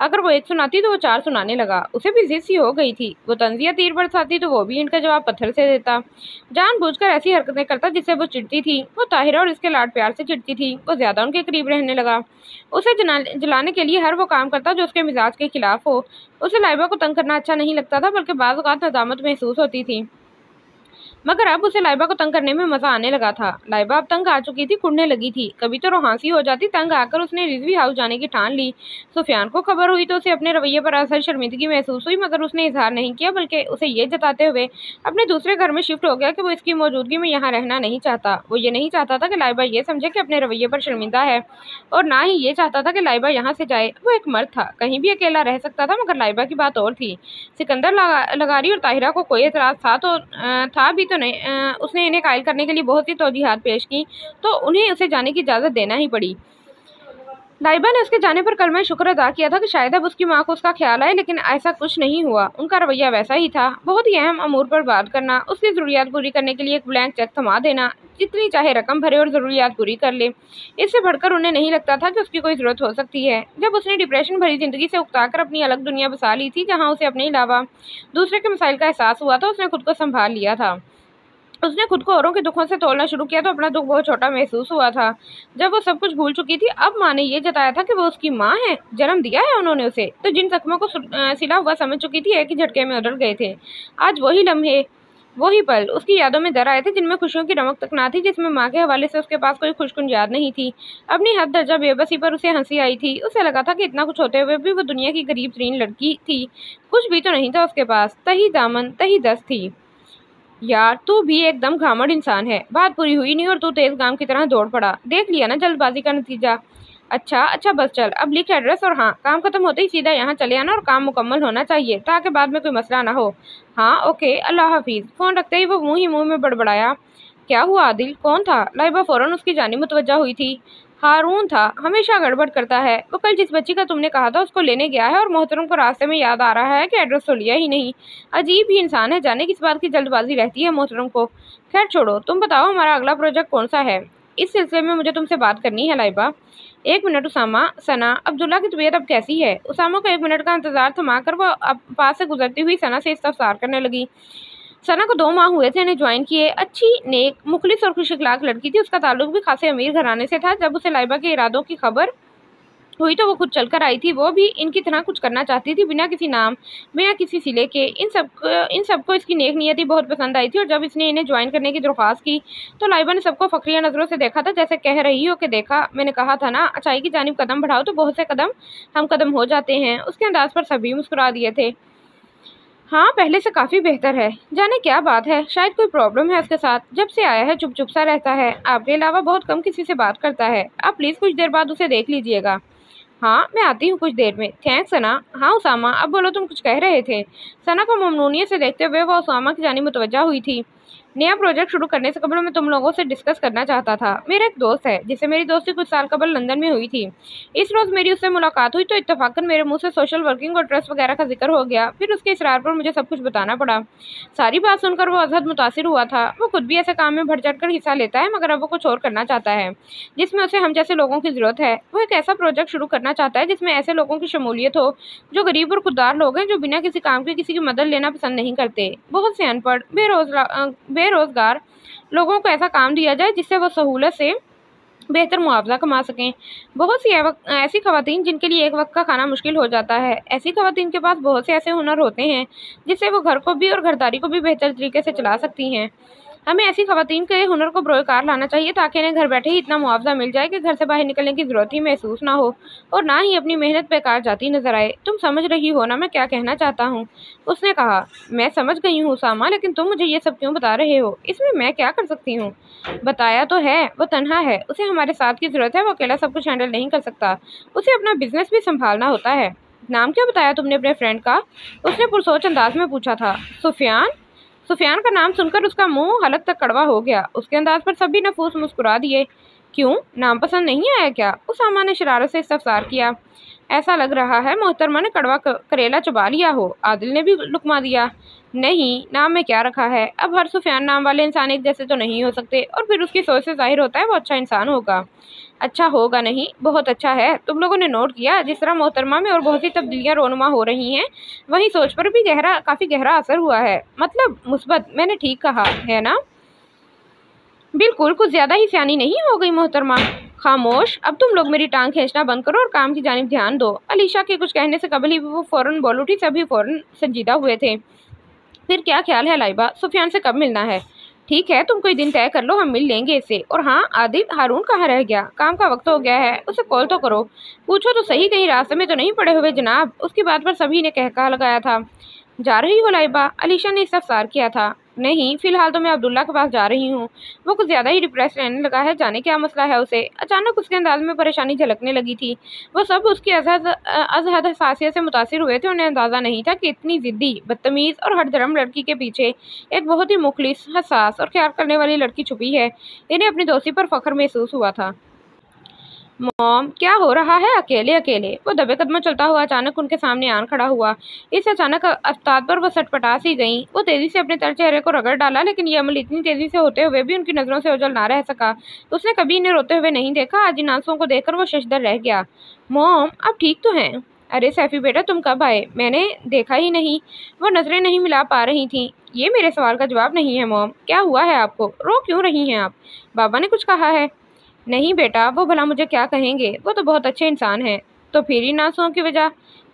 S1: अगर वो एक सुनाती तो वो 4 सुनाने लगा। उसे भी जिद सी हो गई थी। वो तंजिया तीर बरसाती तो वो भी इनका जवाब पत्थर से देता। जानबूझकर ऐसी हरकतें करता जिससे वो चिढ़ती थी। वो ताहिरा और इसके लाड प्यार से चिढ़ती थी। वो ज्यादा उनके करीब रहने लगा। उसे जलाने के लिए हर वो काम करता जो उसके मिजाज के खिलाफ हो। उसे लाइबा को तंग करना अच्छा नहीं लगता था, बल्कि बाज़ औक़ात नदामत महसूस होती थी। मगर अब उसे लाइबा को तंग करने में मजा आने लगा था। लाइबा अब तंग आ चुकी थी, कुड़ने लगी थी। कभी तो रोहांसी हो जाती। तंग आकर उसने रिजवी हाउस जाने की ठान ली। सुफियान को खबर हुई तो उसे अपने रवैये पर असर शर्मिंदगी महसूस हुई, मगर उसने इजहार नहीं किया, बल्कि उसे ये जताते हुए अपने दूसरे घर में शिफ्ट हो गया कि वो इसकी मौजूदगी में यहाँ रहना नहीं चाहता। वो ये नहीं चाहता था कि लाइबा ये समझे कि अपने रवैये पर शर्मिंदा है, और ना ही ये चाहता था कि लाइबा यहाँ से जाए। वो एक मर्द था, कहीं भी अकेला रह सकता था, मगर लाइबा की बात और थी। सिकंदर लगारी और ताहिरा को कोई एतराज था भी तो नहीं। उसने इन्हें कायल करने के लिए बहुत सी तौजीहात पेश की, तो उन्हें उसे जाने की इजाज़त देना ही पड़ी। लाइबा ने उसके जाने पर कलमा शुक्र अदा किया था कि शायद अब उसकी माँ को उसका ख्याल आए, लेकिन ऐसा कुछ नहीं हुआ। उनका रवैया वैसा ही था। बहुत ही अहम अमूर पर बात करना, उसकी ज़रूरियात पूरी करने के लिए एक ब्लैंक चेक थमा देना, जितनी चाहे रकम भरे और ज़रूरियात पूरी कर ले। इससे बढ़कर उन्हें नहीं लगता था कि उसकी कोई ज़रूरत हो सकती है। जब उसने डिप्रेशन भरी ज़िंदगी से उकताकर अपनी अलग दुनिया बसा ली थी, जहाँ उसे अपने अलावा दूसरे के मसाइल का एहसास हुआ था, उसने खुद को संभाल लिया था। उसने खुद को औरों के दुखों से तोलना शुरू किया तो अपना दुख बहुत छोटा महसूस हुआ था। जब वो सब कुछ भूल चुकी थी, अब माँ ने ये जताया था कि वो उसकी माँ है, जन्म दिया है उन्होंने उसे, तो जिन जख्मों को सिला हुआ समझ चुकी थी, एक ही झटके में उधड़ गए थे। आज वही लम्हे, वही पल उसकी यादों में दर आए थे, जिनमें खुशियों की रमक तक ना थी, जिसमें माँ के हवाले से उसके पास कोई खुशकुन याद नहीं थी। अपनी हद दर्जा बेबसी पर उसे हंसी आई थी। उसे लगा था कि इतना कुछ होते हुए भी वो दुनिया की गरीब तरीन लड़की थी। कुछ भी तो नहीं था उसके पास, तही दामन तही दस्त थी। यार तू भी एकदम घामड़ इंसान है। बात पूरी हुई नहीं और तू तेज गाम की तरह दौड़ पड़ा। देख लिया ना जल्दबाजी का नतीजा। अच्छा बस चल, अब लिख एड्रेस, और हाँ, काम खत्म होते ही सीधा यहाँ चले आना, और काम मुकम्मल होना चाहिए ताकि बाद में कोई मसला ना हो। हाँ ओके, अल्लाह हाफिज। फोन रखते ही वो मुंह में बड़बड़ाया। क्या हुआ आदिल, कौन था? लाइबा फौरन उसकी जानिब मुतवज्जा हुई थी। हारून था, हमेशा गड़बड़ करता है। वो कल जिस बच्ची का तुमने कहा था उसको लेने गया है, और मोहतरम को रास्ते में याद आ रहा है कि एड्रेस तो लिया ही नहीं। अजीब ही इंसान है, जाने किस बात की जल्दबाजी रहती है मोहतरम को। खैर छोड़ो, तुम बताओ हमारा अगला प्रोजेक्ट कौन सा है? इस सिलसिले में मुझे तुमसे बात करनी है लाइबा। 1 मिनट उसामा। सना, अब्दुल्ला की तबीयत अब कैसी है? उसामा को 1 मिनट का इंतजार थमाकर वो पास से गुजरती हुई सना से इस्तफसार करने लगी। सना को 2 माह हुए थे इन्हें ज्वाइन किए। अच्छी, नेक, मुखलिस और खुश अखलाक लड़की थी। उसका ताल्लुक भी खासे अमीर घराने से था। जब उसे लाइबा के इरादों की खबर हुई तो वो खुद चलकर आई थी। वो भी इनकी तरह कुछ करना चाहती थी, बिना किसी नाम, बिना किसी सिले के। इन सबको इसकी नेक नियति बहुत पसंद आई थी, और जब इसने इन्हें ज्वाइन करने की दरख्वास्त की तो लाइबा ने सबको फखरिया नज़रों से देखा था, जैसे कह रही हो कि देखा, मैंने कहा था ना, अच्छाई की जानिब कदम बढ़ाओ तो बहुत से कदम हो जाते हैं। उसके अंदाज पर सभी मुस्कुरा दिए थे। हाँ, पहले से काफ़ी बेहतर है। जाने क्या बात है, शायद कोई प्रॉब्लम है उसके साथ। जब से आया है चुप सा रहता है, आपके अलावा बहुत कम किसी से बात करता है। आप प्लीज़ कुछ देर बाद उसे देख लीजिएगा। हाँ, मैं आती हूँ कुछ देर में। थैंक्स सना। हाँ उसामा, अब बोलो, तुम कुछ कह रहे थे। सना को ममनूनियत से देखते हुए वह उसामा की जानिब मुतवज्जा हुई थी। नया प्रोजेक्ट शुरू करने से कबल मैं तुम लोगों से डिस्कस करना चाहता था। मेरा एक दोस्त है जिससे मेरी दोस्ती कुछ साल कबल लंदन में हुई थी। इस रोज़ मेरी उससे मुलाकात हुई तो इत्तफाकन मेरे मुंह से सोशल वर्किंग और ट्रस्ट वगैरह का जिक्र हो गया। फिर उसके इसरार पर मुझे सब कुछ बताना पड़ा। सारी बात सुनकर वो अजहद मुतासिर हुआ था। वो खुद भी ऐसे काम में बढ़ चढ़ कर हिस्सा लेता है, मगर अब वो कुछ और करना चाहता है जिसमें उसे हम जैसे लोगों की ज़रूरत है। वो एक ऐसा प्रोजेक्ट शुरू करना चाहता है जिसमें ऐसे लोगों की शमूलियत हो जो गरीब और खुददार लोग हैं, जो बिना किसी काम के किसी की मदद लेना पसंद नहीं करते। बहुत से अनपढ़, बेरोजगार लोगों को ऐसा काम दिया जाए जिससे वो सहूलत से बेहतर मुआवजा कमा सकें। बहुत सी ऐसी खवातीन जिनके लिए एक वक्त का खाना मुश्किल हो जाता है, ऐसी खवातीन के पास बहुत से ऐसे हुनर होते हैं जिससे वो घर को भी और घरदारी को भी बेहतर तरीके से चला सकती हैं। हमें ऐसी खवातीन के हुनर को बरोकार लाना चाहिए ताकि इन्हें घर बैठे ही इतना मुआवजा मिल जाए कि घर से बाहर निकलने की ज़रूरत ही महसूस ना हो और ना ही अपनी मेहनत बेकार जाती नजर आए। तुम समझ रही हो ना मैं क्या कहना चाहता हूँ? उसने कहा, मैं समझ गई हूँ उसामा, लेकिन तुम मुझे ये सब क्यों बता रहे हो? इसमें मैं क्या कर सकती हूँ? बताया तो है, वो तन्हा है, उसे हमारे साथ की ज़रूरत है, वो अकेला सब कुछ हैंडल नहीं कर सकता, उसे अपना बिजनेस भी संभालना होता है। नाम क्या बताया तुमने अपने फ्रेंड का? उसने पुरसोच अंदाज में पूछा था। सुफियान। सुफियान का नाम सुनकर उसका मुंह हलक तक कड़वा हो गया। उसके अंदाज पर सभी नफूस मुस्कुरा दिए। क्यों, नाम पसंद नहीं आया क्या? उसामा ने शरारत से इस्तफसार किया। ऐसा लग रहा है मोहतरमा ने कड़वा करेला चबा लिया हो। आदिल ने भी लुकमा दिया। नहीं, नाम में क्या रखा है? अब हर सुफियान नाम वाले इंसान एक जैसे तो नहीं हो सकते, और फिर उसकी सोच से जाहिर होता है वो अच्छा इंसान होगा। अच्छा होगा नहीं, बहुत अच्छा है। तुम लोगों ने नोट किया जिस तरह मोहतरमा में और बहुत सी तब्दीलियां रोनुमा हो रही हैं, वहीं सोच पर भी काफी गहरा असर हुआ है। मतलब मुस्बत। मैंने ठीक कहा है ना? बिल्कुल, कुछ ज्यादा ही सियानी नहीं हो गई मोहतरमा? खामोश, अब तुम लोग मेरी टांग खींचना बंद करो और काम की जानिब ध्यान दो। अलीशा के कुछ कहने से कबल ही वो फौरन बोल उठी। सभी फौरन संजीदा हुए थे। फिर क्या ख्याल है लाइबा, सुफियान से कब मिलना है? ठीक है, तुम कोई दिन तय कर लो, हम मिल लेंगे इससे। और हाँ आदिल, हारून कहाँ रह गया? काम का वक्त हो गया है, उसे कॉल तो करो। पूछो तो सही, कहीं रास्ते में तो नहीं पड़े हुए जनाब? उसकी बात पर सभी ने कहका लगाया था। जा रही हो लाइबा? अलीशा ने इस्तफसार किया था। नहीं, फिलहाल तो मैं अब्दुल्ला के पास जा रही हूँ। वो कुछ ज्यादा ही डिप्रेस रहने लगा है, जाने क्या मसला है उसे? अचानक उसके अंदाज में परेशानी झलकने लगी थी। वो सब उसकी अजहद हसासियत से मुतासिर हुए थे। उन्हें अंदाजा नहीं था कि इतनी जिद्दी, बदतमीज और हठधर्म लड़की के पीछे एक बहुत ही मुखलिस, हसास और ख्याल करने वाली लड़की छुपी है। इन्हें अपनी दोस्ती पर फख्र महसूस हुआ था। मॉम, क्या हो रहा है? अकेले अकेले? वो दबे कदमों चलता हुआ अचानक उनके सामने आन खड़ा हुआ। इस अचानक अफ्ताब पर वो सटपटा सी गई। वो तेजी से अपने तर चेहरे को रगड़ डाला, लेकिन ये अमल इतनी तेजी से होते हुए भी उनकी नजरों से ओझल ना रह सका। उसने कभी इन्हें रोते हुए नहीं देखा। आज इन आंसुओं को देखकर वो शशदर रह गया। मॉम, आप ठीक तो हैं? अरे सैफी बेटा, तुम कब आए? मैंने देखा ही नहीं। वो नजरें नहीं मिला पा रही थी। ये मेरे सवाल का जवाब नहीं है मॉम। क्या हुआ है आपको? रो क्यों रही हैं आप? बाबा ने कुछ कहा है? नहीं बेटा, वो भला मुझे क्या कहेंगे? वो तो बहुत अच्छे इंसान हैं। तो फिर इन आंसुओं की वजह?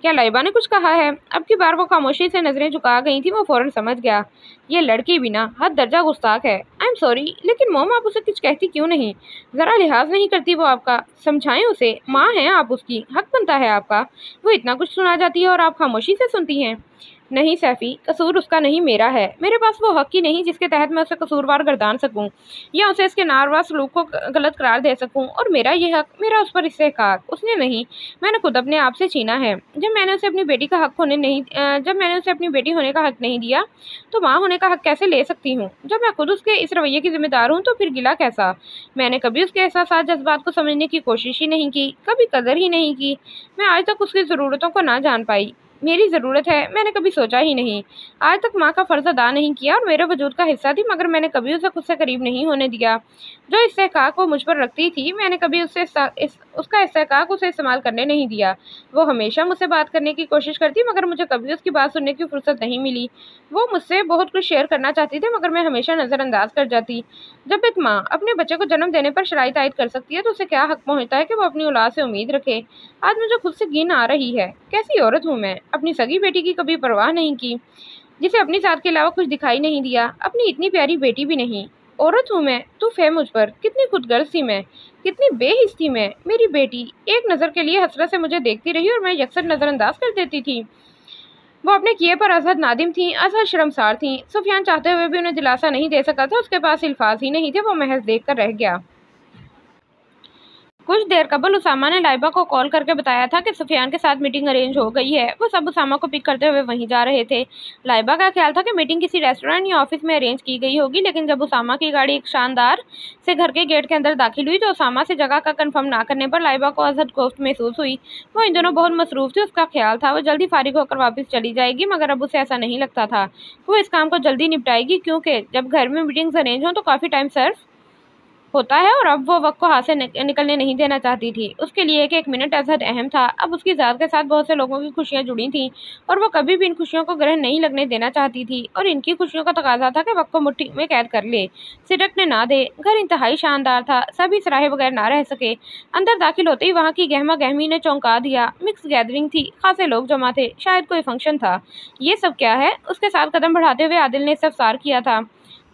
S1: क्या लाइबा ने कुछ कहा है? अब की बार वो खामोशी से नजरें झुका गई थी। वो फौरन समझ गया, ये लड़की भी ना हद दर्जा गुस्ताख है। आई एम सॉरी, लेकिन मोम आप उसे कुछ कहती क्यों नहीं? जरा लिहाज नहीं करती वो आपका? समझाएं उसे, माँ हैं आप उसकी, हक बनता है आपका। वो इतना कुछ सुना जाती है और आप खामोशी से सुनती हैं। नहीं सैफी, कसूर उसका नहीं मेरा है। मेरे पास वो हक ही नहीं जिसके तहत मैं उसे कसूरवार गर्दान सकूं या उसे इसके नारवा सलूक को गलत करार दे सकूं। और मेरा ये हक, मेरा उस पर इस्तेहकाक उसने नहीं, मैंने खुद अपने आप से छीना है। जब मैंने उसे अपनी बेटी होने का हक नहीं दिया, तो माँ होने का हक कैसे ले सकती हूँ? जब मैं खुद उसके इस रवैये की जिम्मेदार हूँ तो फिर गिला कैसा? मैंने कभी उसके एहसास जज्बात को समझने की कोशिश ही नहीं की, कभी कदर ही नहीं की। मैं आज तक उसकी ज़रूरतों को ना जान पाई। मेरी ज़रूरत है, मैंने कभी सोचा ही नहीं। आज तक माँ का फ़र्ज़ अदा नहीं किया और मेरे वजूद का हिस्सा थी, मगर मैंने कभी उसे खुद से करीब नहीं होने दिया। जो इस्तेहकाक वो मुझ पर रखती थी, मैंने कभी उसका इस्तेहकाक उसे इस्तेमाल करने नहीं दिया। वो हमेशा मुझसे बात करने की कोशिश करती, मगर मुझे कभी उसकी बात सुनने की फुर्सत नहीं मिली। वो मुझसे बहुत कुछ शेयर करना चाहती थी, मगर मैं हमेशा नज़रअंदाज कर जाती। जब एक माँ अपने बच्चे को जन्म देने पर शराइत आयद कर सकती है, तो उसे क्या हक पहुँचता है कि वो अपनी औलाद से उम्मीद रखे? आज मुझे खुद से घिन आ रही है। कैसी औरत हूँ मैं, अपनी सगी बेटी की कभी परवाह नहीं की, जिसे अपनी जात के अलावा कुछ दिखाई नहीं दिया, अपनी इतनी प्यारी बेटी भी नहीं। औरत हूँ मैं, तूफ है मुझ पर। कितनी खुदगर्ज थी मैं, कितनी बेहिस थी मैं। मेरी बेटी एक नज़र के लिए हसरत से मुझे देखती रही और मैं यकसर नज़रअंदाज कर देती थी। वो अपने किए पर अजहद नादिम थी, अजहद शर्मसार थी। सुफियान चाहते हुए भी उन्हें दिलासा नहीं दे सका था। उसके पास अल्फाज ही नहीं थे, वो महज देख कर रह गया। कुछ देर कबल उसामा ने लाइबा को कॉल करके बताया था कि सुफियान के साथ मीटिंग अरेंज हो गई है। वो सब उसामा को पिक करते हुए वहीं जा रहे थे। लाइबा का ख्याल था कि मीटिंग किसी रेस्टोरेंट या ऑफिस में अरेंज की गई होगी, लेकिन जब उसामा की गाड़ी एक शानदार से घर के गेट के अंदर दाखिल हुई तो उसामा से जगह का कंफर्म ना करने पर लाइबा को अजहद कोफ्त महसूस हुई। वो इन दोनों बहुत मसरूफ थी। उसका ख्याल था वो जल्दी फारिग होकर वापस चली जाएगी, मगर अब उसे ऐसा नहीं लगता था। वो इस काम को जल्दी निपटाएगी, क्योंकि जब घर में मीटिंग्स अरेंज हों तो काफ़ी टाइम सर्व होता है और अब वो वक्त को हाथ से निकलने नहीं देना चाहती थी। उसके लिए एक एक मिनट अजहद अहम था। अब उसकी ज़ात के साथ बहुत से लोगों की खुशियाँ जुड़ी थीं और वो कभी भी इन खुशियों को ग्रहण नहीं लगने देना चाहती थी। और इनकी खुशियों का तकाजा था कि वक्त को मुट्ठी में कैद कर ले, सिरकने ना दे। घर इंतहाई शानदार था, सभी सराहे बगैर ना रह सके। अंदर दाखिल होते ही वहाँ की गहमा गहमी ने चौंका दिया। मिक्स गैदरिंग थी, खासे लोग जमा थे, शायद कोई फंक्शन था। ये सब क्या है? उसके साथ कदम बढ़ाते हुए आदिल ने इस्तफसार किया था।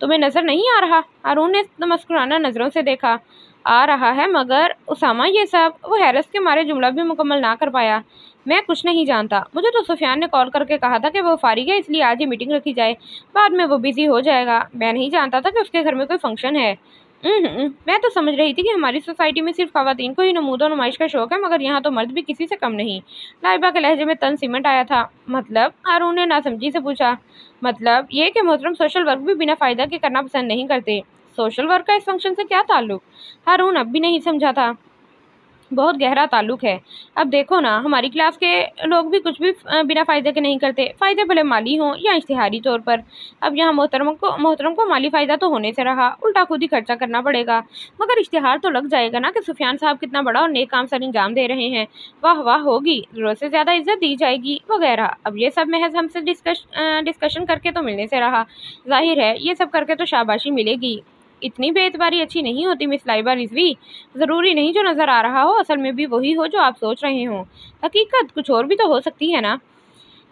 S1: तुम्हें नजर नहीं आ रहा? हारून ने मुस्कुराना नजरों से देखा। आ रहा है, मगर उसामा ये सब? वो हैरत के मारे जुमला भी मुकम्मल ना कर पाया। मैं कुछ नहीं जानता। मुझे तो सुफियान ने कॉल करके कहा था कि वो फारिग है, इसलिए आज ही मीटिंग रखी जाए, बाद में वो बिजी हो जाएगा। मैं नहीं जानता था कि उसके घर में कोई फंक्शन है। मैं तो समझ रही थी कि हमारी सोसाइटी में सिर्फ खवातीन को ही नमूदो नुमाइश का शौक है, मगर यहाँ तो मर्द भी किसी से कम नहीं। लाइबा के लहजे में तन सीमेंट आया था। मतलब? हारून ने नासमझी से पूछा। मतलब ये कि मोहतरम सोशल वर्क भी बिना फ़ायदा के करना पसंद नहीं करते। सोशल वर्क का इस फंक्शन से क्या ताल्लुक? हारून अब भी नहीं समझा था। बहुत गहरा ताल्लुक है। अब देखो ना, हमारी क्लास के लोग भी कुछ भी बिना फ़ायदे के नहीं करते, फ़ायदे भले माली हों या इश्तिहारी तौर पर। अब यहाँ मोहतरम को माली फ़ायदा तो होने से रहा, उल्टा खुद ही खर्चा करना पड़ेगा। मगर इश्तिहार तो लग जाएगा ना कि सुफियान साहब कितना बड़ा और नेक काम सर अंजाम दे रहे हैं। वाह वाह होगी, ज़रूरत से ज़्यादा इज्जत दी जाएगी वगैरह। अब ये सब महज हमसे डिस्कशन करके तो मिलने से रहा। जाहिर है ये सब करके तो शाबाशी मिलेगी। इतनी बेएतबारी अच्छी नहीं होती मिस लाइबा रिजवी। ज़रूरी नहीं जो नज़र आ रहा हो असल में भी वही हो जो आप सोच रहे हो। हकीकत कुछ और भी तो हो सकती है ना।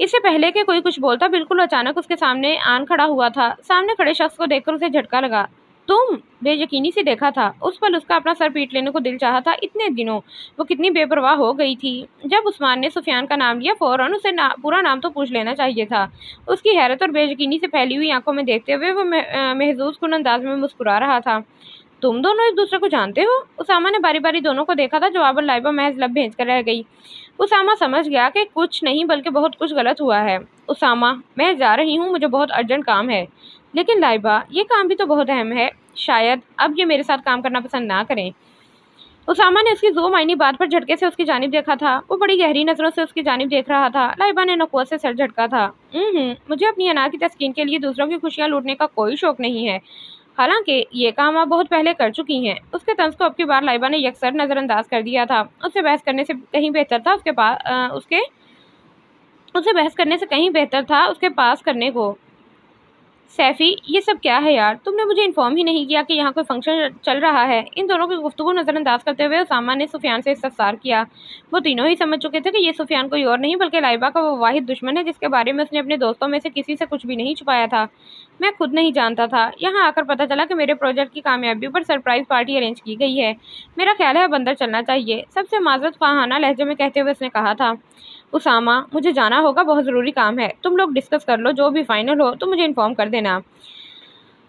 S1: इससे पहले कि कोई कुछ बोलता, बिल्कुल अचानक उसके सामने आन खड़ा हुआ था। सामने खड़े शख्स को देखकर उसे झटका लगा। तुम? बेयकीनी से देखा था। उस पल उसका अपना सर पीट लेने को दिल चाहा था। इतने दिनों वो कितनी बेपरवाह हो गई थी। जब उस्मान ने सुफियान का नाम लिया, फौरन उसे पूरा नाम तो पूछ लेना चाहिए था। उसकी हैरत और बेयकीनी से फैली हुई आंखों में देखते हुए वो महजूज कुन अंदाज में मुस्कुरा रहा था। तुम दोनों एक दूसरे को जानते हो? उसामा ने बारी बारी दोनों को देखा था। जवाबन लाइबा महज लब भेज कर रह गई। उसामा समझ गया कि कुछ नहीं बल्कि बहुत कुछ गलत हुआ है। उसामा, मैं जा रही हूँ, मुझे बहुत अर्जेंट काम है। लेकिन लाइबा, ये काम भी तो बहुत अहम है। शायद अब ये मेरे साथ काम करना पसंद ना करें। उसामा ने उसकी दो मायनी बात पर झटके से उसकी जानिब देखा था। वो बड़ी गहरी नजरों से उसकी जानिब देख रहा था। लाइबा ने नकुआ से सर झटका था। मुझे अपनी अना की तस्कीन के लिए दूसरों की खुशियाँ लूटने का कोई शौक नहीं है। हालांकि ये काम आप बहुत पहले कर चुकी हैं। उसके तंज को अब की बार लाइबा ने यकसर नज़रअंदाज कर दिया था। उससे बहस करने से कहीं बेहतर था उसके पास करने को। सैफी, ये सब क्या है यार? तुमने मुझे इन्फॉर्म ही नहीं किया कि यहाँ कोई फंक्शन चल रहा है। इन दोनों की गुफ्तगू नज़रअंदाज करते हुए उसामा ने सुफियान से इस्तफसार किया। वो तीनों ही समझ चुके थे कि ये सुफियान कोई और नहीं बल्कि लाइबा का वो वाहिद दुश्मन है जिसके बारे में उसने अपने दोस्तों में से किसी से कुछ भी नहीं छुपाया था। मैं खुद नहीं जानता था। यहाँ आकर पता चला कि मेरे प्रोजेक्ट की कामयाबी पर सरप्राइज पार्टी अरेंज की गई है। मेरा ख्याल है अब अंदर चलना चाहिए, सबसे माजरत ख्वाहाना लहजे में कहते हुए उसने कहा था। उसामा, मुझे जाना होगा, बहुत ज़रूरी काम है। तुम लोग डिस्कस कर लो, जो भी फाइनल हो तो मुझे इन्फॉर्म कर देना।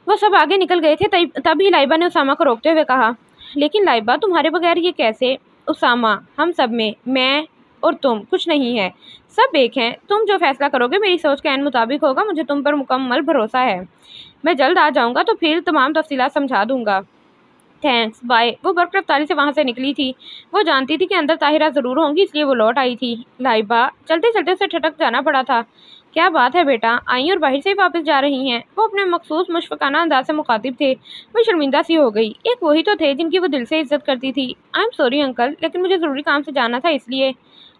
S1: वो सब आगे निकल गए थे। तभी लाइबा ने उसामा को रोकते हुए कहा, लेकिन लाइबा, तुम्हारे बगैर ये कैसे? उसामा, हम सब में मैं और तुम कुछ नहीं है, सब एक हैं। तुम जो फैसला करोगे मेरी सोच के ऐन मुताबिक होगा। मुझे तुम पर मुकम्मल भरोसा है। मैं जल्द आ जाऊँगा तो फिर तमाम तफसीलात समझा दूँगा। Thanks, bye. वो बर्फ रफ्तारी से वहाँ से निकली थी। वो जानती थी कि अंदर ताहिरा ज़रूर होंगी, इसलिए वो लौट आई थी। लाइबा, चलते चलते उसे ठटक जाना पड़ा था। क्या बात है बेटा, आई और बाहर से ही वापस जा रही हैं? वो अपने मखसूस मुशफ़क़ाना अंदाज से मुखातिब थे। वो शर्मिंदा सी हो गई। एक वही तो थे जिनकी वो दिल से इज्जत करती थी। आई एम सॉरी अंकल, लेकिन मुझे ज़रूरी काम से जाना था, इसलिए।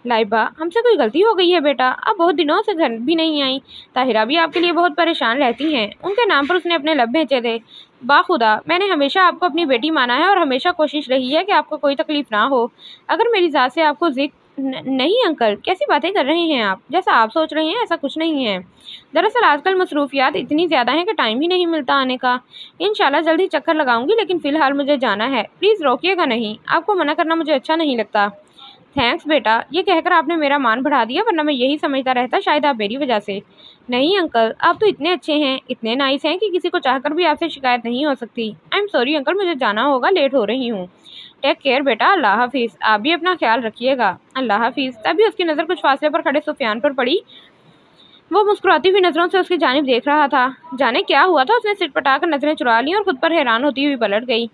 S1: लाइबा, हमसे कोई गलती हो गई है बेटा, अब बहुत दिनों से घर भी नहीं आई। ताहिरा भी आपके लिए बहुत परेशान रहती हैं। उनके नाम पर उसने अपने लब भेजे थे। बाखुदा, मैंने हमेशा आपको अपनी बेटी माना है और हमेशा कोशिश रही है कि आपको कोई तकलीफ ना हो। अगर मेरी ज़ात से आपको नहीं अंकल, कैसी बातें कर रहे हैं आप? जैसा आप सोच रहे हैं ऐसा कुछ नहीं है। दरअसल आजकल मसरूफियात इतनी ज़्यादा हैं कि टाइम ही नहीं मिलता आने का। इंशाल्लाह जल्द ही चक्कर लगाऊंगी, लेकिन फ़िलहाल मुझे जाना है। प्लीज़ रोकिएगा नहीं, आपको मना करना मुझे अच्छा नहीं लगता। थैंक्स बेटा, ये कहकर आपने मेरा मान बढ़ा दिया, वरना मैं यही समझता रहता शायद आप मेरी वजह से। नहीं अंकल, आप तो इतने अच्छे हैं, इतने नाइस हैं कि किसी को चाहकर भी आपसे शिकायत नहीं हो सकती। आई एम सॉरी अंकल, मुझे जाना होगा, लेट हो रही हूँ। टेक केयर बेटा, अल्लाह हाफिज़। आप भी अपना ख्याल रखिएगा। अल्लाह हाफिज़। तभी उसकी नज़र कुछ फासले पर खड़े सुफियान पर पड़ी। वो मुस्कुराती हुई नज़रों से उसकी जानिब देख रहा था। जाने क्या हुआ था, उसने सिर पटाकर नज़रें चुरा ली और खुद पर हैरान होती हुई पलट गई।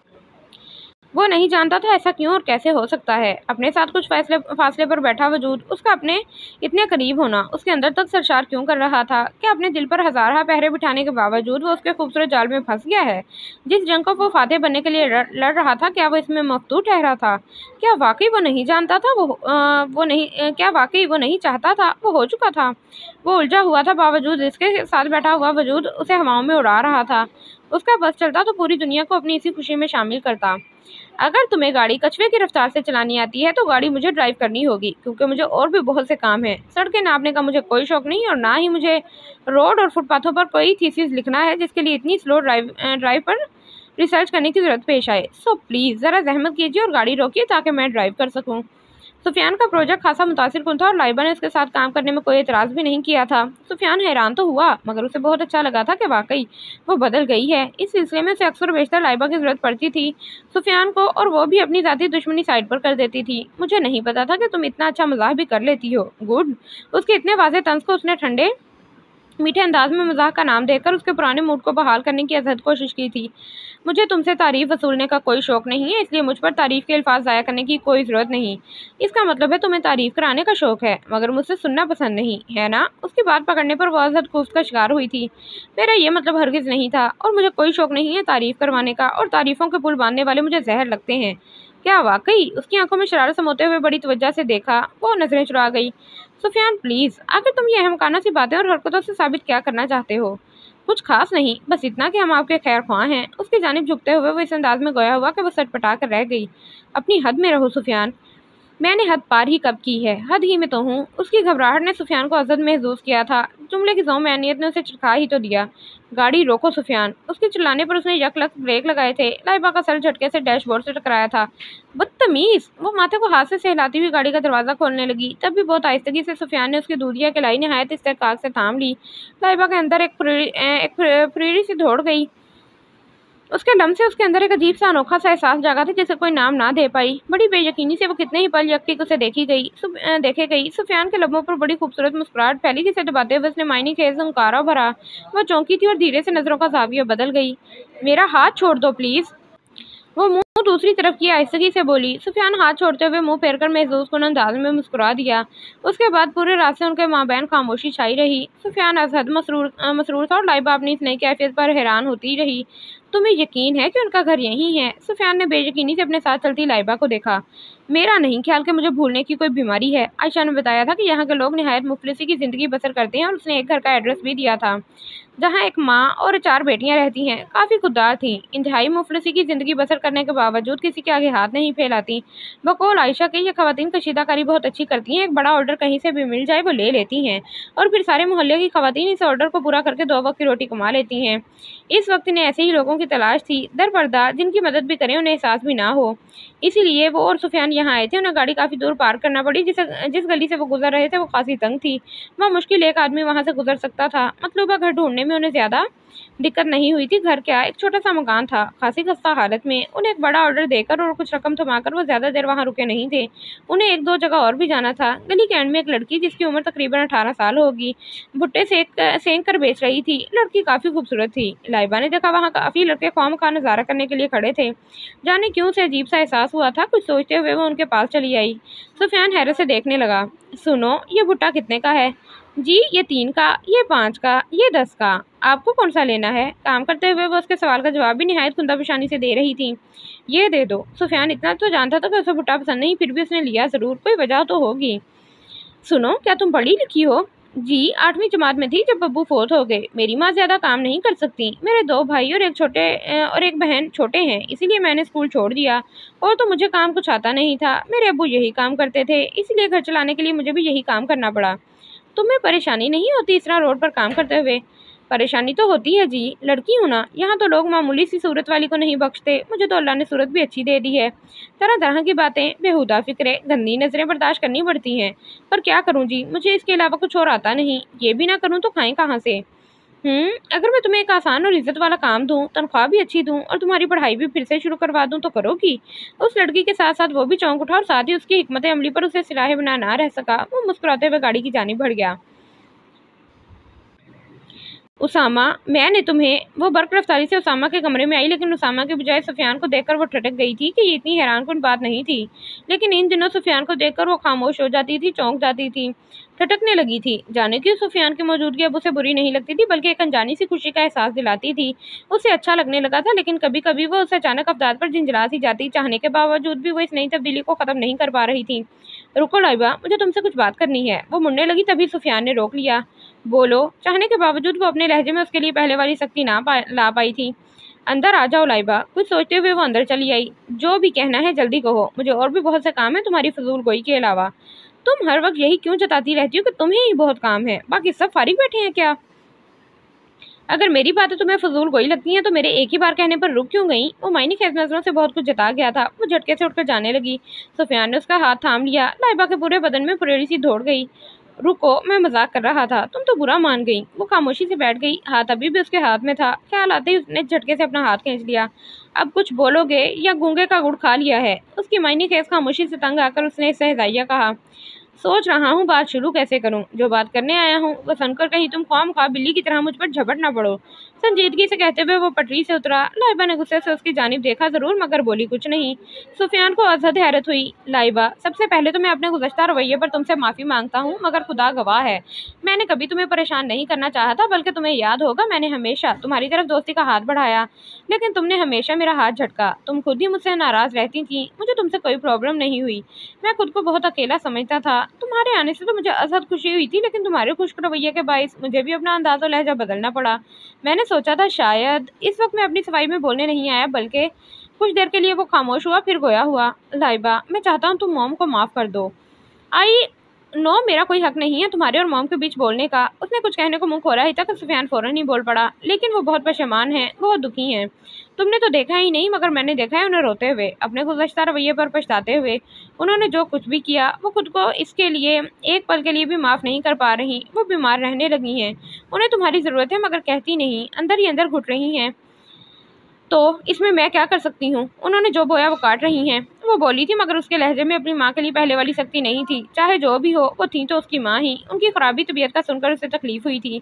S1: वो नहीं जानता था ऐसा क्यों और कैसे हो सकता है। अपने साथ कुछ फासले पर बैठा वजूद, उसका अपने इतने करीब होना उसके अंदर तक सरशार क्यों कर रहा था? क्या अपने दिल पर हजारा पहरे बिठाने के बावजूद वो उसके खूबसूरत जाल में फंस गया है? जिस जंग को वो फातेह बनने के लिए लड़ रहा था, क्या वो इसमें मफतूर ठहरा था? क्या वाकई वो नहीं जानता था? वो नहीं क्या वाकई वो नहीं चाहता था? वो हो चुका था। वो उलझा हुआ था, बावजूद इसके साथ बैठा हुआ वजूद उसे हवाओं में उड़ा रहा था। उसका बस चलता तो पूरी दुनिया को अपनी इसी खुशी में शामिल करता। अगर तुम्हें गाड़ी कछुए की रफ्तार से चलानी आती है तो गाड़ी मुझे ड्राइव करनी होगी, क्योंकि मुझे और भी बहुत से काम हैं। सड़कें नापने का मुझे कोई शौक नहीं, और ना ही मुझे रोड और फुटपाथों पर कोई थीसिस लिखना है जिसके लिए इतनी स्लो ड्राइव पर रिसर्च करने की जरूरत पेश आए। सो प्लीज़ ज़रा जहमत कीजिए और गाड़ी रोकिए ताकि मैं ड्राइव कर सकूँ। सुफियान का प्रोजेक्ट खासा मुतासिरकुन था और लाइबा ने उसके साथ काम करने में कोई एतराज़ भी नहीं किया था। सुफियान हैरान तो हुआ, मगर उसे बहुत अच्छा लगा था कि वाकई वो बदल गई है। इस सिलसिले में उसे अक्सर बेशतर लाइबा की ज़रूरत पड़ती थी सुफियान को, और वो भी अपनी ज़ाती दुश्मनी साइड पर कर देती थी। मुझे नहीं पता था कि तुम इतना अच्छा मजाक भी कर लेती हो। गुड। उसके इतने वाज़ेह तंज को उसने ठंडे मीठे अंदाज में मजाक का नाम देकर उसके पुराने मूड को बहाल करने की अजहद कोशिश की थी। मुझे तुमसे तारीफ वसूलने का कोई शौक नहीं है, इसलिए मुझ पर तारीफ के अल्फाज ज़ाया करने की कोई ज़रूरत नहीं। इसका मतलब है तुम्हें तारीफ कराने का शौक है, मगर मुझसे सुनना पसंद नहीं है ना? उसकी बात पकड़ने पर वह अजहद कोफ्त का शिकार हुई थी। मेरा ये मतलब हरगिज़ नहीं था, और मुझे कोई शौक नहीं है तारीफ करवाने का, और तारीफों के पुल बांधने वाले मुझे जहर लगते हैं। क्या वाकई? उसकी आंखों में शरारत समोते हुए बड़ी तवज्जो से देखा। वो नजरें चुरा गई। सुफियान प्लीज, आखिर तुम ये अहमकाना सी बातें और हरकतों से साबित क्या करना चाहते हो? कुछ खास नहीं, बस इतना कि हम आपके खैर ख्वाह हैं। उसकी जानिब झुकते हुए वो इस अंदाज में गोया हुआ कि वो सटपटा कर रह गई। अपनी हद में रहो सुफियान। मैंने हद पार ही कब की है? हद ही में तो हूँ। उसकी घबराहट ने सुफियान को अजद महसूस किया था। जुमले की ज़ौम-ए-अनियत ने उसे चिढ़ा ही तो दिया। गाड़ी रोको सुफियान। उसके चिल्लाने पर उसने यकलक ब्रेक लगाए थे। लाइबा का सर झटके से डैशबोर्ड से टकराया था। बदतमीज! वो माथे को हाथ से सहलाती हुई गाड़ी का दरवाज़ा खोलने लगी। तब भी बहुत आहिस्तगी से सुफियान ने उसकी दूधिया कलाई निहायत इस्तेहकाक से थाम ली। लाइबा के अंदर एक फ्रीडी सी दौड़ गई। उसके दम से उसके अंदर एक अजीब सा अनोखा सा एहसास जागा था जिसे कोई नाम ना दे पाई। बड़ी बेयकीनी से वो कितने ही पल यकटिक उसे देखे गई। सुफियान के लबों पर बड़ी खूबसूरत मुस्कुराहट फैली जिसे दबाते हुए उसने मायने खेज हुंकारा भरा। वह चौंकी थी और धीरे से नजरों का जाविया बदल गई। मेरा हाथ छोड़ दो प्लीज। वो मुंह दूसरी तरफ की आहिस्तगी से बोली। सुफियान हाथ छोड़ते हुए मुंह फेरकर महसूस कुन अंदाज में मुस्कुरा दिया। उसके बाद पूरे रास्ते उनके माबैन खामोशी छाई रही। सुफियान अजहद मसरूर था और लाइबा अपनी इस नई कैफियत पर हैरान होती रही। तुम्हें यकीन है कि उनका घर यहीं है? सुफियान ने बेयकीनी से अपने साथ चलती लाइबा को देखा। मेरा नहीं ख्याल कि मुझे भूलने की कोई बीमारी है। आयशा ने बताया था कि यहाँ के लोग निहायत मुफलिसी की जिंदगी बसर करते हैं, और उसने एक घर का एड्रेस भी दिया था जहाँ एक माँ और 4 बेटियां रहती हैं। काफ़ी खुददार थीं। इंतहाई मुफलिसी की ज़िंदगी बसर करने के बावजूद किसी के आगे हाथ नहीं फैलाती। बकौल आयशा के ये ख़वातीन कशीदाकारी बहुत अच्छी करती हैं। एक बड़ा ऑर्डर कहीं से भी मिल जाए वो ले लेती हैं, और फिर सारे मोहल्ले की ख़वातीन इस ऑर्डर को पूरा करके 2 वक्त की रोटी कमा लेती हैं। इस वक्त इन्हें ऐसे ही लोगों की तलाश थी, दरपर्दा, जिनकी मदद भी करें उन्हें एहसास भी ना हो। इसीलिए वो और सुफियान यहाँ आए थे। उन्हें गाड़ी काफ़ी दूर पार करना पड़ी। जिस गली से वो गुजर रहे थे वो खासी तंग थी। वह मुश्किल एक आदमी वहाँ से गुजर सकता था। मतलूबा घर ढूंढने में उन्हें ज़्यादा दिक्कत नहीं हुई थी। घर क्या, एक छोटा सा मकान था, खासी खस्ता हालत में। उन्हें एक बड़ा ऑर्डर देकर और कुछ रकम थमाकर वो ज़्यादा देर वहाँ रुके नहीं थे। उन्हें 1-2 जगह और भी जाना था। गली के एंड में एक लड़की जिसकी उम्र तकरीबन 18 साल होगी भुट्टे सेंक कर बेच रही थी। लड़की काफ़ी खूबसूरत थी। लाइबा ने देखा वहाँ काफ़ी लड़के ख्वाम का नज़ारा करने के लिए खड़े थे। जाने क्यों उसे अजीब सा एहसास हुआ था। कुछ सोचते हुए वो उनके पास चली आई। सुफियान हैरत से देखने लगा। सुनो, ये भुट्टा कितने का है? जी, ये 3 का, ये 5 का, ये 10 का। आपको कौन सा लेना है? काम करते हुए वो उसके सवाल का जवाब भी निहायत खुंदा-पेशानी से दे रही थी। ये दे दो। सुफियान इतना तो जानता था कि उसे भुट्टा पसंद नहीं, फिर भी उसने लिया ज़रूर। कोई वजह तो होगी। सुनो, क्या तुम पढ़ी लिखी हो? जी, 8वीं जमात में थी जब बब्बू फोत हो गए। मेरी माँ ज़्यादा काम नहीं कर सकती। मेरे 2 भाई और एक बहन छोटे हैं, इसीलिए मैंने स्कूल छोड़ दिया। और तो मुझे काम कुछ आता नहीं था। मेरे अब्बू यही काम करते थे, इसीलिए घर चलाने के लिए मुझे भी यही काम करना पड़ा। तुम्हें परेशानी नहीं होती इस तरह रोड पर काम करते हुए? परेशानी तो होती है जी, लड़की हूँ ना। यहाँ तो लोग मामूली सी सूरत वाली को नहीं बख्शते। मुझे तो अल्लाह ने सूरत भी अच्छी दे दी है। तरह तरह की बातें, बेहुदा फिक्रें, गंदी नज़रें बर्दाश्त करनी पड़ती हैं। पर क्या करूँ जी, मुझे इसके अलावा कुछ और आता नहीं। ये भी ना करूँ तो खाएं कहाँ से? अगर मैं तुम्हें एक आसान और इज्जत वाला काम दूँ, तनख्वाह भी अच्छी दूँ और तुम्हारी पढ़ाई भी फिर से शुरू करवा दूँ तो करोगी? उस लड़की के साथ साथ वो भी चौंक उठा, और साथ ही उसकी हिकमत अमली पर उसे सिराहे बिना ना रह सका। वो मुस्कुराते हुए गाड़ी की जानिब बढ़ गया। उसामा, मैंने तुम्हें। वो बर्क रफ्तारी से उसामा के कमरे में आई, लेकिन उसामा के बजाय सुफियान को देखकर वो ठटक गई थी कि ये इतनी हैरानकुन बात नहीं थी। लेकिन इन दिनों सुफियान को देखकर वो खामोश हो जाती थी, चौंक जाती थी, ठटकने लगी थी। जाने क्यों सुफियान की मौजूदगी अब उसे बुरी नहीं लगती थी, बल्कि एक अनजानी सी खुशी का एहसास दिलाती थी। उसे अच्छा लगने लगा था, लेकिन कभी कभी वो उसे अचानक अवदाद पर झिंझला सी जाती। चाहने के बावजूद भी वो इस नई तब्दीली को खत्म नहीं कर पा रही थी। रुको लाइबा, मुझे तुमसे कुछ बात करनी है। वो मुड़ने लगी, तभी सुफियान ने रोक लिया। बोलो। चाहने के बावजूद वो अपने लहजे में उसके लिए पहले वाली सख्ती ला पाई थी। अंदर आ जाओ लाइबा। कुछ सोचते हुए वो अंदर चली आई। जो भी कहना है जल्दी कहो, मुझे और भी बहुत से काम है तुम्हारी फजूल गोई के अलावा। तुम हर वक्त यही क्यों जताती रहती हो कि तुम्हें ही बहुत काम है, बाकी सब फारिग बैठे हैं क्या? अगर मेरी बातें तुम्हें फजूल गोई लगती हैं तो मेरे एक ही बार कहने पर रुक क्यों गई? वो मायनी खेज नजरों से बहुत कुछ जता गया था। वो झटके से उठकर जाने लगी। सुफियान ने उसका हाथ थाम लिया। लाइबा के पूरे बदन में फुरेरी सी दौड़ गई। रुको, मैं मजाक कर रहा था, तुम तो बुरा मान गई। वो खामोशी से बैठ गई। हाथ अभी भी उसके हाथ में था। ख्याल आते ही उसने झटके से अपना हाथ खींच लिया। अब कुछ बोलोगे या गूंगे का गुड़ खा लिया है? उसकी मायनी खेज खामोशी से तंग आकर उसने सहजाइया कहा। सोच रहा हूँ बात शुरू कैसे करूँ। जो बात करने आया हूँ वो सुनकर कहीं तुम ख्वामख्वाह बिल्ली की तरह मुझ पर झपट ना पड़ो। संजीदगी से कहते हुए वो पटरी से उतरा। लाइबा ने गुस्से से उसकी जानिब देखा जरूर, मगर बोली कुछ नहीं। सुफियान को अजहद हैरत हुई। लाइबा, सबसे पहले तो मैं अपने गुज़श्ता रवैये पर तुमसे माफ़ी मांगता हूँ, मगर खुदा गवाह है मैंने कभी तुम्हें परेशान नहीं करना चाहा था, बल्कि तुम्हें याद होगा मैंने हमेशा तुम्हारी तरफ दोस्ती का हाथ बढ़ाया, लेकिन तुमने हमेशा मेरा हाथ झटका। तुम खुद ही मुझसे नाराज़ रहती थी। मुझे तुमसे कोई प्रॉब्लम नहीं हुई। मैं खुद को बहुत अकेला समझता था। तुम्हारे आने से तो मुझे अजहद खुशी हुई थी, लेकिन तुम्हारे खुश्क रवैये के बाइस मुझे भी अपना अंदाज़ और लहजा बदलना पड़ा। मैंने सोचा था शायद इस वक्त मैं अपनी सफाई में बोलने नहीं आया, बल्कि कुछ देर के लिए वो खामोश हुआ, फिर गोया हुआ। लाइबा, मैं चाहता हूँ तुम मॉम को माफ़ कर दो। आई नो, मेरा कोई हक नहीं है तुम्हारे और मॉम के बीच बोलने का। उसने कुछ कहने को मुंह खोला ही था कि सुफियान फौरन ही बोल पड़ा। लेकिन वो बहुत परेशान हैं, बहुत दुखी हैं। तुमने तो देखा ही नहीं, मगर मैंने देखा है उन्हें रोते हुए, अपने गुज़श्ता रवैये पर पछताते हुए। उन्होंने जो कुछ भी किया वो खुद को इसके लिए एक पल के लिए भी माफ़ नहीं कर पा रही। वो बीमार रहने लगी हैं। उन्हें तुम्हारी ज़रूरत है, मगर कहती नहीं, अंदर ही अंदर घुट रही हैं। तो इसमें मैं क्या कर सकती हूँ? उन्होंने जो बोया वो काट रही हैं। वो बोली थी, मगर उसके लहजे में अपनी माँ के लिए पहले वाली सख्ती नहीं थी। चाहे जो भी हो, वो थी तो उसकी माँ ही। उनकी खराबी तबीयत का सुनकर उसे तकलीफ हुई थी।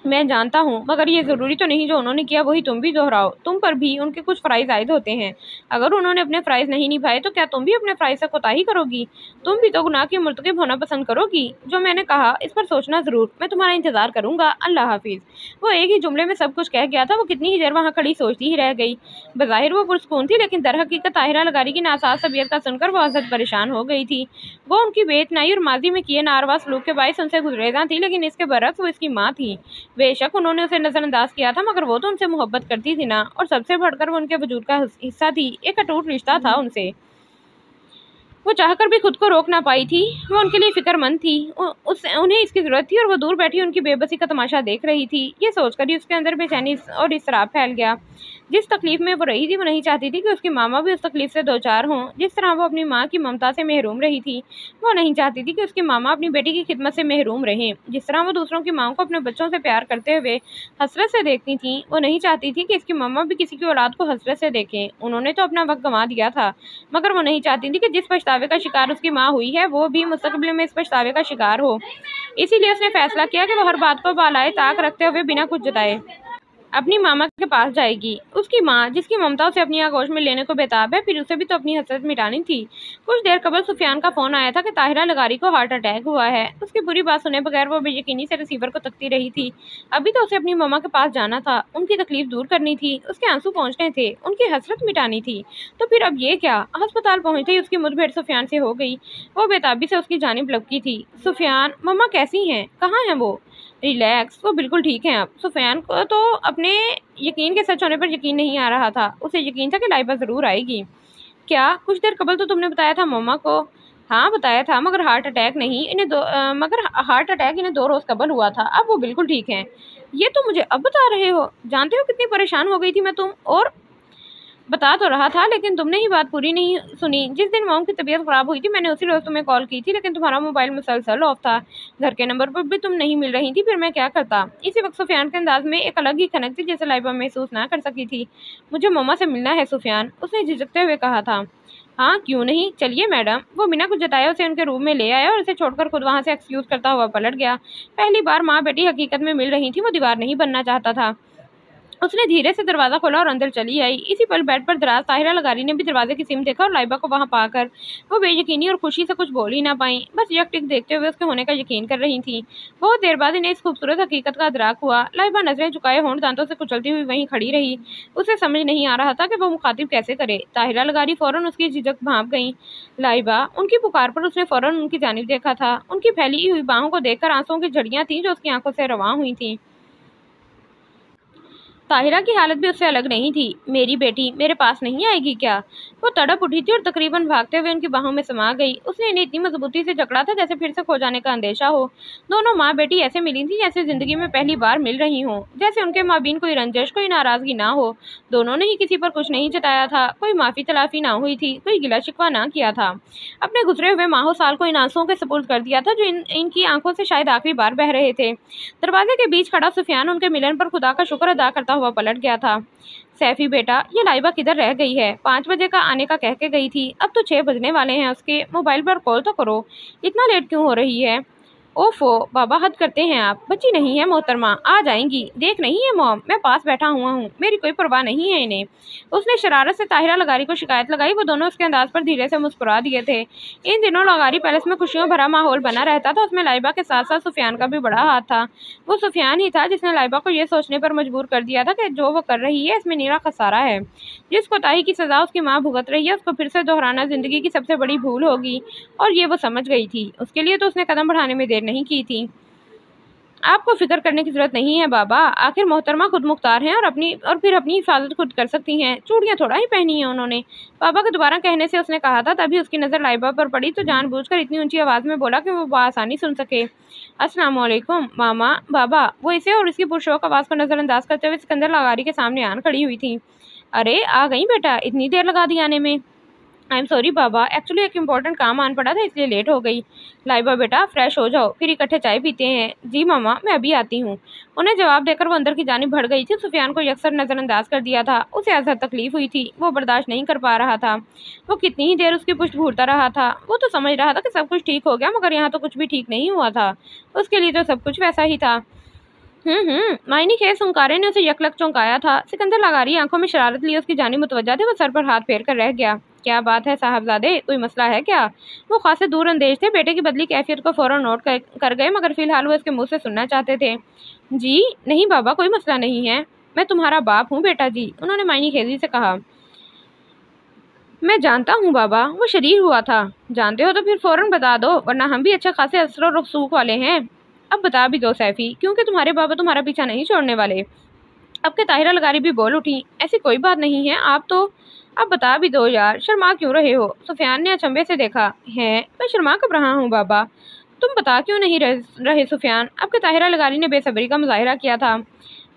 S1: मैं जानता हूँ, मगर ये ज़रूरी तो नहीं जो उन्होंने किया वही तुम भी दोहराओ। तुम पर भी उनके कुछ फ़राइज़ आयद होते हैं। अगर उन्होंने अपने फ़राइज़ नहीं निभाए तो क्या तुम भी अपने फ़राइज़ से कोताही करोगी? तुम भी तो गुनाह की मुर्तकिब होना पसंद करोगी। जो मैंने कहा इस पर सोचना ज़रूर। मैं तुम्हारा इंतज़ार करूँगा। अल्लाह हाफिज़। वो एक ही जुमले में सब कुछ कह गया था। वो कितनी ही देर वहाँ खड़ी सोचती ही रह गई। बज़ाहिर वो पुरसकून थी, लेकिन दरहकीकत ताहिरा लगारी की नासाज तबीयत का सुनकर वो अज़द परेशान हो गई थी। वो उनकी बेइतनाई और माजी में किए नारवा सलूक के बायस उनसे गुजरेजा थी, लेकिन इसके बरक्स वो इसकी माँ थी। बेशक उन्होंने उसे नजरअंदाज किया था, मगर वो तो उनसे मोहब्बत करती थी ना, और सबसे बढ़कर वो उनके वजूद का हिस्सा थी। एक अटूट रिश्ता था उनसे। वो चाहकर भी खुद को रोक ना पाई थी। वो उनके लिए फिक्रमंद थी। उन्हें इसकी ज़रूरत थी, और वो दूर बैठी उनकी बेबसी का तमाशा देख रही थी। ये सोचकर ही उसके अंदर बेचैनी और इसराब फैल गया। जिस तकलीफ में वो रही थी वो नहीं चाहती थी कि उसकी मामा भी उस तकलीफ से दो चार हों। जिस तरह वो अपनी माँ की ममता से महरूम रही थी, वो नहीं चाहती थी कि उसकी मामा अपनी बेटी की खिदमत से महरूम रहें। जिस तरह वो दूसरों की माँ को अपने बच्चों से प्यार करते हुए हसरत से देखती थी, वो नहीं चाहती थी कि इसकी मामा भी किसी की औलाद को हसरत से देखें। उन्होंने तो अपना वक्त गंवा दिया था, मगर वो नहीं चाहती थी कि जिस पछतावे का शिकार उसकी माँ हुई है वो भी मुस्तकबिल में इस पछतावे का शिकार हो। इसीलिए उसने फैसला किया कि वो हर बात को बालाए ताक रखते हुए बिना कुछ जताए अपनी मामा के पास जाएगी। उसकी माँ, जिसकी ममता उसे अपनी आगोश में लेने को बेताब है, फिर उसे भी तो अपनी हसरत मिटानी थी। कुछ देर कबल सुफियान का फोन आया था कि ताहिरा लगारी को हार्ट अटैक हुआ है। उसकी पूरी बात सुने बगैर वो बेयकीनी से रिसीवर को तकती रही थी। अभी तो उसे अपनी मामा के पास जाना था, उनकी तकलीफ दूर करनी थी, उसके आंसू पहुँचने थे, उनकी हसरत मिटानी थी। तो फिर अब ये क्या? अस्पताल पहुँचते ही उसकी मुठभेड़ सुफियान से हो गई। वो बेताबी से उसकी जानिब लपकी थी। सुफियान, मम्मा कैसी हैं? कहाँ हैं वो? रिलैक्स, वो बिल्कुल ठीक है। अब सुफियान को तो अपने यकीन के सच होने पर यकीन नहीं आ रहा था। उसे यकीन था कि लाइबा ज़रूर आएगी। क्या? कुछ देर कबल तो तुमने बताया था मम्मा को। हाँ बताया था, मगर हार्ट अटैक नहीं, मगर हार्ट अटैक इन्हें 2 रोज़ कबल हुआ था। अब वो बिल्कुल ठीक हैं। ये तो मुझे अब बता रहे हो? जानते हो कितनी परेशान हो गई थी मैं तुम और बता तो रहा था, लेकिन तुमने ही बात पूरी नहीं सुनी। जिस दिन मॉम की तबीयत ख़राब हुई थी मैंने उसी रोज़ तुम्हें कॉल की थी, लेकिन तुम्हारा मोबाइल मुसलसल ऑफ था। घर के नंबर पर भी तुम नहीं मिल रही थी। फिर मैं क्या करता? इसी वक्त सुफियान के अंदाज में एक अलग ही खनक थी, जैसे लाइबा महसूस ना कर सकी थी। मुझे मम्मा से मिलना है सुफियान, उसने झिझकते हुए कहा था। हाँ क्यों नहीं, चलिए मैडम। वो बिना कुछ जताए उसे उनके रूम में ले आया और उसे छोड़कर खुद वहाँ से एक्सक्यूज करता हुआ पलट गया। पहली बार माँ बेटी हकीकत में मिल रही थी, वो दीवार नहीं बनना चाहता था। उसने धीरे से दरवाजा खोला और अंदर चली आई। इसी पल बेड पर दराज ताहिरा लगारी ने भी दरवाजे की सिम देखा और लाइबा को वहां पाकर वो बेयकीनी और खुशी से कुछ बोल ही ना पाई, बस यकटिक देखते हुए उसके होने का यकीन कर रही थी। बहुत देर बाद इन्हें इस खूबसूरत हकीकत का अदराक हुआ। लाइबा नजरें झुकाए होंठ दांतों से कुचलती हुई वहीं खड़ी रही। उसे समझ नहीं आ रहा था कि वो मुखातिब कैसे करे। ताहिरा लगारी फौरन उसकी झिझक भांप गई। लाइबा उनकी पुकार पर उसने फौरन उनकी जानिब देखा था। उनकी फैली हुई बाहों को देखकर आंसुओं की झड़ियां थीं जो उसकी आंखों से रवां हुई थीं। ताहिरा की हालत भी उससे अलग नहीं थी। मेरी बेटी मेरे पास नहीं आएगी क्या? वो तड़प उठी थी और तकरीबन भागते हुए उनकी बाहों में समा गई। उसने इन्हें इतनी मजबूती से जकड़ा था जैसे फिर से खो जाने का अंदेशा हो। दोनों माँ बेटी ऐसे मिली थी जैसे जिंदगी में पहली बार मिल रही हों, जैसे उनके माबीन कोई रंजिश कोई नाराजगी ना हो। दोनों ने ही किसी पर कुछ नहीं जताया था, कोई माफी तलाफी ना हुई थी, कोई गिला शिकवा ना किया था। अपने गुजरे हुए माहो साल को इन आंसुओं के सपुर्द कर दिया था जो इनकी आंखों से शायद आखिरी बार बह रहे थे। दरवाजे के बीच खड़ा सुफियान उनके मिलन पर खुदा का शुक्र अदा करता हुआ पलट गया था। सैफी बेटा, ये लाइबा किधर रह गई है? 5 बजे का आने का कह के गई थी, अब तो 6 बजने वाले हैं उसके। मोबाइल पर कॉल तो करो, इतना लेट क्यों हो रही है? ओफो बाबा, हद करते हैं आप। बच्ची नहीं है मोहतरमा, आ जाएंगी। देख नहीं है मॉम, मैं पास बैठा हुआ हूँ, मेरी कोई परवाह नहीं है इन्हें। उसने शरारत से ताहिरा लगारी को शिकायत लगाई। वो दोनों उसके अंदाज पर धीरे से मुस्कुरा दिए थे। इन दिनों लगारी पैलेस में खुशियों भरा माहौल बना रहता था। उसमें लाइबा के साथ साथ सुफियान का भी बड़ा हाथ था। वो सुफियान ही था जिसने लाइबा को यह सोचने पर मजबूर कर दिया था कि जो वो कर रही है इसमें नीरा खसारा है। जिस कोताही की सजा उसकी माँ भुगत रही है उसको फिर से दोहराना जिंदगी की सबसे बड़ी भूल होगी, और ये वो समझ गई थी। उसके लिए तो उसने कदम बढ़ाने में देर नहीं की थी। आपको फिक्र करने की जरूरत नहीं है बाबा, आखिर मोहतरमा खुद मुख्तार हैं और फिर अपनी हिफाजत खुद कर सकती हैं। चूड़ियाँ थोड़ा ही पहनी हैं उन्होंने। बाबा के दोबारा कहने से उसने कहा था, तभी उसकी नज़र लाइबा पर पड़ी तो जानबूझकर इतनी ऊंची आवाज़ में बोला कि वो बआसानी सुन सके। अस्सलाम वालेकुम मामा बाबा। वो इसे और इसकी पुरशौक आवाज़ को नज़रअंदाज करते हुए सिकंदर लगारी के सामने आन खड़ी हुई थी। अरे आ गई बेटा, इतनी देर लगा दी आने में। I am sorry Baba, actually एक इम्पोर्टेंट काम आन पड़ा था इसलिए लेट हो गई। लाइबा बेटा फ्रेश हो जाओ, फिर इकट्ठे चाय पीते हैं। जी मामा, मैं अभी आती हूँ। उन्हें जवाब देकर वो अंदर की जानिब बढ़ गई थी। सुफियान को यकसर नज़रअंदाज कर दिया था। उसे असर तकलीफ हुई थी, वो बर्दाश्त नहीं कर पा रहा था। वो कितनी ही देर उसकी पुष्ट घूरता रहा था। वो तो समझ रहा था कि सब कुछ ठीक हो गया, मगर यहाँ तो कुछ भी ठीक नहीं हुआ था। उसके लिए तो सब कुछ वैसा ही था। मायनी खेस हुंकारे ने उसे यकलक चौंकाया था। सिकंदर लगारी आंखों में शरारत लिए उसकी जानिब मुतवज्जा थे। वो सर पर हाथ फेर कर रह गया। क्या बात है साहबजादे, कोई मसला है क्या? वो खासे दूर अंदेश थे। बेटे की बदली कैफियत को फौरन नोट कर गए, मगर फिलहाल वो इसके मुंह से सुनना चाहते थे। जी नहीं बाबा, कोई मसला नहीं है। मैं तुम्हारा बाप हूँ बेटा जी, उन्होंने मायनी खेजी से कहा। मैं जानता हूँ बाबा, वो शरीर हुआ था। जानते हो तो फिर फौरन बता दो, वरना हम भी अच्छा खासे असर और रसूख वाले हैं। अब बता भी दो सैफी, क्योंकि तुम्हारे बाबा तुम्हारा पीछा नहीं छोड़ने वाले। अब के ताहिरा लगारी भी बोल उठी। ऐसी कोई बात नहीं है, आप तो अब बता भी दो यार, शर्मा क्यों रहे हो? सुफियान ने अचंभे से देखा। है मैं शर्मा कब रहा हूँ बाबा? तुम बता क्यों नहीं रहे सुफियान? अब के ताहिरा लगारी ने बेसब्री का मुजाहिरा किया था।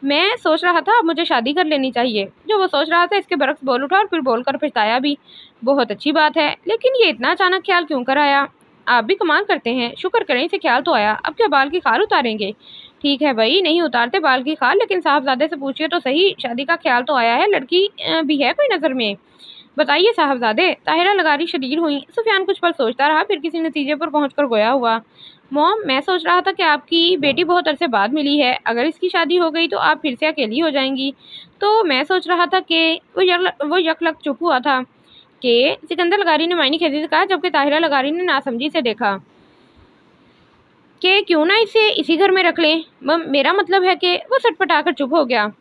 S1: मैं सोच रहा था अब मुझे शादी कर लेनी चाहिए। जो वो सोच रहा था इसके बरक्स बोल उठा और फिर बोलकर पछताया भी। बहुत अच्छी बात है, लेकिन ये इतना अचानक ख्याल क्यों कर आया? आप भी कमाल करते हैं, शुक्र करें से ख्याल तो आया। अब क्या बाल की खाल उतारेंगे? ठीक है भाई, नहीं उतारते बाल की खाल, लेकिन साहबजादे से पूछिए तो सही, शादी का ख्याल तो आया है। लड़की भी है कोई नज़र में? बताइए साहबजादे। ताहिरा लगारी शरीर हुई। सुफियान कुछ पल सोचता रहा, फिर किसी नतीजे पर पहुंचकर गोया हुआ। मॉम, मैं सोच रहा था कि आपकी बेटी बहुत अरसे बाद मिली है, अगर इसकी शादी हो गई तो आप फिर से अकेली हो जाएंगी। तो मैं सोच रहा था कि वो यकलक चुप हुआ था कि सिकंदर लगारी ने मायनी खेजी से कहा, जबकि ताहिरा लगारी ने नासमझी से देखा कि क्यों ना इसे इसी घर में रख लें। मेरा मतलब है कि वो सटपटाकर चुप हो गया।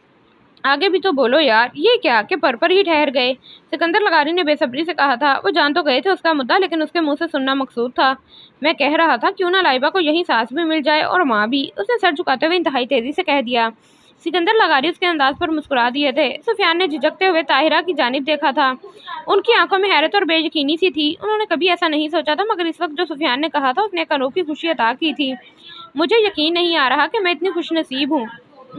S1: आगे भी तो बोलो यार, ये क्या कि पर ही ठहर गए? सिकंदर लगारी ने बेसब्री से कहा था। वो जान तो गए थे उसका मुद्दा, लेकिन उसके मुंह से सुनना मकसूद था। मैं कह रहा था क्यों ना लाइबा को यही सास भी मिल जाए और माँ भी, उसने सर झुकाते हुए इंतहाई तेजी से कह दिया। सिकंदर लगारी उसके अंदाज पर मुस्कुरा दिए थे। सुफियान ने झिझकते हुए ताहिरा की जानिब देखा था। उनकी आंखों में हैरत और बेयकीनी सी थी। उन्होंने कभी ऐसा नहीं सोचा था, मगर इस वक्त जो सुफियान ने कहा था उसने एक अनोखी खुशी अता की थी। मुझे यकीन नहीं आ रहा कि मैं इतनी खुशनसीब हूँ,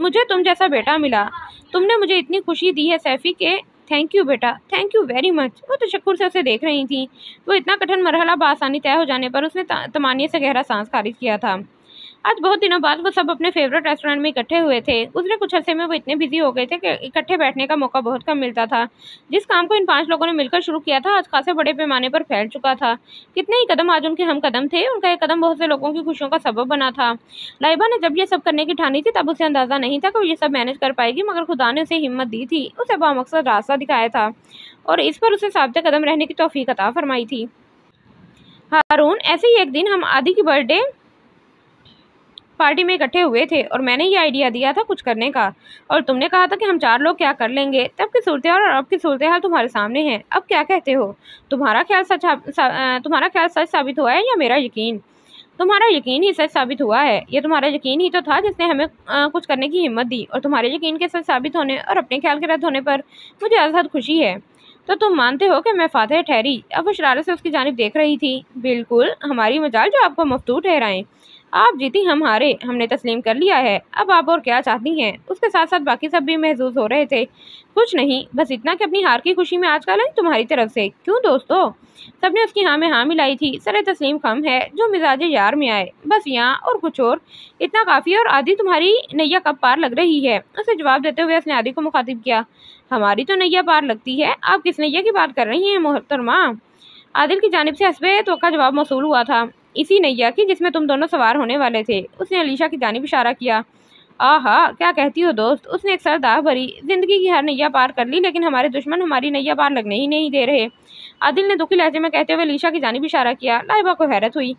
S1: मुझे तुम जैसा बेटा मिला। तुमने मुझे इतनी खुशी दी है सैफी के। थैंक यू बेटा, थैंक यू वेरी मच। वो तशक्कुर से उसे देख रही थी। वो इतना कठिन मरहला बआसानी तय हो जाने पर उसने तमानिए से गहरा सांस खारिज किया था। आज बहुत दिनों बाद वो सब अपने फेवरेट रेस्टोरेंट में इकट्ठे हुए थे। गुजरे कुछ अरसे में वो इतने बिजी हो गए थे कि इकट्ठे बैठने का मौका बहुत कम मिलता था। जिस काम को इन 5 लोगों ने मिलकर शुरू किया था, आज खासे बड़े पैमाने पर फैल चुका था। कितने ही कदम आज उनके हम कदम थे, उनका एक कदम बहुत से लोगों की खुशियों का सबब बना था। लाइबा ने जब ये सब करने की ठानी थी, तब उसे अंदाजा नहीं था कि वो ये सब मैनेज कर पाएगी, मगर खुदा ने उसे हिम्मत दी थी, उसे बामकसद रास्ता दिखाया था और इस पर उसे साबित कदम रहने की तौफीक अता फरमाई थी। हारून, ऐसे ही एक दिन हम आदि की बर्थडे पार्टी में इकट्ठे हुए थे और मैंने ये आइडिया दिया था कुछ करने का, और तुमने कहा था कि हम 4 लोग क्या कर लेंगे। तब की सूरत हाल और अब की सूरत हाल तुम्हारे सामने है। अब क्या कहते हो? तुम्हारा ख्याल सच साबित हुआ है या मेरा यकीन? तुम्हारा यकीन ही सच साबित हुआ है। ये तुम्हारा यकीन ही तो था जिसने हमें कुछ करने की हिम्मत दी, और तुम्हारे यकीन के सच साबित होने और अपने ख्याल के रद्द होने पर मुझे आज़ाद खुशी है। तो तुम मानते हो कि मैं फातह ठहरी? अब वो शरारत से उसकी जानिब देख रही थी। बिल्कुल, हमारी मजाल जो आपको मफतूह ठहराएं। आप जीती, हम हारे, हमने तस्लीम कर लिया है। अब आप और क्या चाहती हैं? उसके साथ साथ बाकी सब भी महसूस हो रहे थे। कुछ नहीं, बस इतना कि अपनी हार की खुशी में आजकल है तुम्हारी तरफ से। क्यों दोस्तों? सबने उसकी हाँ में हाँ मिलाई थी। सरे तस्लीम खम है जो मिजाजे यार में आए, बस यहाँ और कुछ और, इतना काफ़ी है। और आदि, तुम्हारी नैया कब पार लग रही है? उसे जवाब देते हुए उसने आदि को मुखातिब किया। हमारी तो नैया पार लगती है। आप किस नैया की बात कर रही हैं मोहतरमा? आदिल की जानिब से हस्बे तो का जवाब मौसूल हुआ था। इसी नैया की जिसमें तुम दोनों सवार होने वाले थे। उसने अलीशा की जानिब इशारा किया। आहा, क्या कहती हो दोस्त? उसने एक सर दाह भरी। जिंदगी की हर नैया पार कर ली, लेकिन हमारे दुश्मन हमारी नैया पार लगने ही नहीं दे रहे। आदिल ने दुखी लहजे में कहते हुए अलीशा की जानिब इशारा किया। लाइबा को हैरत हुई।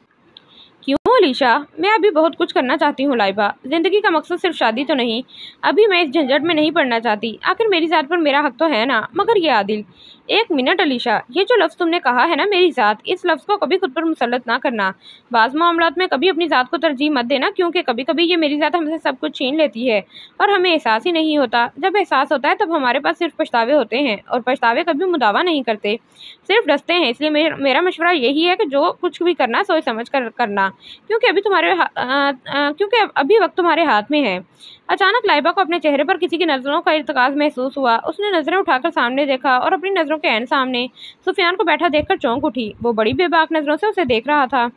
S1: क्यों अलीशा? मैं अभी बहुत कुछ करना चाहती हूँ लाइबा। जिंदगी का मकसद सिर्फ शादी तो नहीं। अभी मैं इस झंझट में नहीं पड़ना चाहती। आखिर मेरी जात पर मेरा हक तो है ना। मगर ये आदिल, एक मिनट अलीशा, ये जो लफ्ज़ तुमने कहा है ना मेरी जात, इस लफ्ज़ को कभी खुद पर मुसल्लत ना करना। बाज़ मामलात में कभी अपनी जात को तरजीह मत देना, क्योंकि कभी कभी ये मेरी जात हमसे सब कुछ छीन लेती है और हमें एहसास ही नहीं होता। जब एहसास होता है तब हमारे पास सिर्फ पछतावे होते हैं, और पछतावे कभी मुदावा नहीं करते, सिर्फ डसते हैं। इसलिए मेरा मशवरा यही है कि जो कुछ भी करना सोच समझ कर करना, क्योंकि अभी वक्त तुम्हारे हाथ में है। अचानक लाइबा को अपने चेहरे पर किसी की नज़रों का इर्तिकाज़ महसूस हुआ। उसने नज़रें उठाकर सामने देखा और अपनी नज़रों के ऐन सामने सुफियान को बैठा देखकर चौंक उठी। वो बड़ी बेबाक नज़रों से उसे देख रहा था।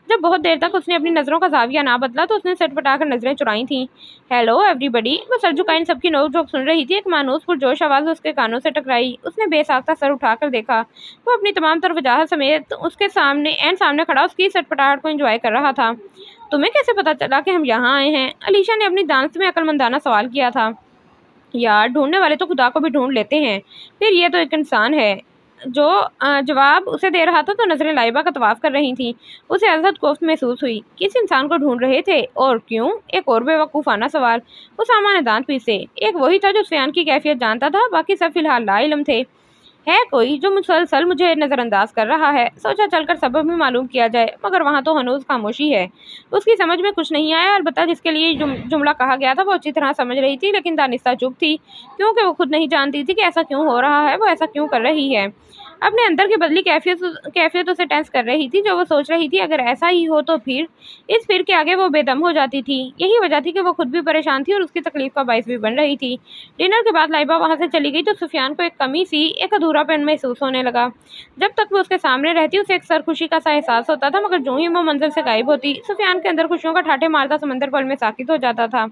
S1: जब बहुत देर तक उसने अपनी नज़रों का जाविया ना बदला तो उसने सटपटाकर नज़रें चुराई थीं। Hello everybody. वो सर झुकाई सबकी नोक-झोंक सुन रही थी। एक मानूस पुरजोश आवाज़ उसके कानों से टकराई। उसने बेसाख्ता सर उठाकर देखा। वो अपनी तमाम तर वजाहत समेत उसके सामने खड़ा उसकी सटपटाहट को एंजॉय कर रहा था। तुम्हें कैसे पता चला कि हम यहाँ आए हैं? अलीशा ने अपनी दानत में अक्लमंदाना सवाल किया था। यार, ढूंढने वाले तो खुदा को भी ढूंढ लेते हैं। फिर ये तो एक इंसान है। जो जवाब उसे दे रहा था तो नजरें लाइबा का तवाफ कर रही थीं। उसे अजहद कोफ्त महसूस हुई। किस इंसान को ढूंढ रहे थे और क्यों? एक और बेवकूफ़ाना सवाल। उसामा ने दांत पीसे। एक वही था जो सुफियान की कैफियत जानता था, बाकी सब फिलहाल लाइलम थे। है कोई जो मुसलसल मुझे नज़रअंदाज कर रहा है? सोचा चलकर सबब भी मालूम किया जाए, मगर वहाँ तो हनूज खामोशी है। उसकी समझ में कुछ नहीं आया। अलबत्ता जिसके लिए जुमला कहा गया था वो अच्छी तरह समझ रही थी, लेकिन दानिस्ता चुप थी, क्योंकि वो खुद नहीं जानती थी कि ऐसा क्यों हो रहा है, वो ऐसा क्यों कर रही है। अपने अंदर की बदली कैफियत उसे टेंस कर रही थी। जो वो सोच रही थी, अगर ऐसा ही हो तो फिर के आगे वो बेदम हो जाती थी। यही वजह थी कि वो खुद भी परेशान थी और उसकी तकलीफ का बायस भी बन रही थी। डिनर के बाद लाइबा वहाँ से चली गई तो सुफियान को एक कमी सी, एक अधूरापन महसूस होने लगा। जब तक वो उसके सामने रहती उसे एक सरखुशी का सा एहसास होता था, मगर जो ही वो मंजिल से गायब होती, सुफियान के अंदर खुशियों का ठाठे मारता समंदर पल में साकित हो जाता था।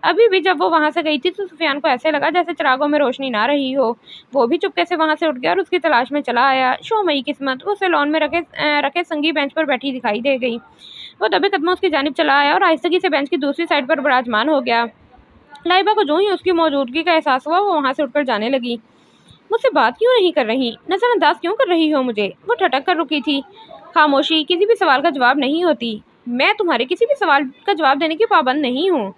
S1: अभी भी जब वो वहाँ से गई थी तो सुफियान को ऐसे लगा जैसे चिरागों में रोशनी ना रही हो। वो भी चुपके से वहाँ से उठ गया और उसकी तलाश में चला आया। शोमई किस्मत, वो उसे लॉन में रखे संगी बेंच पर बैठी दिखाई दे गई। वो दबे कदमों उसकी जानिब चला आया और आहिस्तगी से बेंच की दूसरी साइड पर विराजमान हो गया। लाइबा को जो ही उसकी मौजूदगी का एहसास हुआ वो वहाँ से उठकर जाने लगी। मुझसे बात क्यों नहीं कर रही? नजरअंदाज क्यों कर रही हो मुझे? वो ठटक कर रुकी थी। खामोशी किसी भी सवाल का जवाब नहीं होती। मैं तुम्हारे किसी भी सवाल का जवाब देने की पाबंद नहीं हूँ।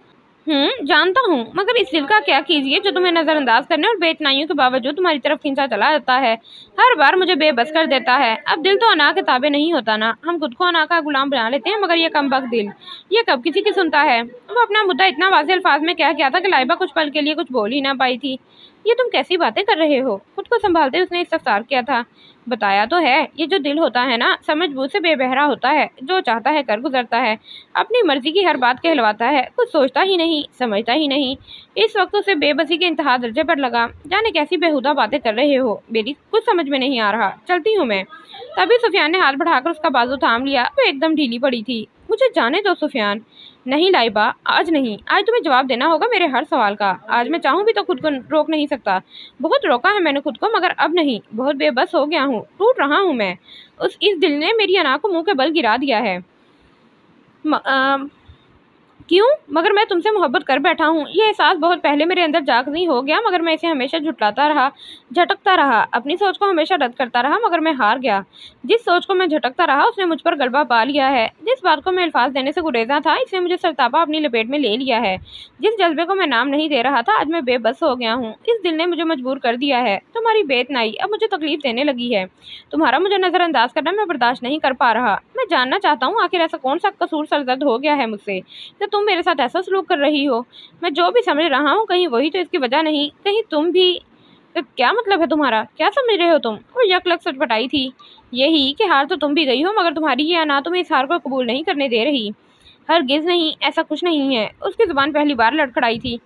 S1: जानता हूँ, मगर इस दिल का क्या कीजिए जो तुम्हें नजरअंदाज करने और बेइतनाइयों के बावजूद तुम्हारी तरफ खींचा चला जाता है। हर बार मुझे बेबस कर देता है। अब दिल तो अना के ताबे नहीं होता ना। हम खुद को अना का गुलाम बना लेते हैं, मगर ये कमबख्त दिल, ये कब किसी की सुनता है? वो अपना मुद्दा इतना वाज़ेह अल्फाज में कह गया था कि लाइबा कुछ पल के लिए कुछ बोल ही ना पाई थी। ये तुम कैसी बातें कर रहे हो? खुद को संभालते उसने इस्तफसार किया था। बताया तो है, ये जो दिल होता है ना, समझबूझ से बेबहरा होता है। जो चाहता है कर गुजरता है, अपनी मर्जी की हर बात कहलवाता है, कुछ सोचता ही नहीं, समझता ही नहीं। इस वक्त उसे बेबसी के इंतहा दर्जे पर लगा। जाने कैसी बेहुदा बातें कर रहे हो, मेरी कुछ समझ में नहीं आ रहा, चलती हूँ मैं। तभी सुफियान ने हाथ बढ़ाकर उसका बाजू थाम लिया। वो एकदम ढीली पड़ी थी। मुझे जाने दो सुफियान। नहीं लाइबा, आज नहीं। आज तुम्हें जवाब देना होगा मेरे हर सवाल का। आज मैं चाहूँ भी तो खुद को रोक नहीं सकता। बहुत रोका है मैंने खुद को, मगर अब नहीं। बहुत बेबस हो गया हूँ, टूट रहा हूँ मैं। इस दिल ने मेरी अना को मुंह के बल गिरा दिया है। क्यों? मगर मैं तुमसे मोहब्बत कर बैठा हूँ। ये एहसास बहुत पहले मेरे अंदर जागज़ी हो गया, मगर मैं इसे हमेशा झुटलाता रहा, झटकता रहा। अपनी सोच को हमेशा रद्द करता रहा, मगर मैं हार गया। जिस सोच को मैं झटकता रहा उसने मुझ पर गलबा पा लिया है। जिस बात को मैं अल्फाज देने से गुरेजा था, इसने मुझे सरतापा अपनी लपेट में ले लिया है। जिस जज्बे को मैं नाम नहीं दे रहा था, आज मैं बेबस हो गया हूँ। इस दिल ने मुझे मजबूर कर दिया है। तुम्हारी बेतनाई अब मुझे तकलीफ देने लगी है। तुम्हारा मुझे नज़रअंदाज करना मैं बर्दाश्त नहीं कर पा रहा। मैं जानना चाहता हूँ आखिर ऐसा कौन सा कसूर सरजद हो गया है मुझसे, तो तुम मेरे साथ ऐसा सलूक कर रही हो। मैं जो भी समझ रहा हूँ, कहीं वही तो इसकी वजह नहीं, कहीं तुम भी। तो क्या मतलब है तुम्हारा? क्या समझ रहे हो तुम? वो यकलक सटपटाई थी। यही कि हार तो तुम भी गई हो, मगर तुम्हारी ये अना तुम्हें इस हार को कबूल नहीं करने दे रही। हरगिज़ नहीं, ऐसा कुछ नहीं है। उसकी जुबान पहली बार लड़खड़ाई थी।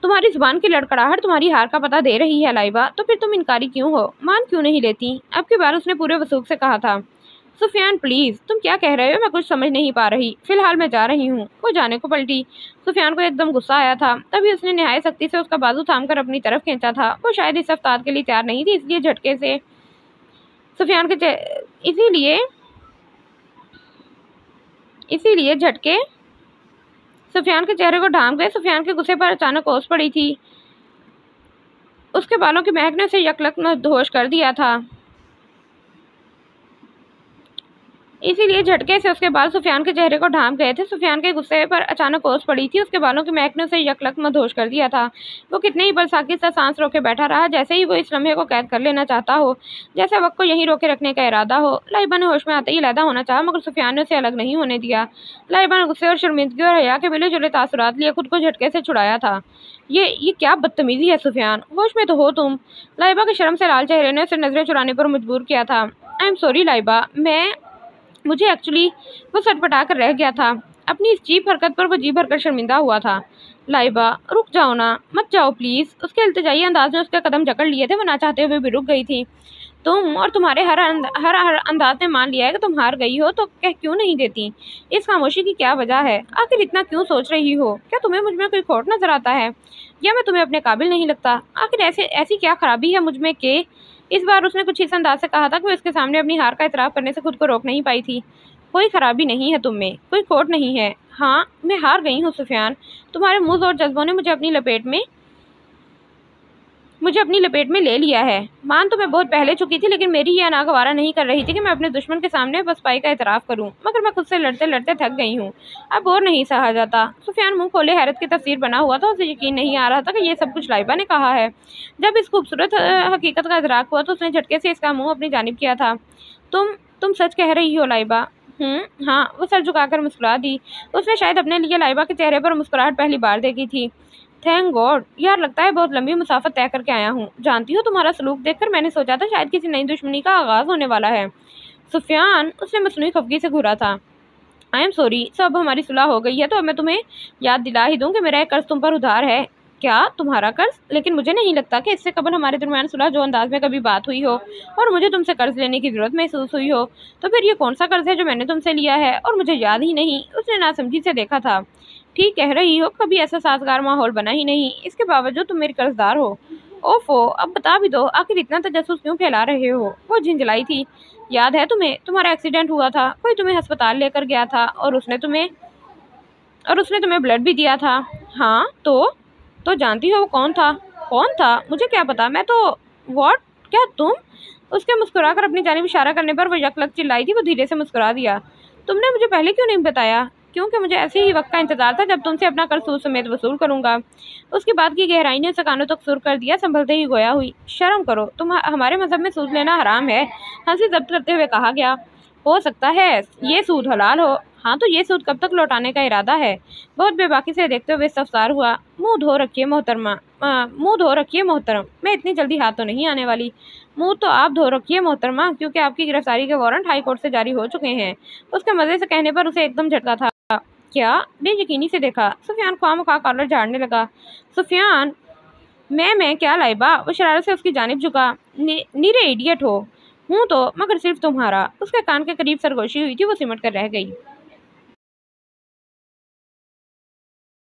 S1: तुम्हारी जुबान की लड़खड़ाहट तुम्हारी हार का पता दे रही है लाइबा। तो फिर तुम इनकारी क्यों हो? मान क्यों नहीं लेती? अब की बार उसने पूरे वसूख से कहा था। सुफियान प्लीज़, तुम क्या कह रहे हो? मैं कुछ समझ नहीं पा रही। फिलहाल मैं जा रही हूँ। वो जाने को पलटी। सुफियान को एकदम गुस्सा आया था। तभी उसने निहायत सख्ती से उसका बाजू थामकर अपनी तरफ खींचा था। वो शायद इस अवतार के लिए तैयार नहीं थी, इसलिए झटके से सुफियान के इसीलिए इसीलिए झटके सुफियान के चेहरे को ढांक गए। सुफियान के गुस्से पर अचानक ओस पड़ी थी। उसके बालों की महक ने उसे यकलक मदहोश कर दिया था। इसीलिए झटके से उसके बाल सुफियान के चेहरे को ढांप गए थे। सुफियान के गुस्से पर अचानक ओस पड़ी थी। उसके बालों की महक ने उसे यकलक मदहोश कर दिया था। वो कितने ही बलसाकी से सांस रोके बैठा रहा, जैसे ही वो इस लम्हे को कैद कर लेना चाहता हो, जैसे वक्त को यहीं रोके रखने का इरादा हो। लाइबा ने होश में आते ही अलहदा होना चाहा, मगर सुफियान ने उसे अलग नहीं होने दिया। लाइबा ने गुस्से और शर्मिंदगी और हया के मिले जुले तासुरात लिए खुद को झटके से छुड़ाया था। ये क्या बदतमीजी है सुफियान, होश में तो हो तुम। लाइबा के शर्म से लाल चेहरे ने उसे नजरें चुराने पर मजबूर किया था। आई एम सॉरी लाइबा, मुझे एक्चुअली वो सटपटा कर रह गया था। अपनी इस चीप हरकत पर वो जी भरकर शर्मिंदा हुआ था। लाइबा रुक जाओ ना, मत जाओ प्लीज़। उसके इल्तिजाई अंदाज में उसके कदम जकड़ लिए थे। वो ना चाहते हुए भी रुक गई थी। तुम और तुम्हारे हर अंदाज ने मान लिया है कि तुम हार गई हो, तो कह क्यों नहीं देती? इस खामोशी की क्या वजह है? आखिर इतना क्यों सोच रही हो? क्या तुम्हें मुझ में कोई खोट नजर आता है, या मैं तुम्हें अपने काबिल नहीं लगता? आखिर ऐसी क्या खराबी है मुझ में कि इस बार उसने कुछ इस अंदाज से कहा था कि वो इसके सामने अपनी हार का इतराफ़ करने से खुद को रोक नहीं पाई थी। कोई खराबी नहीं है तुम में, कोई खोट नहीं है। हाँ, मैं हार गई हूँ सुफियान। तुम्हारे मुँह और जज्बों ने मुझे अपनी लपेट में ले लिया है। मान तो मैं बहुत पहले चुकी थी, लेकिन मेरी ये नागवारा नहीं कर रही थी कि मैं अपने दुश्मन के सामने बस पाई का इतराफ़ करूं। मगर मैं खुद से लड़ते लड़ते थक गई हूँ। अब और नहीं सहा जाता। सुफियान मुंह खोले हैरत की तस्वीर बना हुआ था। उसे यकीन नहीं आ रहा था कि ये सब कुछ लाइबा ने कहा है। जब इस खूबसूरत हकीकत का इदराक हुआ तो उसने झटके से इसका मुँह अपनी जानिब किया था। तुम सच कह रही हो लाइबा? हाँ। वो सर झुकाकर मुस्कुरा दी। उसने शायद अपने लिए लाइबा के चेहरे पर मुस्कुराहट पहली बार देखी थी। थैंक गॉड यार, लगता है बहुत लंबी मुसाफत तय करके आया हूँ। जानती हो, तुम्हारा सलूक देखकर मैंने सोचा था शायद किसी नई दुश्मनी का आगाज होने वाला है। सुफियान, उसने मसनूई खफगी से घूरा था। आई एम सॉरी, सब हमारी सुलह हो गई है, तो अब मैं तुम्हें याद दिला ही दूँ कि मेरा एक कर्ज तुम पर उधार है। क्या तुम्हारा कर्ज? लेकिन मुझे नहीं लगता कि इससे कबल हमारे दरमियान सुलह जो अंदाज में कभी बात हुई हो और मुझे तुमसे कर्ज लेने की जरूरत महसूस हुई हो। तो फिर ये कौन सा कर्ज है जो मैंने तुमसे लिया है और मुझे याद ही नहीं? उसने नासमझी से देखा था। ठीक कह रही हो, कभी ऐसा साजगार माहौल बना ही नहीं, इसके बावजूद तुम मेरी कर्जदार हो। ओफो, अब बता भी दो, आखिर इतना तजस्सुस क्यों फैला रहे हो? वो झिंझलाई थी। याद है तुम्हें, तुम्हारा एक्सीडेंट हुआ था, कोई तुम्हें अस्पताल लेकर गया था और उसने तुम्हें ब्लड भी दिया था। हाँ तो जानती हो वो कौन था? कौन था? मुझे क्या पता, मैं तो व्हाट? क्या तुम? उसके मुस्कुराकर अपनी जानिब इशारा करने पर वो यकलक चिल्लाई थी। वो धीरे से मुस्कुरा दिया। तुमने मुझे पहले क्यों नहीं बताया? क्योंकि मुझे ऐसे ही वक्त का इंतजार था जब तुमसे अपना कर्ज सूद समेत वसूल करूंगा। उसकी बात की गहराई ने उसे कानों तक सुर कर दिया। संभलते ही गोया हुई। शर्म करो, हमारे मजहब में सूद लेना हराम है, हंसी जब्त करते हुए कहा गया। हो सकता है ये सूद हलाल हो। हाँ, तो ये सूद कब तक लौटाने का इरादा है? बहुत बेबाकी से देखते हुए इस्तफसार हुआ। मुंह धो रखिए मोहतरम, मैं इतनी जल्दी हाथ तो नहीं आने वाली। मुंह तो आप धो रखिए मोहतरमा, क्योंकि आपकी गिरफ्तारी के वारंट हाई कोर्ट से जारी हो चुके हैं। उसके मजे से कहने पर उसे एकदम झटका था। क्या? बेयकीनी से देखा। सुफियान ख्वामख्वाह कॉलर झाड़ने लगा। सुफियान, मैं क्या लाइबा? वो शरारत से उसकी जानिब झुका। नीरे इडियट हो। हूँ तो, मगर सिर्फ तुम्हारा। उसके कान के करीब सरगोशी हुई थी। वो सिमट कर रह गई।